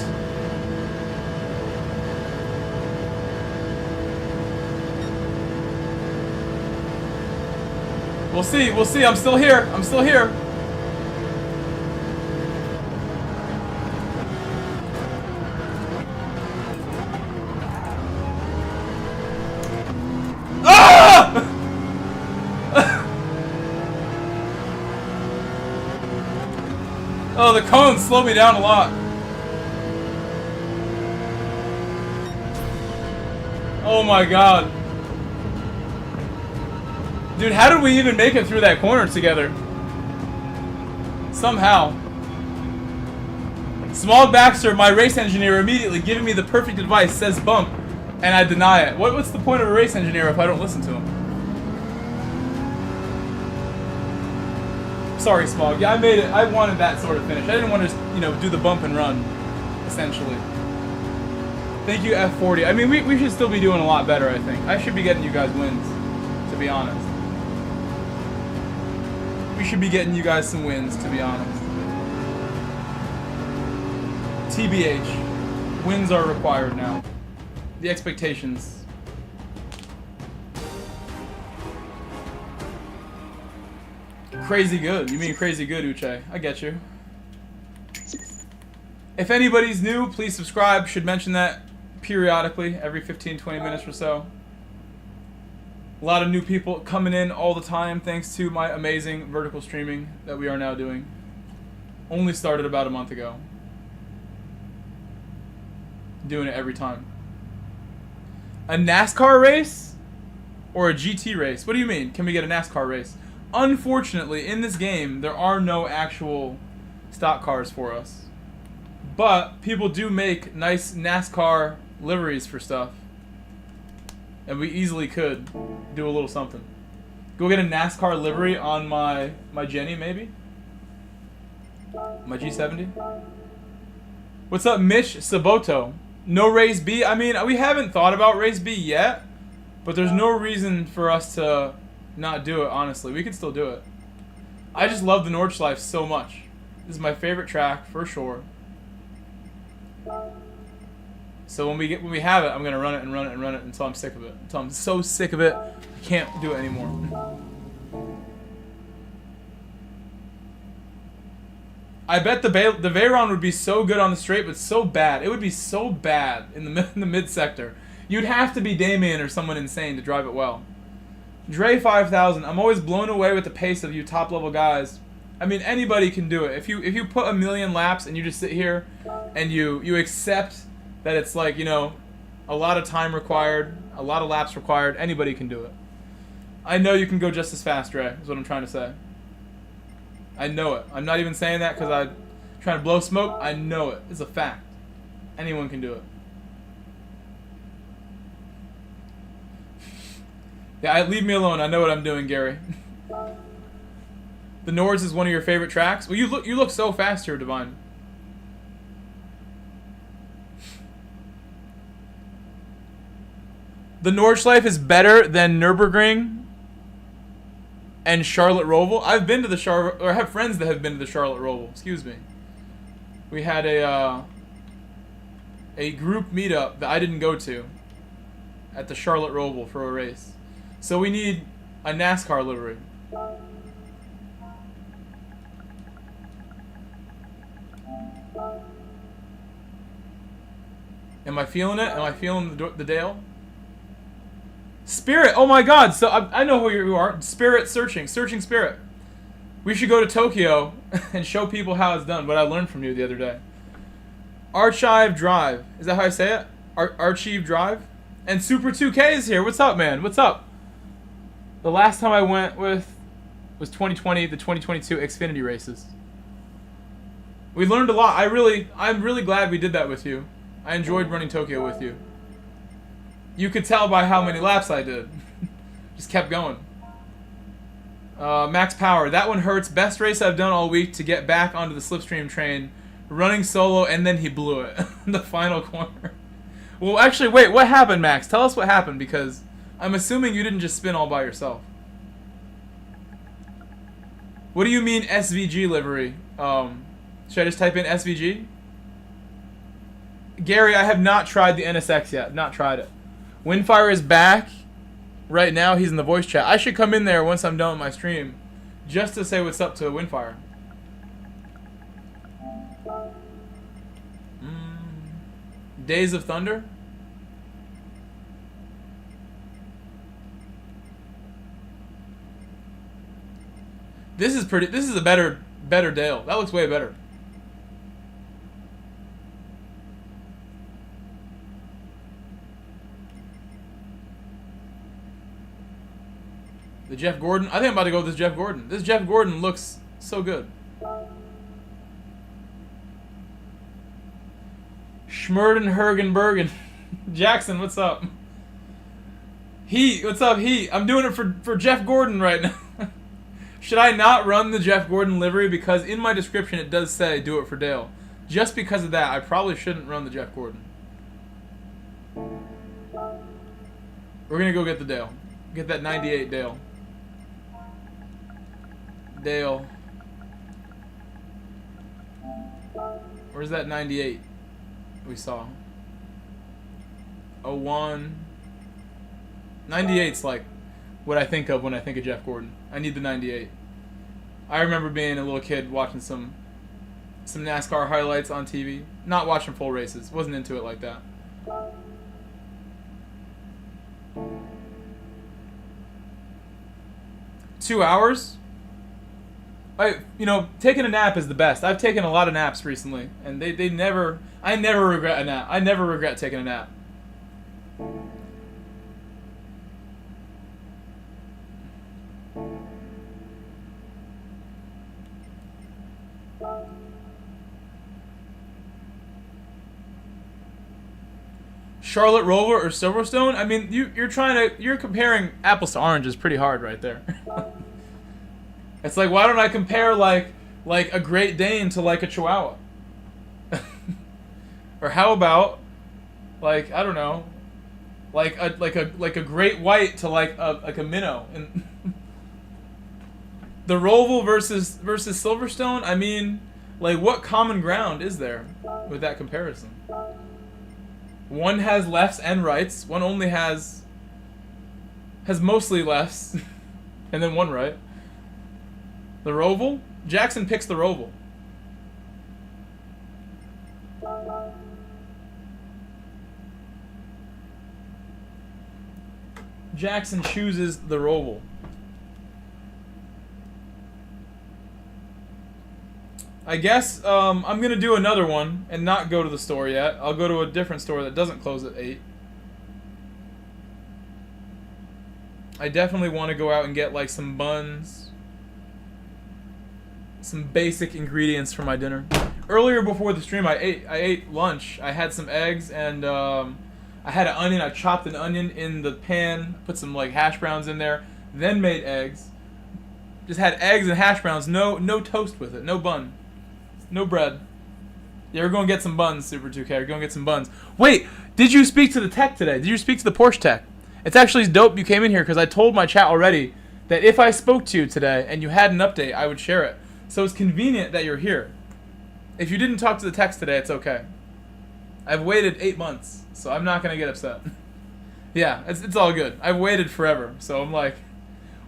We'll see. We'll see. I'm still here. I'm still here. Oh, the cones slow me down a lot. Oh my god. Dude, how did we even make it through that corner together? Somehow. Smog Baxter, my race engineer, immediately giving me the perfect advice, says bump, and I deny it. What's the point of a race engineer if I don't listen to him? Sorry, Smog. Yeah, I made it. I wanted that sort of finish. I didn't want to, you know, do the bump and run, essentially. Thank you, F40. I mean, we should still be doing a lot better, I think. I should be getting you guys wins, to be honest. We should be getting you guys some wins, to be honest. TBH. Wins are required now. The expectations. Crazy good. You mean crazy good, Uche. I get you. If anybody's new, please subscribe. Should mention that periodically, every 15-20 minutes or so. A lot of new people coming in all the time thanks to my amazing vertical streaming that we are now doing. Only started about a month ago. Doing it every time. A NASCAR race? Or a GT race? What do you mean? Can we get a NASCAR race? Unfortunately, in this game, there are no actual stock cars for us. But people do make nice NASCAR liveries for stuff. And we easily could do a little something. Go get a NASCAR livery on my Jenny, maybe? My G70? What's up, Mitch Saboto? No race B? I mean, we haven't thought about race B yet. But there's no reason for us to not do it, honestly. We could still do it. I just love the Nordschleife so much. This is my favorite track, for sure. So when we have it, I'm gonna run it and run it and run it until I'm sick of it. Until I'm so sick of it, I can't do it anymore. I bet the Veyron would be so good on the straight, but so bad. It would be so bad in the mid sector. You'd have to be Damien or someone insane to drive it well. Dre 5000. I'm always blown away with the pace of you top level guys. I mean, anybody can do it. If you put a million laps and you just sit here and you accept that it's like, you know, a lot of time required, a lot of laps required, anybody can do it. I know you can go just as fast, Dre, is what I'm trying to say. I know it. I'm not even saying that because I'm trying to blow smoke. I know it. It's a fact. Anyone can do it. Yeah, leave me alone. I know what I'm doing, Gary. The Nords is one of your favorite tracks? Well, you look so fast here, Divine. The Nordschleife is better than Nürburgring and Charlotte Roval. I've been to the Charlotte, or I have friends that have been to the Charlotte Roval. Excuse me. We had a group meetup that I didn't go to at the Charlotte Roval for a race. So we need a NASCAR livery. Am I feeling it? Am I feeling the Dale? Spirit! Oh my god! So I know who you are. Spirit searching. Searching Spirit. We should go to Tokyo and show people how it's done. What I learned from you the other day. Archive Drive. Is that how I say it? Archive Drive? And Super 2K is here. What's up, man? What's up? The last time I went with was 2020, the 2022 Xfinity races. We learned a lot. I'm really glad we did that with you. I enjoyed running Tokyo with you. You could tell by how many laps I did. Just kept going. Max Power. That one hurts. Best race I've done all week to get back onto the slipstream train. Running solo, and then he blew it. The final corner. Well, actually, wait. What happened, Max? Tell us what happened, because I'm assuming you didn't just spin all by yourself. What do you mean SVG livery? Should I just type in SVG? Gary, I have not tried the NSX yet. Not tried it. Windfire is back. Right now, he's in the voice chat. I should come in there once I'm done with my stream, just to say what's up to Windfire. Days of Thunder? This is pretty. This is a better Dale. That looks way better. The Jeff Gordon. I think I'm about to go with this Jeff Gordon. This Jeff Gordon looks so good. Schmerdenhergenbergen. Jackson, what's up? What's up, I'm doing it for Jeff Gordon right now. Should I not run the Jeff Gordon livery? Because in my description it does say do it for Dale. Just because of that, I probably shouldn't run the Jeff Gordon. We're gonna go get the Dale. Get that 98 Dale. Dale. Where's that 98 we saw? 01. 98's like what I think of when I think of Jeff Gordon. I need the 98. I remember being a little kid watching some NASCAR highlights on TV. Not watching full races. Wasn't into it like that. Two hours? Taking a nap is the best. I've taken a lot of naps recently, and I never regret a nap. I never regret taking a nap. Charlotte Rover or Silverstone? I mean, you're comparing apples to oranges pretty hard right there. It's like, why don't I compare like a Great Dane to like a Chihuahua? Or how about like, I don't know, like a Great White to like a minnow? And the Roval versus Silverstone? I mean, like, what common ground is there with that comparison? One has lefts and rights. One only has mostly lefts, and then one right. The Roval? Jackson picks the Roval. Jackson chooses the Roval. I guess I'm going to do another one and not go to the store yet. I'll go to a different store that doesn't close at 8. I definitely want to go out and get like some buns. Some basic ingredients for my dinner. Earlier before the stream I ate lunch. I had some eggs and I had an onion. I chopped an onion in the pan, put some like hash browns in there, then made eggs. Just had eggs and hash browns, no toast with it, no bun. No bread. Yeah, we're going to get some buns, Super 2K. We're going to get some buns. Wait, did you speak to the tech today? Did you speak to the Porsche tech? It's actually dope you came in here because I told my chat already that if I spoke to you today and you had an update, I would share it. So it's convenient that you're here. If you didn't talk to the techs today, it's okay. I've waited 8 months, so I'm not going to get upset. Yeah, it's all good. I've waited forever, so I'm like,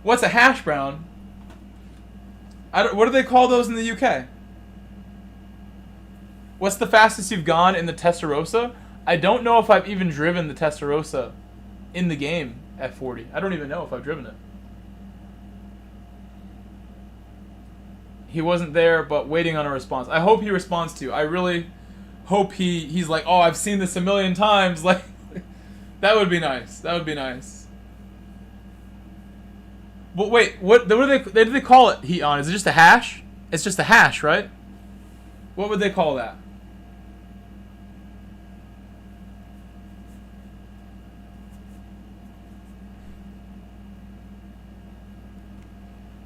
what's a hash brown? What do they call those in the UK? What's the fastest you've gone in the Testarossa? I don't know if I've even driven the Testarossa in the game at 40. I don't even know if I've driven it. He wasn't there, but waiting on a response. I hope he responds to you. I really hope he's like, oh, I've seen this a million times. Like, that would be nice. That would be nice. But wait, what do they call it heat on? Is it just a hash? It's just a hash, right? What would they call that?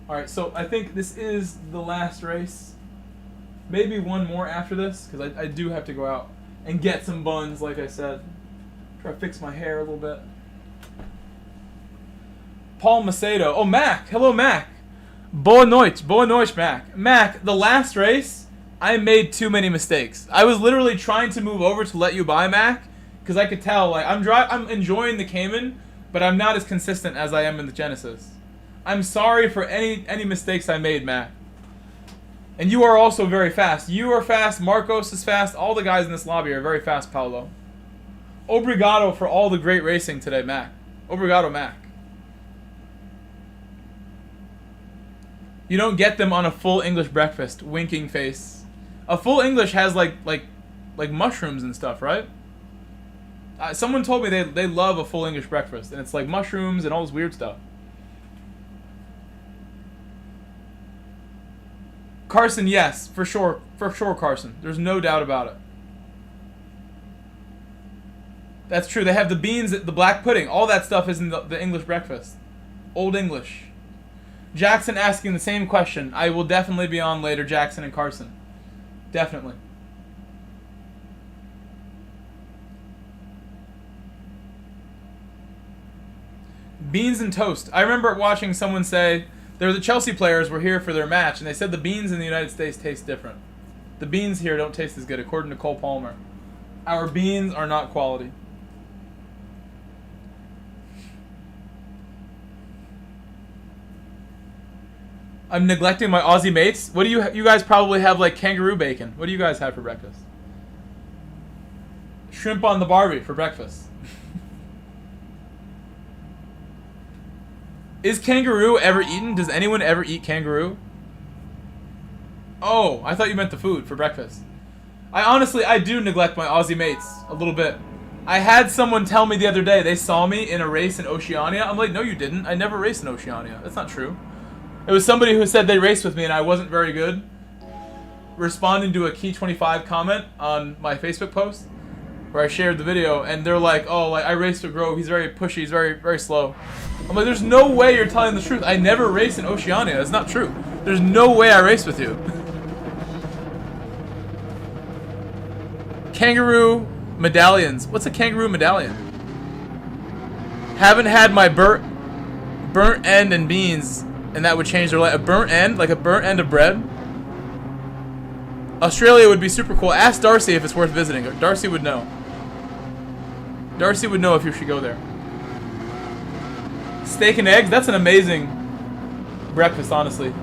Alright, so I think this is the last race. Maybe one more after this, because I do have to go out and get some buns, like I said. Try to fix my hair a little bit. Paul Macedo. Oh, Mac. Hello, Mac. Boa noite, Mac. Mac, the last race, I made too many mistakes. I was literally trying to move over to let you buy, Mac, because I could tell, like, I'm enjoying the Cayman, but I'm not as consistent as I am in the Genesis. I'm sorry for any mistakes I made, Matt. And you are also very fast. You are fast. Marcos is fast. All the guys in this lobby are very fast, Paolo. Obrigado for all the great racing today, Mac. Obrigado, Mac. You don't get them on a full English breakfast. Winking face. A full English has like mushrooms and stuff, right? Someone told me they love a full English breakfast, and it's like mushrooms and all this weird stuff. Carson, yes, for sure, Carson. There's no doubt about it. That's true. They have the beans, the black pudding. All that stuff is in the English breakfast. Old English. Jackson asking the same question. I will definitely be on later, Jackson and Carson. Definitely. Beans and toast. I remember watching someone say, the Chelsea players were here for their match, and they said the beans in the United States taste different. The beans here don't taste as good, according to Cole Palmer. Our beans are not quality. I'm neglecting my Aussie mates. What do you guys probably have like kangaroo bacon? What do you guys have for breakfast? Shrimp on the Barbie for breakfast. Is kangaroo ever eaten? Does anyone ever eat kangaroo? Oh, I thought you meant the food for breakfast. I do neglect my Aussie mates a little bit. I had someone tell me the other day they saw me in a race in Oceania. I'm like, no you didn't. I never raced in Oceania. That's not true. It was somebody who said they raced with me and I wasn't very good. Responding to a Key 25 comment on my Facebook post where I shared the video, and they're like, oh, like I raced with Grove. He's very pushy. He's very, very slow. I'm like, there's no way you're telling the truth. I never raced in Oceania. It's not true. There's no way I raced with you. Kangaroo medallions. What's a kangaroo medallion? Haven't had my burnt end and beans, and that would change their life. A burnt end? Like a burnt end of bread? Australia would be super cool. Ask Darcy if it's worth visiting. Darcy would know. Darcy would know if you should go there. Steak and eggs? That's an amazing breakfast, honestly.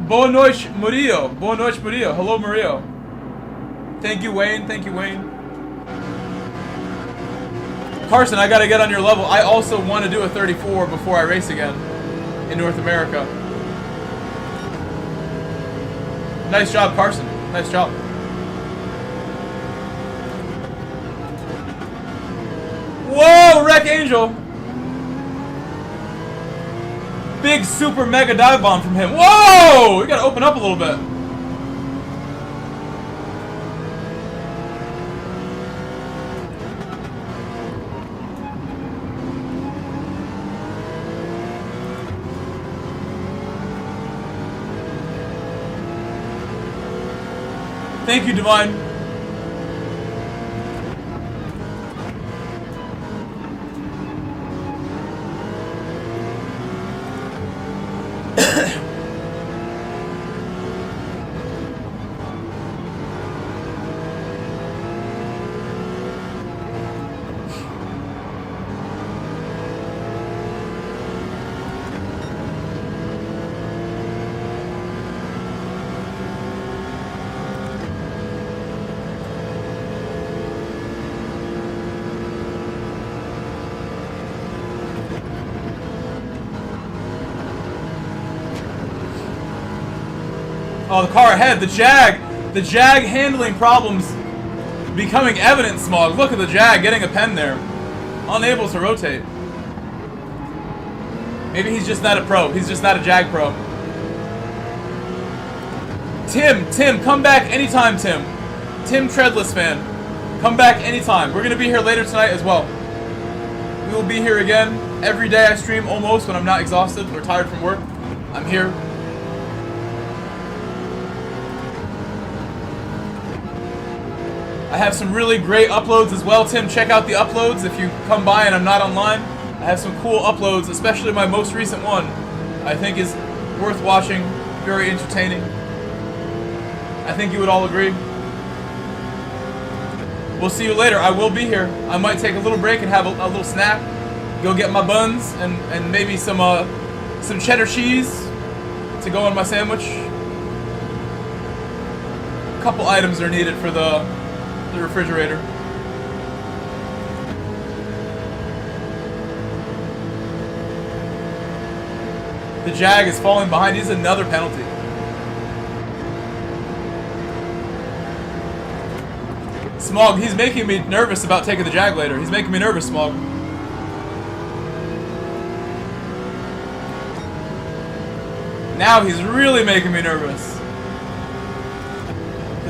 Boa noite, Murillo. Boa noite, Murillo. Hello, Murillo. Thank you, Wayne. Thank you, Wayne. Carson, I gotta get on your level. I also want to do a 34 before I race again in North America. Nice job, Carson. Nice job. Whoa, Wreck Angel. Big super mega dive bomb from him. Whoa! We gotta open up a little bit. Thank you, Divine. Oh, the car ahead, the Jag handling problems becoming evident, Smog. Look at the Jag getting a pen there. Unable to rotate. Maybe he's just not a pro. He's just not a Jag pro. Tim, come back anytime, Tim. Tim Treadless fan. Come back anytime. We're going to be here later tonight as well. We will be here again. Every day I stream almost when I'm not exhausted or tired from work. I'm here. I have some really great uploads as well, Tim. Check out the uploads if you come by and I'm not online. I have some cool uploads, especially my most recent one. I think is worth watching, very entertaining. I think you would all agree. We'll see you later. I will be here. I might take a little break and have a little snack. Go get my buns and maybe some cheddar cheese to go on my sandwich. A couple items are needed for the refrigerator. The Jag is falling behind. He's another penalty. Smog, he's making me nervous about taking the Jag later. He's making me nervous, Smog. Now he's really making me nervous.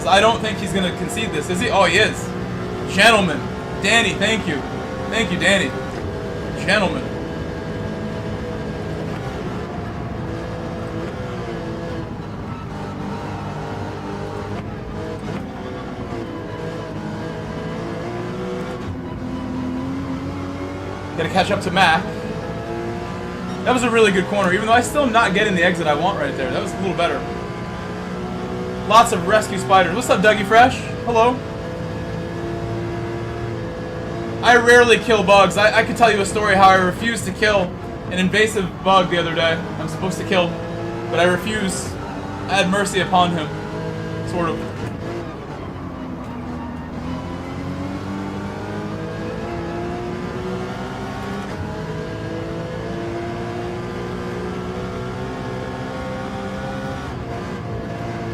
Because I don't think he's going to concede this, is he? Oh, he is. Gentlemen. Danny, thank you. Thank you, Danny. Gentlemen. Gotta catch up to Mac. That was a really good corner, even though I still am not getting the exit I want right there. That was a little better. Lots of rescue spiders. What's up, Dougie Fresh? Hello. I rarely kill bugs. I could tell you a story how I refused to kill an invasive bug the other day. I'm supposed to kill, but I refuse. I had mercy upon him. Sort of.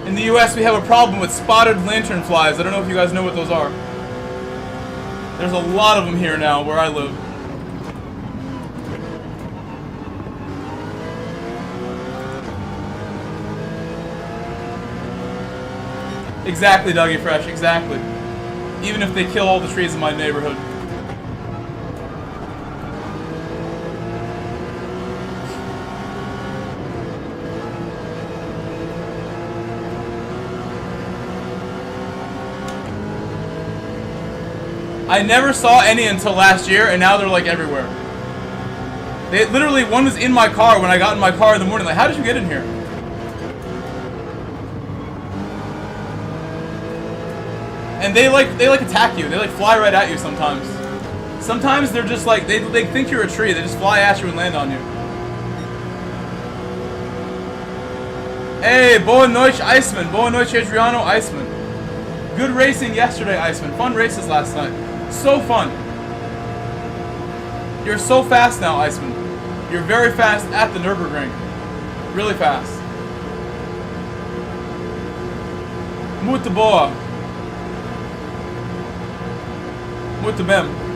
In the US, we have a problem with spotted lanternflies. I don't know if you guys know what those are. There's a lot of them here now where I live. Exactly, Dougie Fresh, exactly. Even if they kill all the trees in my neighborhood. I never saw any until last year, and now they're like everywhere. They literally, one was in my car when I got in my car in the morning. Like, how did you get in here? And they like attack you. They like fly right at you sometimes. Sometimes they're just like they think you're a tree. They just fly at you and land on you. Hey, boa noite, Iceman. Boa noite, Adriano, Iceman. Good racing yesterday, Iceman. Fun races last night. So fun. You're so fast now, Iceman. You're very fast at the Nürburgring. Really fast. Muito boa. Muito bem.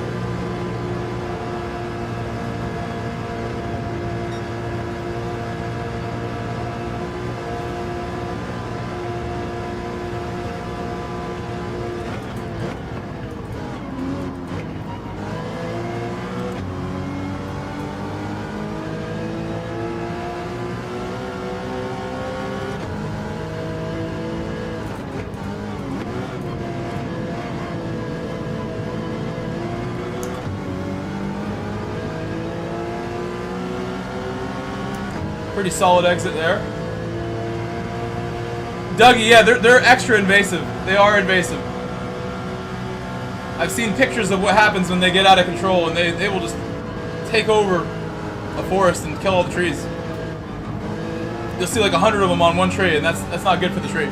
Pretty solid exit there. Dougie, yeah, they're extra invasive. They are invasive. I've seen pictures of what happens when they get out of control, and they will just take over a forest and kill all the trees. You'll see like 100 of them on one tree, and that's not good for the tree.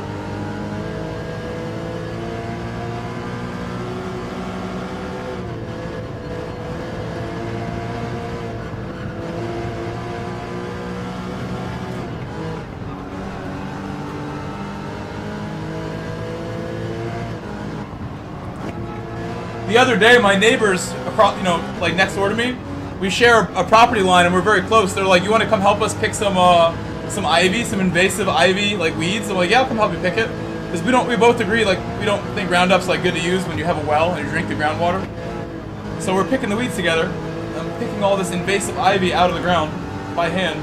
The other day, my neighbors across, like next door to me, we share a property line and we're very close. They're like, "You want to come help us pick some ivy, some invasive ivy, like weeds?" I'm like, "Yeah, I'll come help you pick it." Because we both agree, like, we don't think Roundup's like good to use when you have a well and you drink the groundwater. So we're picking the weeds together. I'm picking all this invasive ivy out of the ground by hand.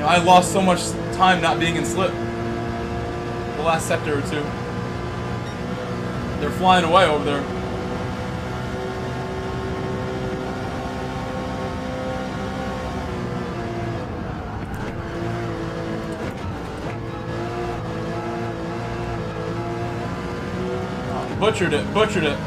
I lost so much time not being in slip the last sector or two. They're flying away over there. Oh, butchered it.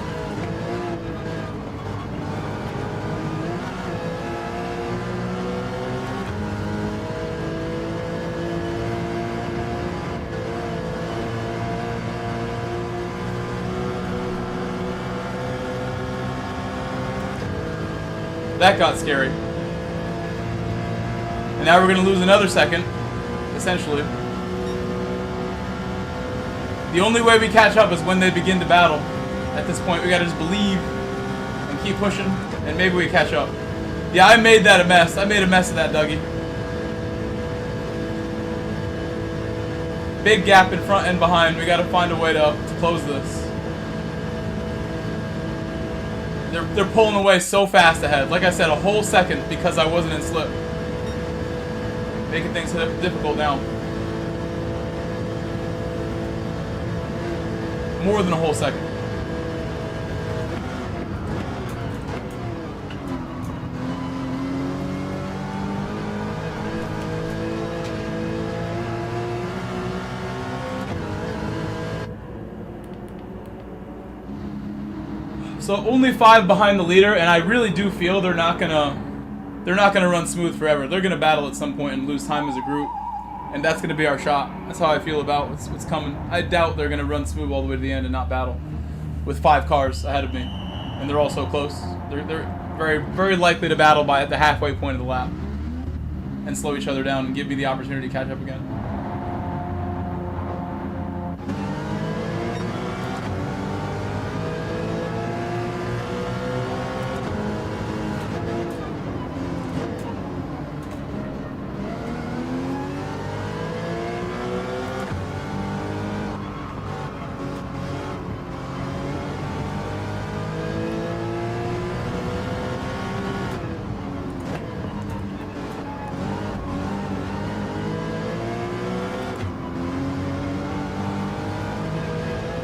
That got scary. And now we're going to lose another second, essentially. The only way we catch up is when they begin to battle. At this point, we gotta just believe and keep pushing, and maybe we catch up. Yeah, I made that a mess. I made a mess of that, Dougie. Big gap in front and behind. We gotta find a way to close this. They're pulling away so fast ahead. Like I said, a whole second because I wasn't in slip. Making things difficult now. More than a whole second. So only 5 behind the leader, and I really do feel they're not gonna run smooth forever. They're gonna battle at some point and lose time as a group, and that's gonna be our shot. That's how I feel about what's coming. I doubt they're gonna run smooth all the way to the end and not battle with 5 cars ahead of me, and they're all so close. They're very, very likely to battle by the halfway point of the lap and slow each other down and give me the opportunity to catch up again.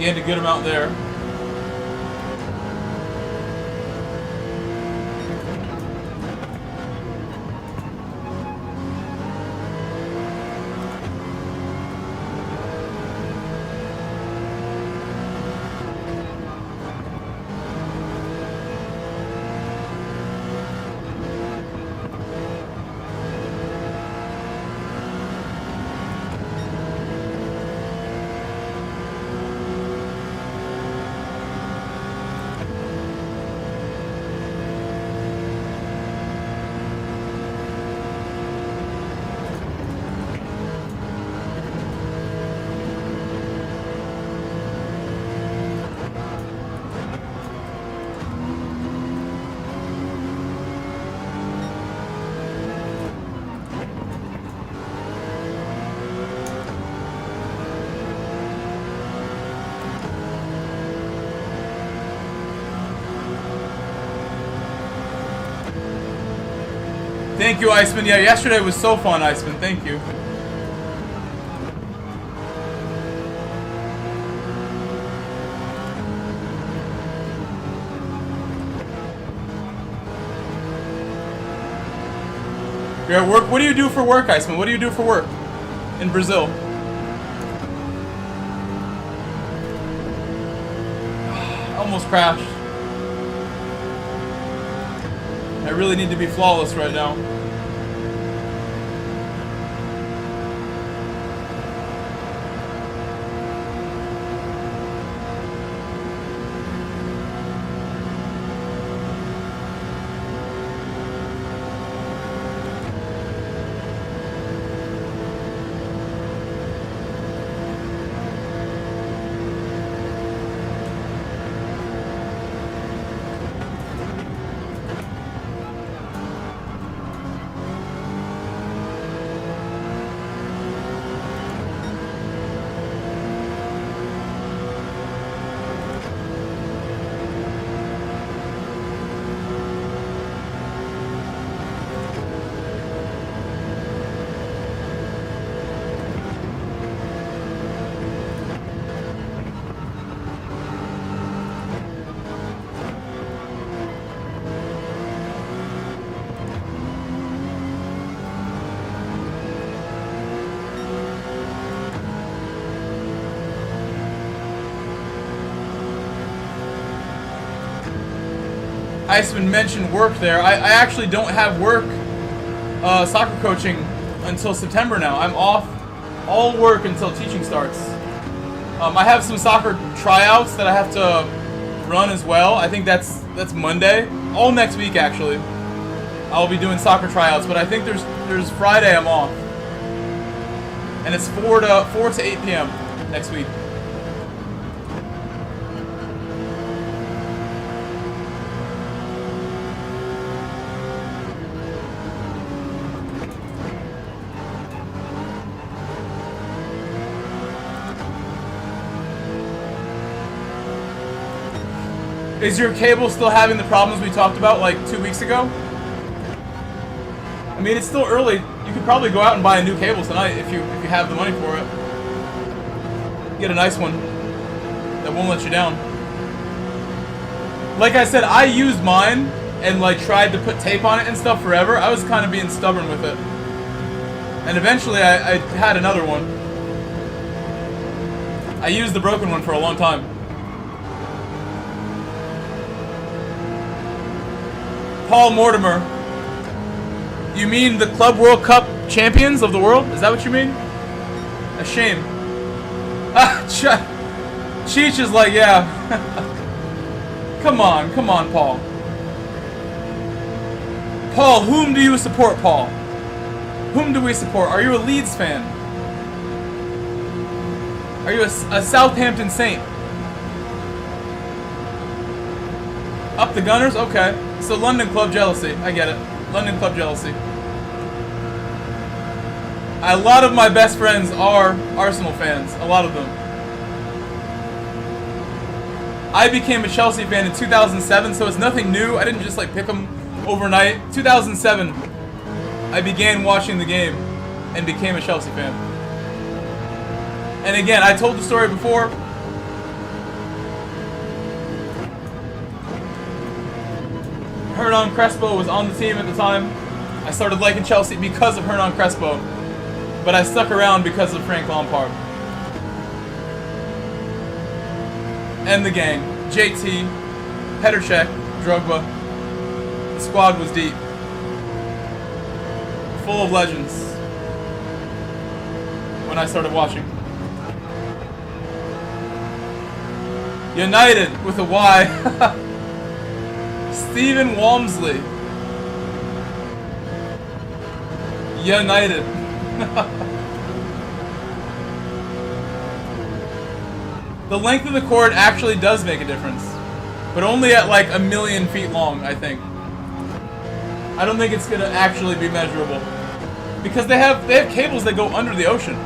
Gained a good amount there. Thank you, Iceman. Yeah, yesterday was so fun, Iceman. Thank you. You're at work? What do you do for work, Iceman? What do you do for work in Brazil? Almost crashed. I really need to be flawless right now. Iceman mentioned work there. I actually don't have work soccer coaching until September now. I'm off all work until teaching starts. I have some soccer tryouts that I have to run as well. I think that's Monday. All next week actually. I'll be doing soccer tryouts, but I think there's Friday I'm off. And it's 4 to 8 p.m. next week. Is your cable still having the problems we talked about like 2 weeks ago? I mean, it's still early. You could probably go out and buy a new cable tonight if you have the money for it. Get a nice one that won't let you down. Like I said, I used mine and like tried to put tape on it and stuff forever. I was kind of being stubborn with it. And eventually I had another one. I used the broken one for a long time. Paul Mortimer. You mean the Club World Cup champions of the world? Is that what you mean? A shame. Ah, Cheech is like, yeah. Come on, Paul. Paul, whom do you support, Paul? Whom do we support? Are you a Leeds fan? Are you a Southampton Saint? Up the Gunners? Okay. So London Club jealousy. I get it. London Club jealousy. A lot of my best friends are Arsenal fans. A lot of them. I became a Chelsea fan in 2007, so it's nothing new. I didn't just like pick them overnight. 2007, I began watching the game and became a Chelsea fan. And again, I told the story before. Hernan Crespo was on the team at the time. I started liking Chelsea because of Hernan Crespo, but I stuck around because of Frank Lampard. And the gang. JT, Petr Cech, Drogba. The squad was deep. Full of legends. When I started watching. United with a Y. Stephen Walmsley. United. The length of the cord actually does make a difference. But only at like 1,000,000 feet long, I think. I don't think it's gonna actually be measurable. Because they have cables that go under the ocean.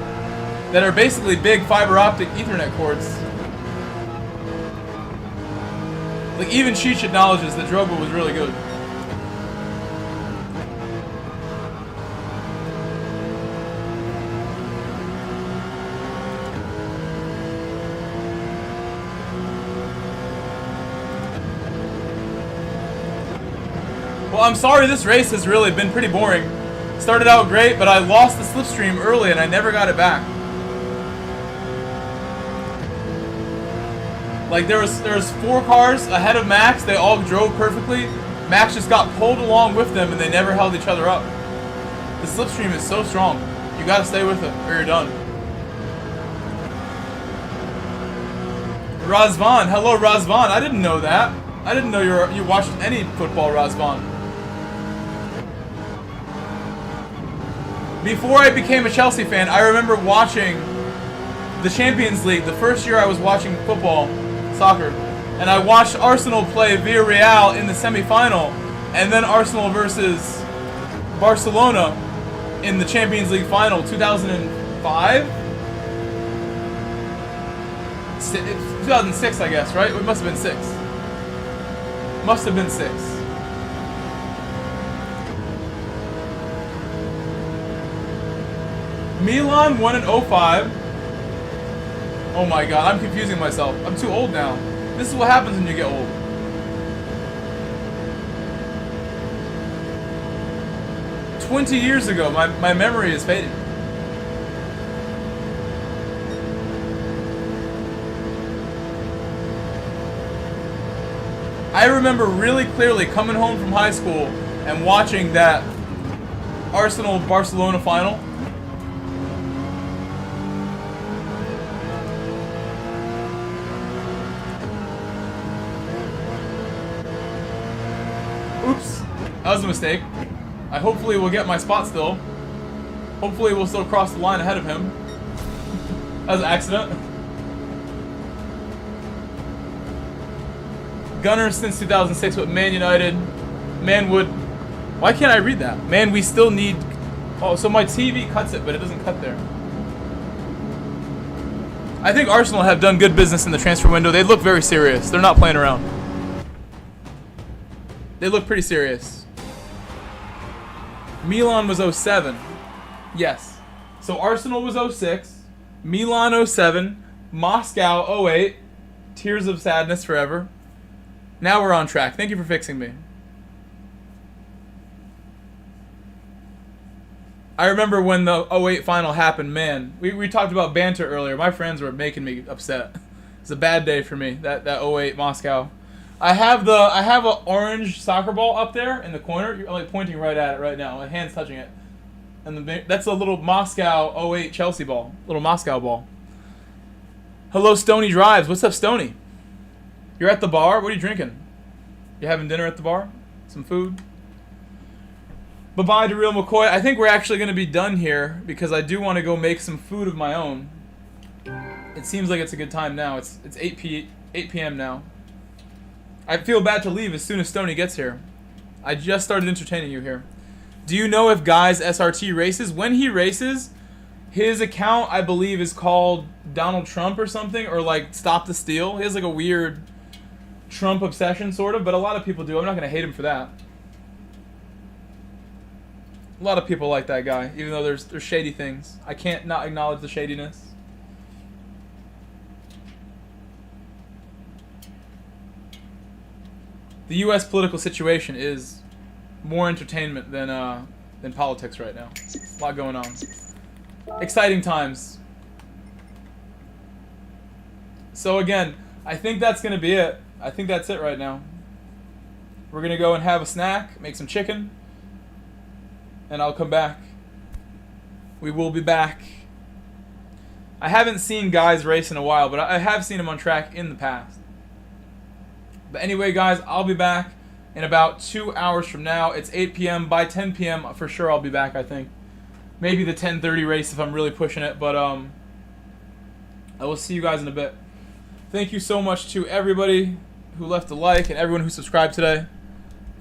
That are basically big fiber optic Ethernet cords. Like even Cheech acknowledges that Drogba was really good. Well, I'm sorry this race has really been pretty boring. Started out great, but I lost the slipstream early and I never got it back. Like there was 4 cars ahead of Max, they all drove perfectly. Max just got pulled along with them and they never held each other up. The slipstream is so strong. You gotta stay with it or you're done. Razvan, hello Razvan, I didn't know that. I didn't know you watched any football, Razvan. Before I became a Chelsea fan, I remember watching the Champions League, the first year I was watching football, soccer, and I watched Arsenal play Villarreal in the semi-final, and then Arsenal versus Barcelona in the Champions League final, 2005? 2006, I guess, right? It must have been 6. Must have been 6. Milan won in 05. Oh my god, I'm confusing myself. I'm too old now. This is what happens when you get old. "20 years ago, my memory is fading. I remember really clearly coming home from high school and watching that Arsenal-Barcelona final. Oops, that was a mistake. I hopefully will get my spot still. Hopefully we'll still cross the line ahead of him. That was an accident. Gunners since 2006 with Man United. Man would... Why can't I read that? Man, we still need... Oh, so my TV cuts it, but it doesn't cut there. I think Arsenal have done good business in the transfer window. They look very serious. They're not playing around. They look pretty serious. Milan was 07. Yes. So Arsenal was 06. Milan 07. Moscow 08. Tears of sadness forever. Now we're on track. Thank you for fixing me. I remember when the 08 final happened, man. We talked about banter earlier. My friends were making me upset. It's a bad day for me, that 08 Moscow. I have an orange soccer ball up there in the corner. You're like pointing right at it right now. My hand's touching it. And that's a little Moscow 08 Chelsea ball. Little Moscow ball. Hello, Stony Drives. What's up, Stony? You're at the bar? What are you drinking? You having dinner at the bar? Some food? Bye-bye to Real McCoy. I think we're actually going to be done here because I do want to go make some food of my own. It seems like it's a good time now. It's 8 p.m. now. I feel bad to leave as soon as Stony gets here. I just started entertaining you here. Do you know if Guy's SRT races? When he races, his account, I believe, is called Donald Trump or something, or like Stop the Steal. He has like a weird Trump obsession, sort of, but a lot of people do. I'm not going to hate him for that. A lot of people like that guy, even though there's shady things. I can't not acknowledge the shadiness. The U.S. political situation is more entertainment than politics right now. A lot going on. Exciting times. So again, I think that's going to be it. I think that's it right now. We're going to go and have a snack, make some chicken, and I'll come back. We will be back. I haven't seen Guys race in a while, but I have seen him on track in the past. But anyway, guys, I'll be back in about 2 hours from now. It's 8 p.m. By 10 p.m., for sure I'll be back, I think. Maybe the 10:30 race if I'm really pushing it, but I will see you guys in a bit. Thank you so much to everybody who left a like and everyone who subscribed today.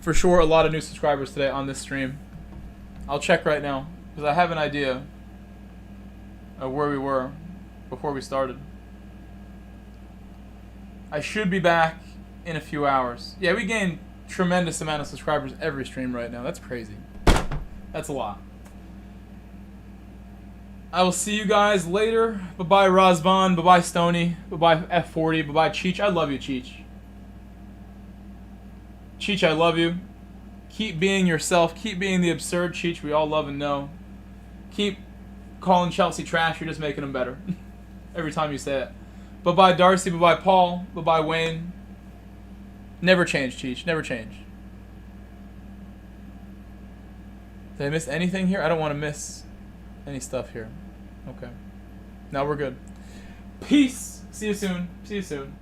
For sure, a lot of new subscribers today on this stream. I'll check right now, because I have an idea of where we were before we started. I should be back in a few hours. Yeah, we gained tremendous amount of subscribers every stream right now. That's crazy. That's a lot. I will see you guys later. Bye-bye, Razvan. Bye-bye, Stony. Bye-bye, F40. Bye-bye, Cheech. I love you, Cheech. Cheech, I love you. Keep being yourself. Keep being the absurd Cheech we all love and know. Keep calling Chelsea trash. You're just making them better. Every time you say it. Bye-bye, Darcy. Bye-bye, Paul. Bye-bye, Wayne. Never change, Cheech. Never change. Did I miss anything here? I don't want to miss any stuff here. Okay. Now we're good. Peace. See you soon. See you soon.